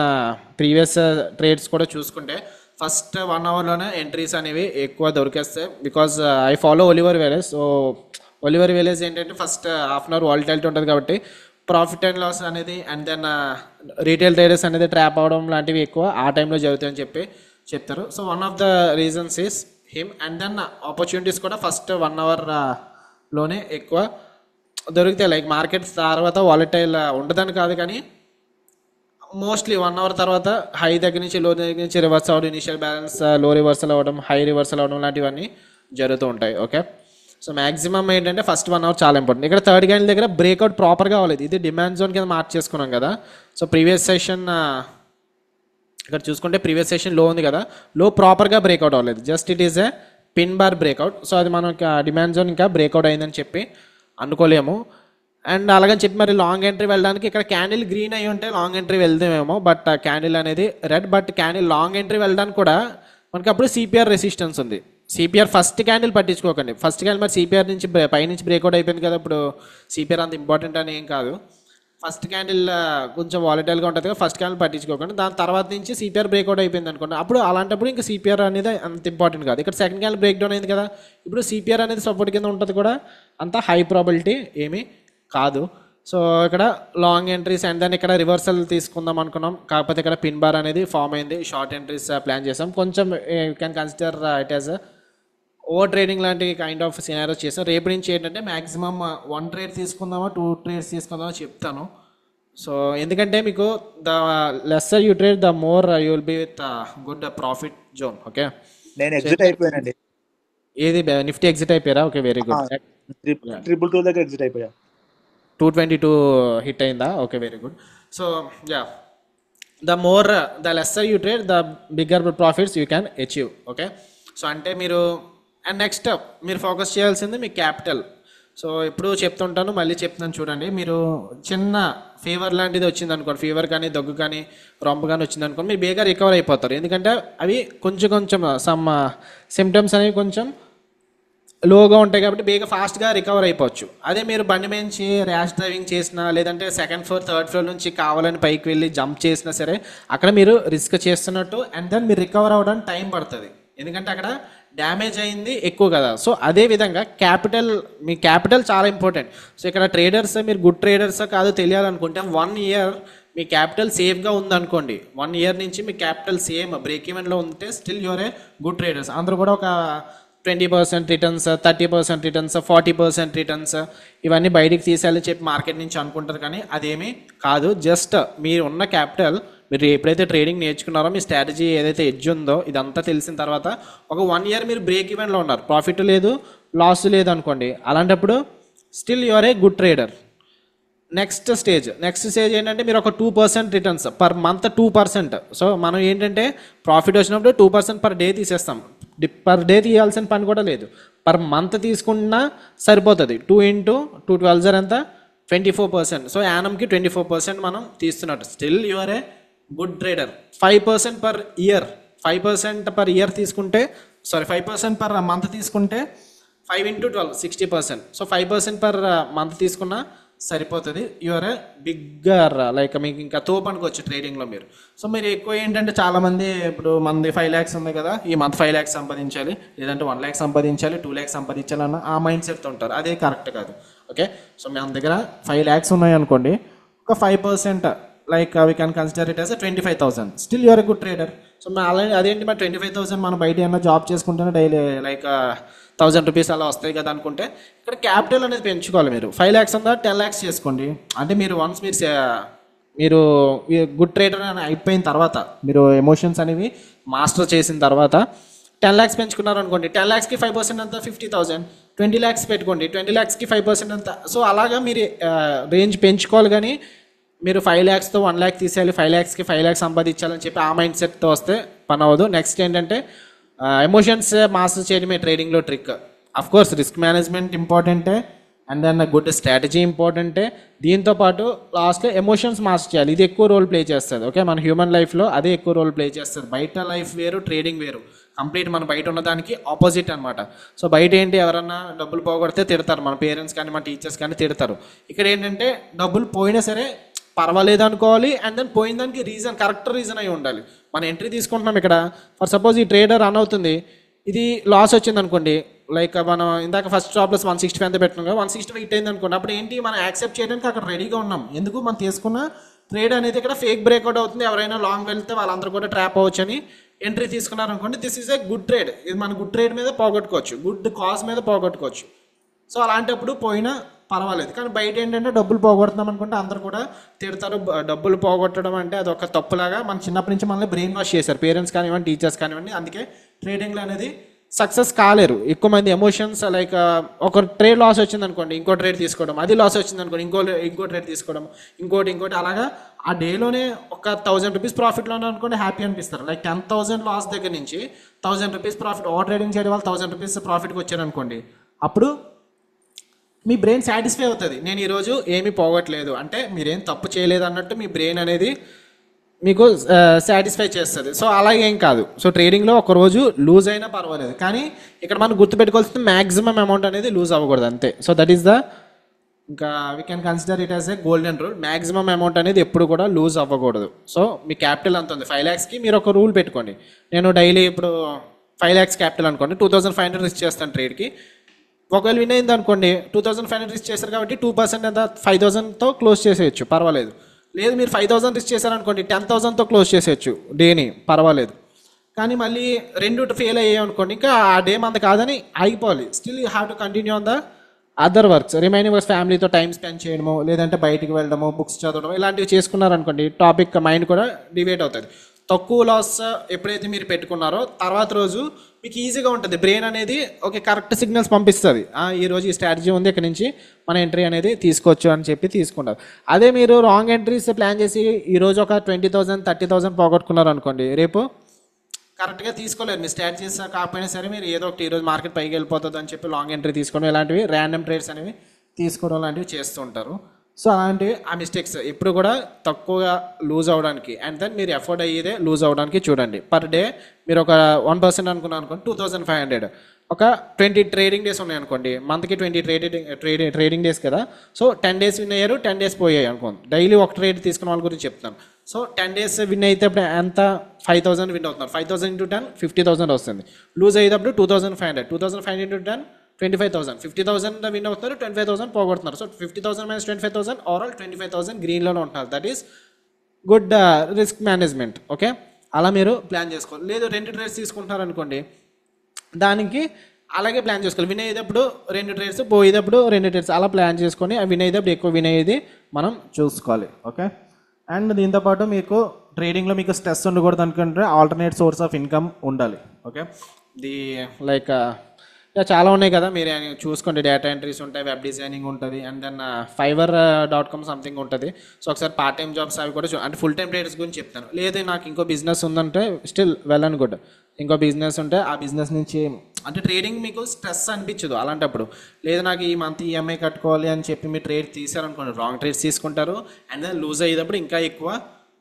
previous trades కూడా చూసుకుంటే ఫస్ట్ 1 అవర్లోనే ఎంట్రీస్ అనేవి ఎక్కువ దొరికేస్తాయి. Because I follow Oliver Velez. So Oliver Velez ఏంటంటే first half an hour volatility ఉంటుంది కాబట్టి ప్రాఫిట్ అండ్ లాస్ అనేది అండ్ దెన్ రీటైల్ ట్రేడర్స్ అనేది ట్రాప్ అవడం లాంటివి ఎక్కువ ఆ టైంలో జరుగుతాయని చెప్తారు. So one of the reasons is him. And then opportunities కూడా ఫస్ట్ 1 అవర్లోనే ఎక్కువ దొరుకుతాయి. లైక్ మార్కెట్స్ తర్వాత వాలటైల్ ఉండదని కాదు కానీ మోస్ట్లీ 1 అవర్ తర్వాత హై దగ్గర నుంచి లో దగ్గర నుంచి రివర్స్ అవ్వడం, ఇనిషియల్ బ్యాలెన్స్ లో రివర్సల్ అవ్వడం, హై రివర్సల్ అవ్వడం లాంటివన్నీ జరుగుతూ ఉంటాయి. ఓకే, సో మ్యాక్సిమం ఏంటంటే ఫస్ట్ 1 అవర్ చాలా ఇంపార్టెంట్. ఇక్కడ థర్డ్ క్యాండిల్ దగ్గర బ్రేక్అవుట్ ప్రాపర్గా అవ్వలేదు. ఇది డిమాండ్ జోన్ కింద మార్చేసుకున్నాం కదా. సో ప్రీవియస్ సెషన్ ఇక్కడ చూసుకుంటే ప్రీవియస్ సెషన్ లో ఉంది కదా, లో ప్రాపర్గా బ్రేక్అవుట్ అవ్వలేదు, just it is a pin bar breakout. So అది మనకి డిమాండ్ జోన్ ఇంకా బ్రేక్అవుట్ అయిందని చెప్పి అనుకోలేము. అండ్ అలాగని చెప్పి మరి లాంగ్ ఎంట్రీ వెళ్ళడానికి ఇక్కడ క్యాండిల్ గ్రీన్ అయ్యి ఉంటే లాంగ్ ఎంట్రీ వెళ్దామేమో, బట్ క్యాండిల్ అనేది red. But candle long entry వెళ్ళడానికి కూడా మనకి అప్పుడు సిపిఆర్ రెసిస్టెన్స్ ఉంది. సిపిఆర్ ఫస్ట్ క్యాండిల్ పట్టించుకోకండి. ఫస్ట్ క్యాండిల్ మరి సిపిఆర్ నుంచి పైనుంచి బ్రేక్అవుట్ అయిపోయింది కదా, ఇప్పుడు సిపిఆర్ అంత ఇంపార్టెంట్ అని ఏం కాదు. ఫస్ట్ క్యాండిల్ కొంచెం వాలటైల్గా ఉంటుంది కదా, ఫస్ట్ క్యాండిల్ పట్టించుకోకండి. దాని తర్వాత నుంచి సిపిఆర్ బ్రేక్అవుట్ అయిపోయింది అనుకోండి, అప్పుడు అలాంటప్పుడు ఇంకా సిపిఆర్ అనేది అంత ఇంపార్టెంట్ కాదు. ఇక్కడ సెకండ్ క్యాండిల్ బ్రేక్ డౌన్ అయింది కదా, ఇప్పుడు సిపిఆర్ అనేది సపోర్ట్ కింద ఉంటుంది కూడా అంత హై ప్రాబిలిటీ ఏమీ కాదు. సో ఇక్కడ లాంగ్ ఎంట్రీస్ అండ్ దెన్ ఇక్కడ రివర్సల్ తీసుకుందాం అనుకున్నాం, కాకపోతే ఇక్కడ పిన్ బార్ అనేది ఫామ్ అయింది. షార్ట్ ఎంట్రీస్ ప్లాన్ చేసాం. కొంచెం you can consider it as over trading లాంటి కైండ్ ఆఫ్ సినారియోస్ చేసాం. రేపు నుంచి ఏంటంటే మ్యాక్సిమం 1 ట్రేడ్ తీసుకుందామా 2 ట్రేడ్స్ తీసుకుందామా చెప్తాను. సో ఎందుకంటే మీకు the lesser you trade the more you will be with good profit zone. Okay, నేను ఎగ్జిట్ అయిపోయానండి. ఏది నిఫ్టీ ఎగ్జిట్ అయిపోయారా? Okay, very good. 222 దగ్గర ఎగ్జిట్ అయిపోయా. 222 హిట్ అయిందా? Okay, very good. So yeah, the lesser you trade the bigger profits you can achieve. Okay, so అంటే మీరు and next మీరు ఫోకస్ చేయాల్సింది మీ క్యాపిటల్. సో ఎప్పుడు చెప్తుంటాను, మళ్ళీ చెప్తున్నాను చూడండి. మీరు చిన్న ఫీవర్ లాంటిది వచ్చింది అనుకోండి, ఫీవర్ కానీ దగ్గు కానీ రొంప కానీ వచ్చింది అనుకోండి, మీరు బేగా రికవర్ అయిపోతారు. ఎందుకంటే అవి కొంచెం సమ్ సిమ్టమ్స్ అనేవి కొంచెం లోగా ఉంటాయి కాబట్టి బేగా ఫాస్ట్గా రికవర్ అయిపోవచ్చు. అదే మీరు బండి నుంచి ర్యాష్ డ్రైవింగ్ చేసినా లేదంటే సెకండ్ ఫ్లోర్ థర్డ్ ఫ్లోర్ నుంచి కావాలని పైకి వెళ్ళి జంప్ చేసినా సరే అక్కడ మీరు రిస్క్ చేస్తున్నట్టు అండ్ దెన్ మీరు రికవర్ అవ్వడానికి టైం పడుతుంది, ఎందుకంటే అక్కడ డ్యామేజ్ అయింది ఎక్కువ కదా. సో అదేవిధంగా మీ క్యాపిటల్ చాలా ఇంపార్టెంట్. సో ఇక్కడ ట్రేడర్స్ మీరు గుడ్ ట్రేడర్సా కాదో తెలియాలనుకుంటే 1 ఇయర్ మీ క్యాపిటల్ సేఫ్గా ఉందనుకోండి, 1 ఇయర్ నుంచి మీ క్యాపిటల్ సేమ్ బ్రేక్ ఈవెన్లో ఉంటే still your a good traders. అందరూ కూడా ఒక 20% రిటర్న్స్, 30% రిటర్న్స్, 40% రిటర్న్స్ ఇవన్నీ బయటికి తీసేయాలని చెప్పి మార్కెట్ నుంచి అనుకుంటారు, కానీ అదేమీ కాదు. జస్ట్ మీరు ఉన్న క్యాపిటల్ మీరు ఎప్పుడైతే ట్రేడింగ్ నేర్చుకున్నారో మీ స్ట్రాటజీ ఏదైతే ఎడ్జ్ ఉందో ఇదంతా తెలిసిన తర్వాత ఒక 1 ఇయర్ మీరు బ్రేక్ ఈవెన్లో ఉన్నారు, ప్రాఫిట్ లేదు లాస్ లేదు అనుకోండి, అలాంటప్పుడు still your A good trader. Next stage ఏంటంటే మీరు ఒక 2% రిటర్న్స్ పర్ మంత్ 2%. సో మనం ఏంటంటే ప్రాఫిట్ వచ్చినప్పుడు 2% పర్ డే తీసేస్తాం. పర్ డే తీయాల్సిన పని కూడా లేదు, పర్ మంత్ తీసుకున్నా సరిపోతుంది. 2 × 2 12 ఎంత 24%. సో యానంకి 24% మనం తీస్తున్నట్టు. Still you are a good trader. 5% per year, 5% per year తీసుకుంటే 5% పర్ మంత్ తీసుకుంటే 5 × 12 60%. సో 5% పర్ మంత్ తీసుకున్నా సరిపోతుంది. యూఆర్ ఏ బిగ్గర్, లైక్ మీకు ఇంకా తోపు అనుకోవచ్చు ట్రేడింగ్లో మీరు. సో మీరు ఎక్కువ ఏంటంటే చాలామంది ఇప్పుడు మనది 5 lakhs ఉంది కదా, ఈ మంత్ 5 lakhs సంపాదించాలి, లేదంటే 1 lakh సంపాదించాలి, 2 lakhs సంపాదించాలి అన్న ఆ మైండ్ సెట్తో ఉంటారు. అదే కరెక్ట్ కాదు. ఓకే, సో మన దగ్గర 5 lakhs ఉన్నాయి అనుకోండి, ఒక 5% like we can consider it as 25,000. Still you're a good trader. So అలాగే అదేంటి మరి 25,000 మనం బయట ఏమన్నా జాబ్ చేసుకుంటేనే డైలీ లైక్ 1,000 రూపీస్ అలా వస్తాయి కదా అనుకుంటే, ఇక్కడ క్యాపిటల్ అనేది పెంచుకోవాలి. మీరు 5 lakhs ఉందా 10 lakhs చేసుకోండి. అంటే మీరు వన్స్ మీరు గుడ్ ట్రేడర్ అని అయిపోయిన తర్వాత, మీరు ఎమోషన్స్ అనేవి మాస్టర్ చేసిన తర్వాత 10 lakhs పెంచుకున్నారు అనుకోండి, 10 lakhsకి 5% అంతా 50,000. 20 lakhs పెట్టుకోండి, 20 lakhsకి 5% అంతా. సో అలాగా మీరు రేంజ్ పెంచుకోవాలి. కానీ మీరు 5 lakhsతో 1 lakh తీసేయాలి, 5 lakhsకి 5 lakhs సంపాదించాలని చెప్పి ఆ మైండ్ సెట్తో వస్తే పని అవ్వదు. నెక్స్ట్ ఏంటంటే ఎమోషన్స్ మాస్టర్ చేయడమే ట్రేడింగ్లో trick. Of course risk management ఇంపార్టెంటే, అండ్ దెన్ గుడ్ స్ట్రాటజీ ఇంపార్టెంటే. దీంతోపాటు లాస్ట్లో ఎమోషన్స్ మాస్టర్ చేయాలి. ఇది ఎక్కువ రోల్ ప్లే చేస్తుంది. ఓకే, మన హ్యూమన్ లైఫ్లో అదే ఎక్కువ రోల్ ప్లే చేస్తుంది. బయట లైఫ్ వేరు, ట్రేడింగ్ వేరు. కంప్లీట్ మన బయట ఉన్నదానికి ఆపోజిట్ అనమాట. సో బయట ఏంటి, ఎవరన్నా డబ్బులు పోగొడితే తిడతారు, మన పేరెంట్స్ కానీ మన టీచర్స్ కానీ తిడతారు. ఇక్కడ ఏంటంటే డబ్బులు పోయినా సరే పర్వాలేదు అనుకోవాలి, అండ్ దెన్ పోయిన దానికి రీజన్, కరెక్ట్ రీజన్ అయి ఉండాలి. మన ఎంట్రీ తీసుకుంటున్నాం ఇక్కడ, ఫర్ సపోజ్ ఈ ట్రేడర్ రన్ అవుతుంది, ఇది లాస్ వచ్చింది అనుకోండి, లైక్ మనం ఇందాక ఫస్ట్ స్టాప్ లాస్ 165 ఎంత పెట్టినాం కదా, 160 హిట్ అయింది అనుకోండి. అప్పుడు ఏంటి, మనం యాక్సెప్ట్ చేయడానికి అక్కడ రెడీగా ఉన్నాం. ఎందుకు, మనం తీసుకున్న ట్రేడ్ అనేది ఇక్కడ ఫేక్ బ్రేక్అవుట్ అవుతుంది, ఎవరైనా లాంగ్ వెళ్తే వాళ్ళందరూ కూడా ట్రాప్ అవ్వచ్చు అని ఎంట్రీ తీసుకున్నారు అనుకోండి. This is a good trade. ఇది మన గుడ్ ట్రేడ్ మీద పోగొట్టుకోవచ్చు, గుడ్ కాజ్ మీద పోగొట్టుకోవచ్చు. సో అలాంటప్పుడు పోయినా పర్వాలేదు. కానీ బయట ఏంటంటే డబ్బులు పోగొడుతున్నాం అనుకుంటే అందరూ కూడా తిడతారు. డబ్బులు పోగొట్టడం అంటే అది ఒక తప్పులాగా మన చిన్నప్పటి నుంచి మనల్ని బ్రెయిన్ వాష్ చేశారు, పేరెంట్స్ కానివ్వండి, టీచర్స్ కానివ్వండి. అందుకే ట్రేడింగ్లో అనేది సక్సెస్ కాలేరు ఎక్కువ మంది. ఎమోషన్స్ లైక్ ఒక ట్రేడ్ లాస్ వచ్చింది అనుకోండి, ఇంకో ట్రేడ్ తీసుకోవడం, అది లాస్ వచ్చింది అనుకోండి, ఇంకో ట్రేడ్ తీసుకోవడం, ఇంకోటి అలాగా ఆ డేలోనే ఒక 1,000 రూపీస్ ప్రాఫిట్లోనే అనుకోండి హ్యాపీ అనిపిస్తారు. లైక్ 10,000 లాస్ దగ్గర నుంచి 1,000 రూపీస్ ప్రాఫిట్, ఓవర్ ట్రేడింగ్ చేయడం వాళ్ళు 1,000 రూపీస్ ప్రాఫిట్కి వచ్చారు అనుకోండి, అప్పుడు మీ బ్రెయిన్ సాటిస్ఫై అవుతుంది. నేను ఈరోజు ఏమీ పోగొట్టలేదు అంటే మీరేం తప్పు చేయలేదు అన్నట్టు మీ బ్రెయిన్ అనేది మీకు సాటిస్ఫై చేస్తుంది. సో అలా ఏం కాదు. సో ట్రేడింగ్లో ఒక రోజు లూజ్ అయినా పర్వాలేదు, కానీ ఇక్కడ మనం గుర్తుపెట్టుకోవాల్సిన మ్యాక్సిమం అమౌంట్ అనేది లూజ్ అవ్వకూడదు అంతే. సో దట్ ఈస్ ద, ఇంకా we can consider it as a golden rule. Maximum amount అనేది ఎప్పుడు కూడా లూజ్ అవ్వకూడదు. సో మీ క్యాపిటల్ అంత ఉంది, 5 lakhsకి మీరు ఒక రూల్ పెట్టుకోండి. నేను డైలీ ఇప్పుడు 5 lakhs క్యాపిటల్ అనుకోండి, 2,500 రిస్క్ చేస్తాను ట్రేడ్కి. ఒకవేళ విన్ అయింది అనుకోండి, 2,500 రిస్క్ చేశారు కాబట్టి 2% ఎంత 5,000తో క్లోజ్ చేసేయచ్చు, పర్వాలేదు. లేదు మీరు 5,000 రిస్క్ చేశారనుకోండి, 10,000తో క్లోజ్ చేసేయచ్చు డేని, పర్వాలేదు. కానీ మళ్ళీ 2 ఫెయిల్ అయ్యాయి అనుకోండి, ఇంకా ఆ డే మంది కాదని ఆగిపోవాలి. Still you have to continue on the other works, remaining works. ఫ్యామిలీతో టైం స్పెండ్ చేయడము, లేదంటే బయటికి వెళ్ళడము, బుక్స్ చదవడం, ఇలాంటివి చేసుకున్నారనుకోండి, టాపిక్ మైండ్ కూడా డివైడ్ అవుతుంది. తక్కువ లాస్ ఎప్పుడైతే మీరు పెట్టుకున్నారో తర్వాత రోజు మీకు ఈజీగా ఉంటుంది. బ్రెయిన్ అనేది ఓకే కరెక్ట్ సిగ్నల్స్ పంపిస్తుంది, ఈరోజు ఈ స్ట్రాటజీ ఉంది, ఇక్కడ నుంచి మన ఎంట్రీ అనేది తీసుకోవచ్చు అని చెప్పి తీసుకుంటారు. అదే మీరు రాంగ్ ఎంట్రీస్ ప్లాన్ చేసి ఈరోజు ఒక 20,000 30,000 పోగొట్టుకున్నారు అనుకోండి, రేపు కరెక్ట్గా తీసుకోలేరు. మీ స్ట్రాటజీస్ కాకపోయినా సరే మీరు ఏదో ఒకటి ఈరోజు మార్కెట్ పైకి వెళ్ళిపోతుంది అని చెప్పి లాంగ్ ఎంట్రీ తీసుకోవడం, ఇలాంటివి ర్యాండమ్ ట్రేడ్స్ అనేవి తీసుకోవడం లాంటివి చేస్తూ ఉంటారు. సో అలాంటివి ఆ మిస్టేక్స్ ఎప్పుడు కూడా తక్కువగా లూజ్ అవ్వడానికి, అండ్ దెన్ మీరు ఎఫోర్డ్ అయ్యేదే లూజ్ అవ్వడానికి చూడండి. పర్ డే మీరు ఒక 1% అనుకున్నాను అనుకోండి, 2,500. ఒక 20 ట్రేడింగ్ డేస్ ఉన్నాయి అనుకోండి, మంత్కి 20 ట్రేడింగ్ డేస్ కదా. సో 10 days విన్ అయ్యారు, 10 days పోయాయి అనుకోండి. డైలీ ఒక ట్రేడ్ తీసుకున్న వాళ్ళ గురించి చెప్తాను. సో 10 days విన్ అయితే అప్పుడు ఎంత 5,000 విన్ అవుతున్నారు. 5,000 × 10 50,000 వస్తుంది. లూజ్ అయ్యేటప్పుడు 2,500, 2,500 × 10 25,000, 50,000 విన్ అవుతున్నారు, 25,000 పోగొడుతున్నారు. సో 50,000 - 25,000 ఓవరాల్ 25,000 గ్రీన్లోనే ఉంటున్నారు. That is good risk management. Okay, అలా మీరు ప్లాన్ చేసుకోవాలి. లేదు 2 ట్రేడ్స్ తీసుకుంటున్నారు అనుకోండి, దానికి అలాగే ప్లాన్ చేసుకోవాలి. విన్ అయ్యేటప్పుడు 2 ట్రేడ్స్, పోయేటప్పుడు 2 ట్రేడ్స్, అలా ప్లాన్ చేసుకొని విన్ అయ్యేటప్పుడు ఎక్కువ విన్ అయ్యేది మనం చూసుకోవాలి. ఓకే, అండ్ దీంతోపాటు మీకు ట్రేడింగ్లో మీకు స్ట్రెస్ ఉండకూడదు అనుకుంటే ఆల్టర్నేట్ సోర్స్ ఆఫ్ ఇన్కమ్ ఉండాలి. ఓకే, ది లైక్ ఇంకా చాలా ఉన్నాయి కదా, మీరు చూసుకోండి. డేటా ఎంట్రీస్ ఉంటాయి, వెబ్ డిజైనింగ్ ఉంటుంది, అండ్ దెన్ fiverr.com సంథింగ్ ఉంటుంది. సో ఒకసారి పార్ట్ టైం జాబ్స్ అవి కూడా అంటే ఫుల్ టైం ట్రేడర్స్ గురించి చెప్తాను. లేదు నాకు ఇంకో బిజినెస్ ఉందంటే స్టిల్ వెల్ అండ్ గుడ్. ఇంకో బిజినెస్ ఉంటే ఆ బిజినెస్ నుంచి అంటే ట్రేడింగ్ మీకు స్ట్రెస్ అనిపించదు అలాంటప్పుడు. లేదు నాకు ఈ మంత్ ఈఎంఐ కట్టుకోవాలి అని చెప్పి మీరు ట్రేడ్ తీసారనుకోండి, రాంగ్ ట్రేడ్స్ తీసుకుంటారు. అండ్ దెన్ లూజ్ అయ్యేటప్పుడు ఇంకా ఎక్కువ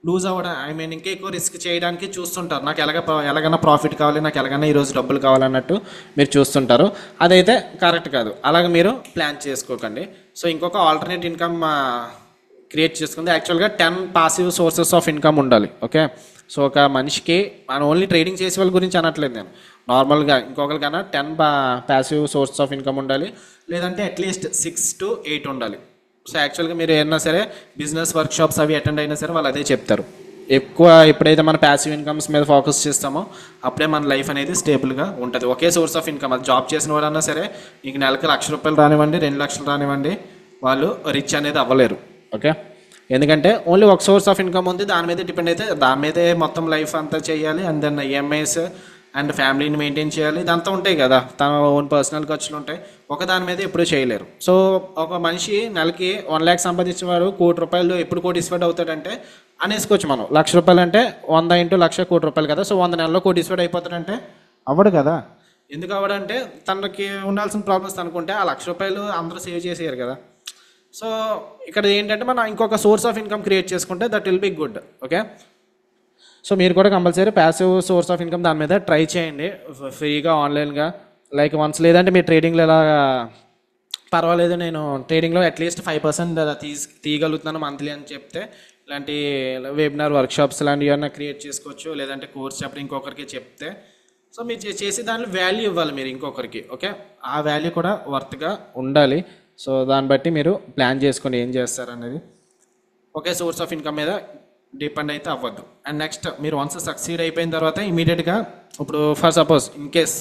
లూజ్ అవ్వడం, ఇంకా ఎక్కువ రిస్క్ చేయడానికి చూస్తుంటారు. నాకు ఎలాగైనా ప్రాఫిట్ కావాలి, నాకు ఎలాగైనా ఈరోజు డబ్బులు కావాలన్నట్టు మీరు చూస్తుంటారు. అదైతే కరెక్ట్ కాదు. అలాగ మీరు ప్లాన్ చేసుకోకండి. సో ఇంకొక ఆల్టర్నేట్ ఇన్కమ్ క్రియేట్ చేసుకుంది. యాక్చువల్గా 10 పాసివ్ సోర్సెస్ ఆఫ్ ఇన్కమ్ ఉండాలి. ఓకే, సో ఒక మనిషికి మనం ఓన్లీ ట్రేడింగ్ చేసే వాళ్ళ గురించి అనట్లేదు నేను, నార్మల్గా ఇంకొకరికైనా 10 పాసివ్ సోర్సెస్ ఆఫ్ ఇన్కమ్ ఉండాలి, లేదంటే అట్లీస్ట్ 6 to 8 ఉండాలి. సో యాక్చువల్గా మీరు ఏదైనా సరే బిజినెస్ వర్క్షాప్స్ అవి అటెండ్ అయినా సరే వాళ్ళు అదే చెప్తారు. ఎక్కువ ఎప్పుడైతే మన ప్యాసివ్ ఇన్కమ్స్ మీద ఫోకస్ చేస్తామో అప్పుడే మన లైఫ్ అనేది స్టేబుల్గా ఉంటుంది. ఒకే సోర్స్ ఆఫ్ ఇన్కమ్, అది జాబ్ చేసిన వాళ్ళన్నా సరే మీకు నెలకు ₹1,00,000 రానివ్వండి, 2,00,000 రానివ్వండి, వాళ్ళు రిచ్ అనేది అవ్వలేరు. ఓకే, ఎందుకంటే ఓన్లీ ఒక సోర్స్ ఆఫ్ ఇన్కమ్ ఉంది, దాని మీద డిపెండ్ అయితే దాని మీదే మొత్తం లైఫ్ అంతా చేయాలి. అండ్ దెన్ ఈఎంఐస్ అండ్ ఫ్యామిలీని మెయింటైన్ చేయాలి, ఇదంతా ఉంటాయి కదా, తన ఓన్ పర్సనల్ ఖర్చులు ఉంటాయి. ఒక దాని మీద ఎప్పుడూ చేయలేరు. సో ఒక మనిషి నెలకి 1 lakh సంపాదించేవాడు ₹1,00,00,000 ఎప్పుడు కోటీశ్వరుడు అవుతాడంటే అనేసుకోవచ్చు మనం. ₹1,00,000 అంటే 100 into 1,00,000 ₹1,00,000 కదా. సో 100 నెలల్లో కోటీశ్వరుడు అయిపోతాడంటే అవ్వడు కదా. ఎందుకు అవ్వడంటే తనకి ఉండాల్సిన ప్రాబ్లమ్స్ అనుకుంటే ఆ ₹1,00,000 అందరూ సేవ్ చేసేయారు కదా. సో ఇక్కడ ఏంటంటే మనం ఇంకొక సోర్స్ ఆఫ్ ఇన్కమ్ క్రియేట్ చేసుకుంటే that will be good. Okay, so మీరు కూడా compulsory passive source of income దాని మీద ట్రై చేయండి, ఫ్రీగా ఆన్లైన్గా. లైక్ వన్స్ లేదంటే మీరు ట్రేడింగ్లో ఎలా పర్వాలేదు, నేను ట్రేడింగ్లో అట్లీస్ట్ 5% తీయగలుగుతున్నాను మంత్లీ అని చెప్తే ఇలాంటి వెబినార్ వర్క్షాప్స్ లాంటివి ఏమైనా క్రియేట్ చేసుకోవచ్చు. లేదంటే కోర్స్ చెప్పడం ఇంకొకరికి చెప్తే, సో మీరు చేసే దాంట్లో వాల్యూ ఇవ్వాలి మీరు ఇంకొకరికి. ఓకే, ఆ వాల్యూ కూడా వర్త్గా ఉండాలి. సో దాన్ని బట్టి మీరు ప్లాన్ చేసుకొని ఏం చేస్తారనేది. ఒకే సోర్స్ ఆఫ్ ఇన్కమ్ మీద డిపెండ్ అయితే అవ్వద్దు. అండ్ నెక్స్ట్ మీరు వన్స్ సక్సీడ్ అయిపోయిన తర్వాత ఇమీడియట్గా ఇప్పుడు for suppose in case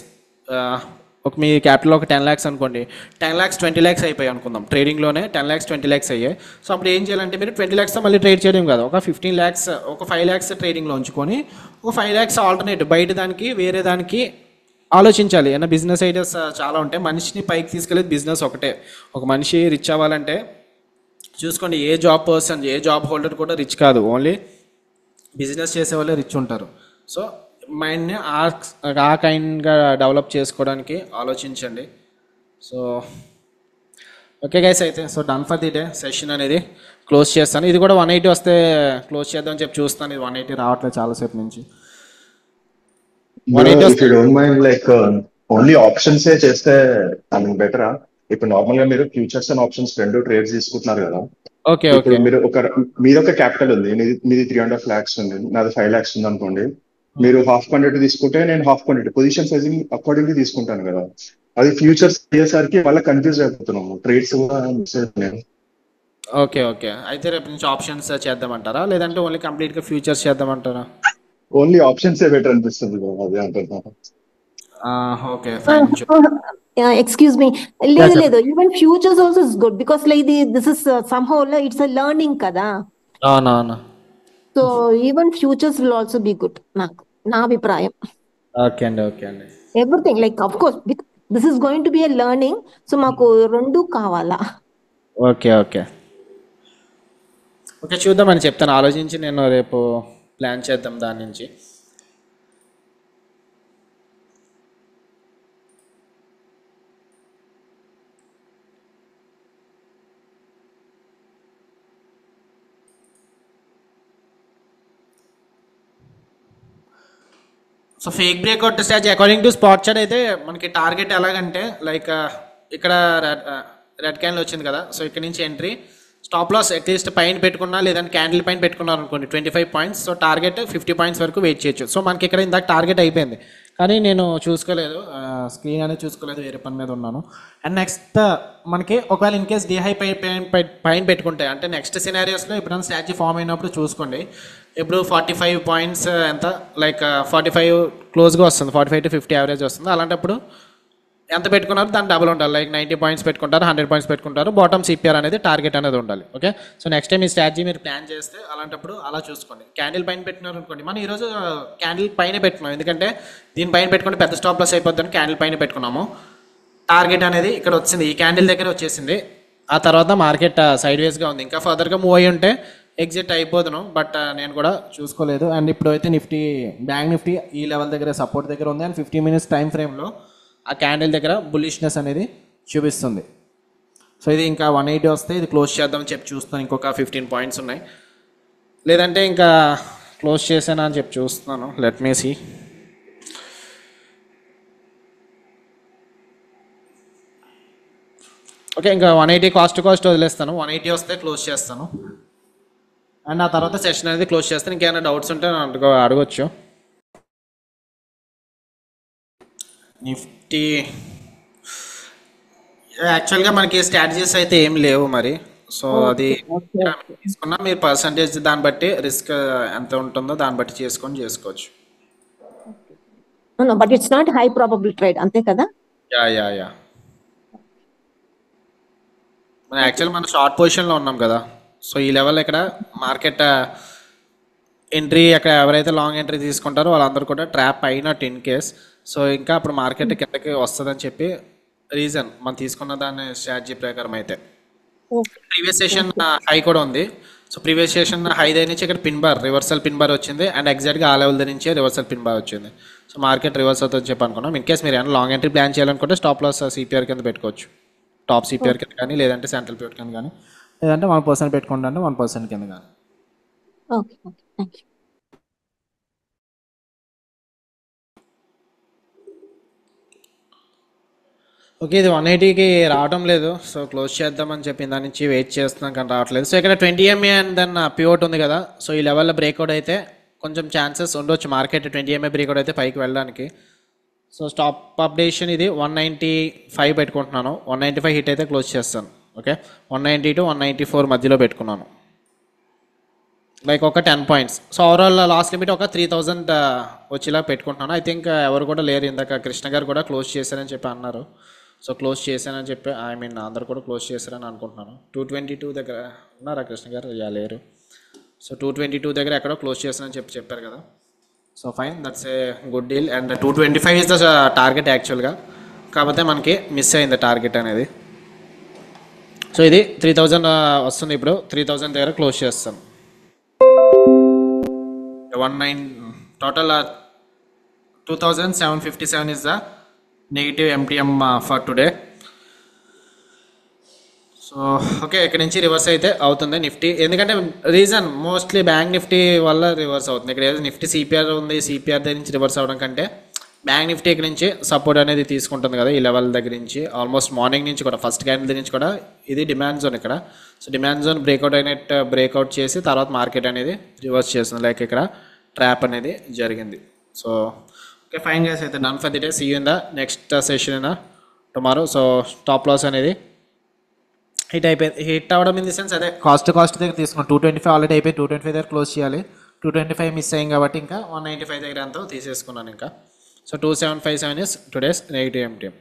me capital ఒక 10 lakhs అనుకోండి, 10 lakhs 20 lakhs అయిపోయాయి అనుకుందాం. ట్రేడింగ్లోనే 10 lakhs 20 lakhs అయ్యాయి. సో అప్పుడు ఏం చేయాలంటే మీరు 20 lakhs మళ్ళీ ట్రేడ్ చేయడం కాదు, ఒక 15 lakhs ఒక 5 lakhs ట్రేడింగ్లో ఉంచుకొని ఒక 5 lakhs ఆల్టర్నేట్ బయట దానికి వేరే దానికి ఆలోచించాలి. ఏమైనా బిజినెస్ ఐడియాస్ చాలా ఉంటాయి. మనిషిని పైకి తీసుకెళ్ళేది బిజినెస్ ఒకటే. ఒక మనిషి రిచ్ అవ్వాలంటే చూసుకోండి, ఏ జాబ్ పర్సన్ ఏ జాబ్ హోల్డర్ కూడా రిచ్ కాదు, ఓన్లీ బిజినెస్ చేసే వాళ్ళే రిచ్ ఉంటారు. సో మైండ్ని ఆ కైండ్గా డెవలప్ చేసుకోవడానికి ఆలోచించండి. సో ఓకే గైస్, అయితే so done for the day session అనేది క్లోజ్ చేస్తాను. ఇది కూడా 180 వస్తే క్లోజ్ చేద్దామని చెప్పి చూస్తాను. ఇది 180 రావట్లేదు చాలాసేపు నుంచి. If you don't mind like only options చేస్తే బెటరా? ఇప్పుడు నార్మల్ గా మీరు ఫ్యూచర్స్ అండ్ ఆప్షన్స్ 2 ట్రేడ్స్ తీసుకుంటున్నారు కదా. ఓకే ఇప్పుడు మీరు ఒక క్యాపిటల్ ఉంది, మీది 3.5 lakhs ఉంది, నాది 5 lakhs ఉంది అనుకోండి. మీరు హాఫ్ క్వాంటిటీ తీసుకుంటే నేను half quantity position sizing accordingly తీసుకుంటాను కదా. అది ఫ్యూచర్స్ అయ్యేసరికి మళ్ళీ కన్ఫ్యూజ్ అయిపోతున్నాము, ట్రేడ్స్ కూడా మిస్ అవుతున్నాను. ఓకే ఓకే, అయితే రేపు నుంచి ఆప్షన్స్ చేద్దామంటారా, లేదంటే ఓన్లీ కంప్లీట్గా ఫ్యూచర్స్ చేద్దామంటారా? ఓన్లీ ఆప్షన్స్ బెటర్ అనిపిస్తుంది కదా, అదే అంటున్నాను. Okay fine. ఎక్స్క్యూజ్ మీ, లేదు even futures also is good because like this is somehow it's a learning కదా. అవునవును, so even futures will also be good, నా అభిప్రాయం. ఓకే అండి. Everything like of course this is going to be a learning. So మాకు 2 కావాలా. Okay చూద్దామని చెప్తాను, ఆలోచించి నేను రేపు ప్లాన్ చేద్దాం దాని నుంచి. So fake breakout strategy according to spot chart అయితే మనకి టార్గెట్ ఎలాగంటే లైక్ ఇక్కడ రెడ్ క్యాండిల్ వచ్చింది కదా. సో ఇక్కడ నుంచి ఎంట్రీ, స్టాప్ లాస్ అట్లీస్ట్ పైన పెట్టుకున్నా లేదంటే క్యాండిల్ పైన పెట్టుకున్నారు అనుకోండి 25 points. సో టార్గెట్ 50 points వరకు వెయిట్ చేయొచ్చు. సో మనకి ఇక్కడ ఇందాక టార్గెట్ అయిపోయింది, కానీ నేను చూసుకోలేదు, స్క్రీన్ అనేది చూసుకోలేదు, వేరే పని మీద ఉన్నాను. అండ్ నెక్స్ట్ మనకి ఒకవేళ ఇన్ కేస్ డిహై పైన పెట్టుకుంటే అంటే నెక్స్ట్ సినారియోస్లో ఎప్పుడైనా స్ట్రాటజీ ఫామ్ అయినప్పుడు చూసుకోండి. ఇప్పుడు 45 points ఎంత లైక్ 45 క్లోజ్గా వస్తుంది, 45 to 50 యావరేజ్ వస్తుంది. అలాంటప్పుడు ఎంత పెట్టుకున్నారు దాని డబుల్ ఉండాలి, లైక్ 90 points పెట్టుకుంటారు, 100 points పెట్టుకుంటారు. బాటమ్ సిపిఆర్ అనేది టార్గెట్ అనేది ఉండాలి. ఓకే, సో నెక్స్ట్ టైం ఈ స్ట్రాటజీ మీరు ప్లాన్ చేస్తే అలాంటప్పుడు అలా చూసుకోండి. క్యాండిల్ పైన పెట్టినారు అనుకోండి, మనం ఈరోజు క్యాండిల్ పైన పెట్టుకున్నాం, ఎందుకంటే దీని పైన పెట్టుకుంటే పెద్ద స్టాప్ లాస్ అయిపోద్దని క్యాండిల్ పైన పెట్టుకున్నాము. టార్గెట్ అనేది ఇక్కడ వచ్చింది, ఈ క్యాండిల్ దగ్గర వచ్చేసింది. ఆ తర్వాత మార్కెట్ సైడ్ వేస్గా ఉంది. ఇంకా ఫర్దర్గా మూవ్ అయ్యి ఉంటే ఎగ్జిట్ అయిపోదును, బట్ నేను కూడా చూసుకోలేదు. అండ్ ఇప్పుడు అయితే నిఫ్టీ, బ్యాంక్ నిఫ్టీ ఈ లెవెల్ దగ్గర సపోర్ట్ దగ్గర ఉంది. అండ్ 50 minutes టైం ఫ్రేమ్లో ఆ క్యాండిల్ దగ్గర బుల్లిష్నెస్ అనేది చూపిస్తుంది. సో ఇది ఇంకా 180 వస్తే ఇది క్లోజ్ చేద్దామని చెప్పి చూస్తున్నాను. ఇంకొక 15 points ఉన్నాయి, లేదంటే ఇంకా క్లోజ్ చేసానా అని చెప్పి చూస్తున్నాను. Let me see. ఓకే, ఇంకా 180 కాస్ట్ వదిలేస్తాను. 180 వస్తే క్లోజ్ చేస్తాను. అండ్ ఆ తర్వాత సెషన్ అనేది క్లోజ్ చేస్తాను. ఇంకేమైనా డౌట్స్ ఉంటే అడగొచ్చు. నిఫ్టీ యాక్చువల్గా మనకి స్ట్రాటజీస్ అయితే ఏం లేవు మరి. సో అది తీసుకున్నా మీరు పర్సంటేజ్ దాన్ని బట్టి రిస్క్ ఎంత ఉంటుందో దాన్ని బట్టి చేసుకోవచ్చు. But it's not high probable trade, అంతే కదా? యా యాక్చువల్ మనం షార్ట్ పొజిషన్లో ఉన్నాం కదా. సో ఈ లెవెల్ ఇక్కడ మార్కెట్ ఎంట్రీ, అక్కడ ఎవరైతే లాంగ్ ఎంట్రీ తీసుకుంటారో వాళ్ళందరూ కూడా ట్రాప్ అయినట్టు ఇన్ కేస్. సో ఇంకా అప్పుడు మార్కెట్ కిందకి వస్తుందని చెప్పి రీజన్ మనం తీసుకున్న దాని స్ట్రాటజీ ప్రకారం అయితే. ప్రీవియస్ సెషన్ హై కూడా ఉంది. సో ప్రీవియస్ సెషన్ హై దగ్గర నుంచి ఇక్కడ pin bar, reversal pin bar వచ్చింది. అండ్ ఎగ్జాక్ట్గా ఆ లెవెల్ దగ్గర నుంచి రివర్సల్ పిన్ బార్ వచ్చింది. సో మార్కెట్ రివర్స్ అవుతుందని చెప్పి అనుకున్నాం. ఇన్ కేస్ మీరు ఏమైనా లాంగ్ ఎంట్రీ ప్లాన్ చేయాలనుకుంటే స్టాప్ లాస్ సిపిఆర్ కింద పెట్టుకోవచ్చు. టాప్ సిపిఆర్ కింద కానీ, లేదంటే సెంట్రల్ పివట్ కింద కానీ, లేదంటే 1% పెట్టుకుంటే 1% కింద కానీ. Okay, thank you. ఓకే, ఇది 180కి రావడం లేదు. సో క్లోజ్ చేద్దామని చెప్పి దాని నుంచి వెయిట్ చేస్తున్నాం కానీ రావట్లేదు. సో ఇక్కడ 20 MA అండ్ దెన్ పివట్ ఉంది కదా. సో ఈ లెవెల్లో బ్రేక్అవుట్ అయితే కొంచెం ఛాన్సెస్ ఉండొచ్చు మార్కెట్ 20 MA బ్రేక్అవుట్ అయితే పైకి వెళ్ళడానికి. సో స్టాప్ అప్డేషన్ ఇది 195 పెట్టుకుంటున్నాను. 195 హిట్ అయితే క్లోజ్ చేస్తాను. ఓకే, 190 to 194 మధ్యలో పెట్టుకున్నాను, లైక్ ఒక 10 points. So overall last limit ఒక 3000 వచ్చేలా పెట్టుకుంటున్నాను. ఐ థింక్ ఎవరు కూడా లేరు. ఇందాక కృష్ణ గారు కూడా క్లోజ్ చేశారని చెప్పి అన్నారు. సో క్లోజ్ చేశానని చెప్పి అందరు కూడా క్లోజ్ చేశారని అనుకుంటున్నాను. 222 దగ్గర ఉన్నారా కృష్ణ గారు? లేరు. సో 222 దగ్గర ఎక్కడో క్లోజ్ చేశానని చెప్పారు కదా. So fine, that's a good deal. And 225 is the target యాక్చువల్గా, కాకపోతే మనకి మిస్ అయింది టార్గెట్ అనేది. సో ఇది 3000 వస్తుంది. ఇప్పుడు 3000 దగ్గర క్లోజ్ చేస్తాను. 19 total 2757 is the negative MTM for today. So okay, ఇక్కడ నుంచి రివర్స్ అయితే అవుతుంది నిఫ్టీ. ఎందుకంటే రీజన్ మోస్ట్లీ బ్యాంక్ నిఫ్టీ వల్ల రివర్స్ అవుతుంది. ఇక్కడ ఏదో నిఫ్టీ సిపిఆర్ ఉంది, సిపిఆర్ దగ్గర నుంచి రివర్స్ అవడం కంటే బ్యాంక్ నిఫ్టీ ఇక్కడ నుంచి సపోర్ట్ అనేది తీసుకుంటుంది కదా ఈ లెవెల్ దగ్గర నుంచి. ఆల్మోస్ట్ మార్నింగ్ నుంచి కూడా ఫస్ట్ క్యాండిల్ దగ్గర నుంచి కూడా ఇది డిమాండ్ జోన్ ఇక్కడ. సో డిమాండ్ జోన్ బ్రేక్అవుట్ అయినట్టు బ్రేక్అవుట్ చేసి తర్వాత మార్కెట్ అనేది రివర్స్ చేస్తుంది. లైక్ ఇక్కడ ట్రాప్ అనేది జరిగింది. సో ఓకే ఫైన్ గైస్, అయితే done for the day. See you in the next session in tomorrow. So stop loss అనేది హిట్ అవ్వడం ఇన్ ది సెన్స్ అదే కాస్ట్ దగ్గర తీసుకున్నాం. 225 ఆల్రెడీ అయిపోయి 225 దగ్గర క్లోజ్ చేయాలి. 225 మిస్ అయ్యింది కాబట్టి ఇంకా 195 దగ్గర అంతా తీసేసుకున్నాను ఇంకా. So 2757 is today's negative MTM.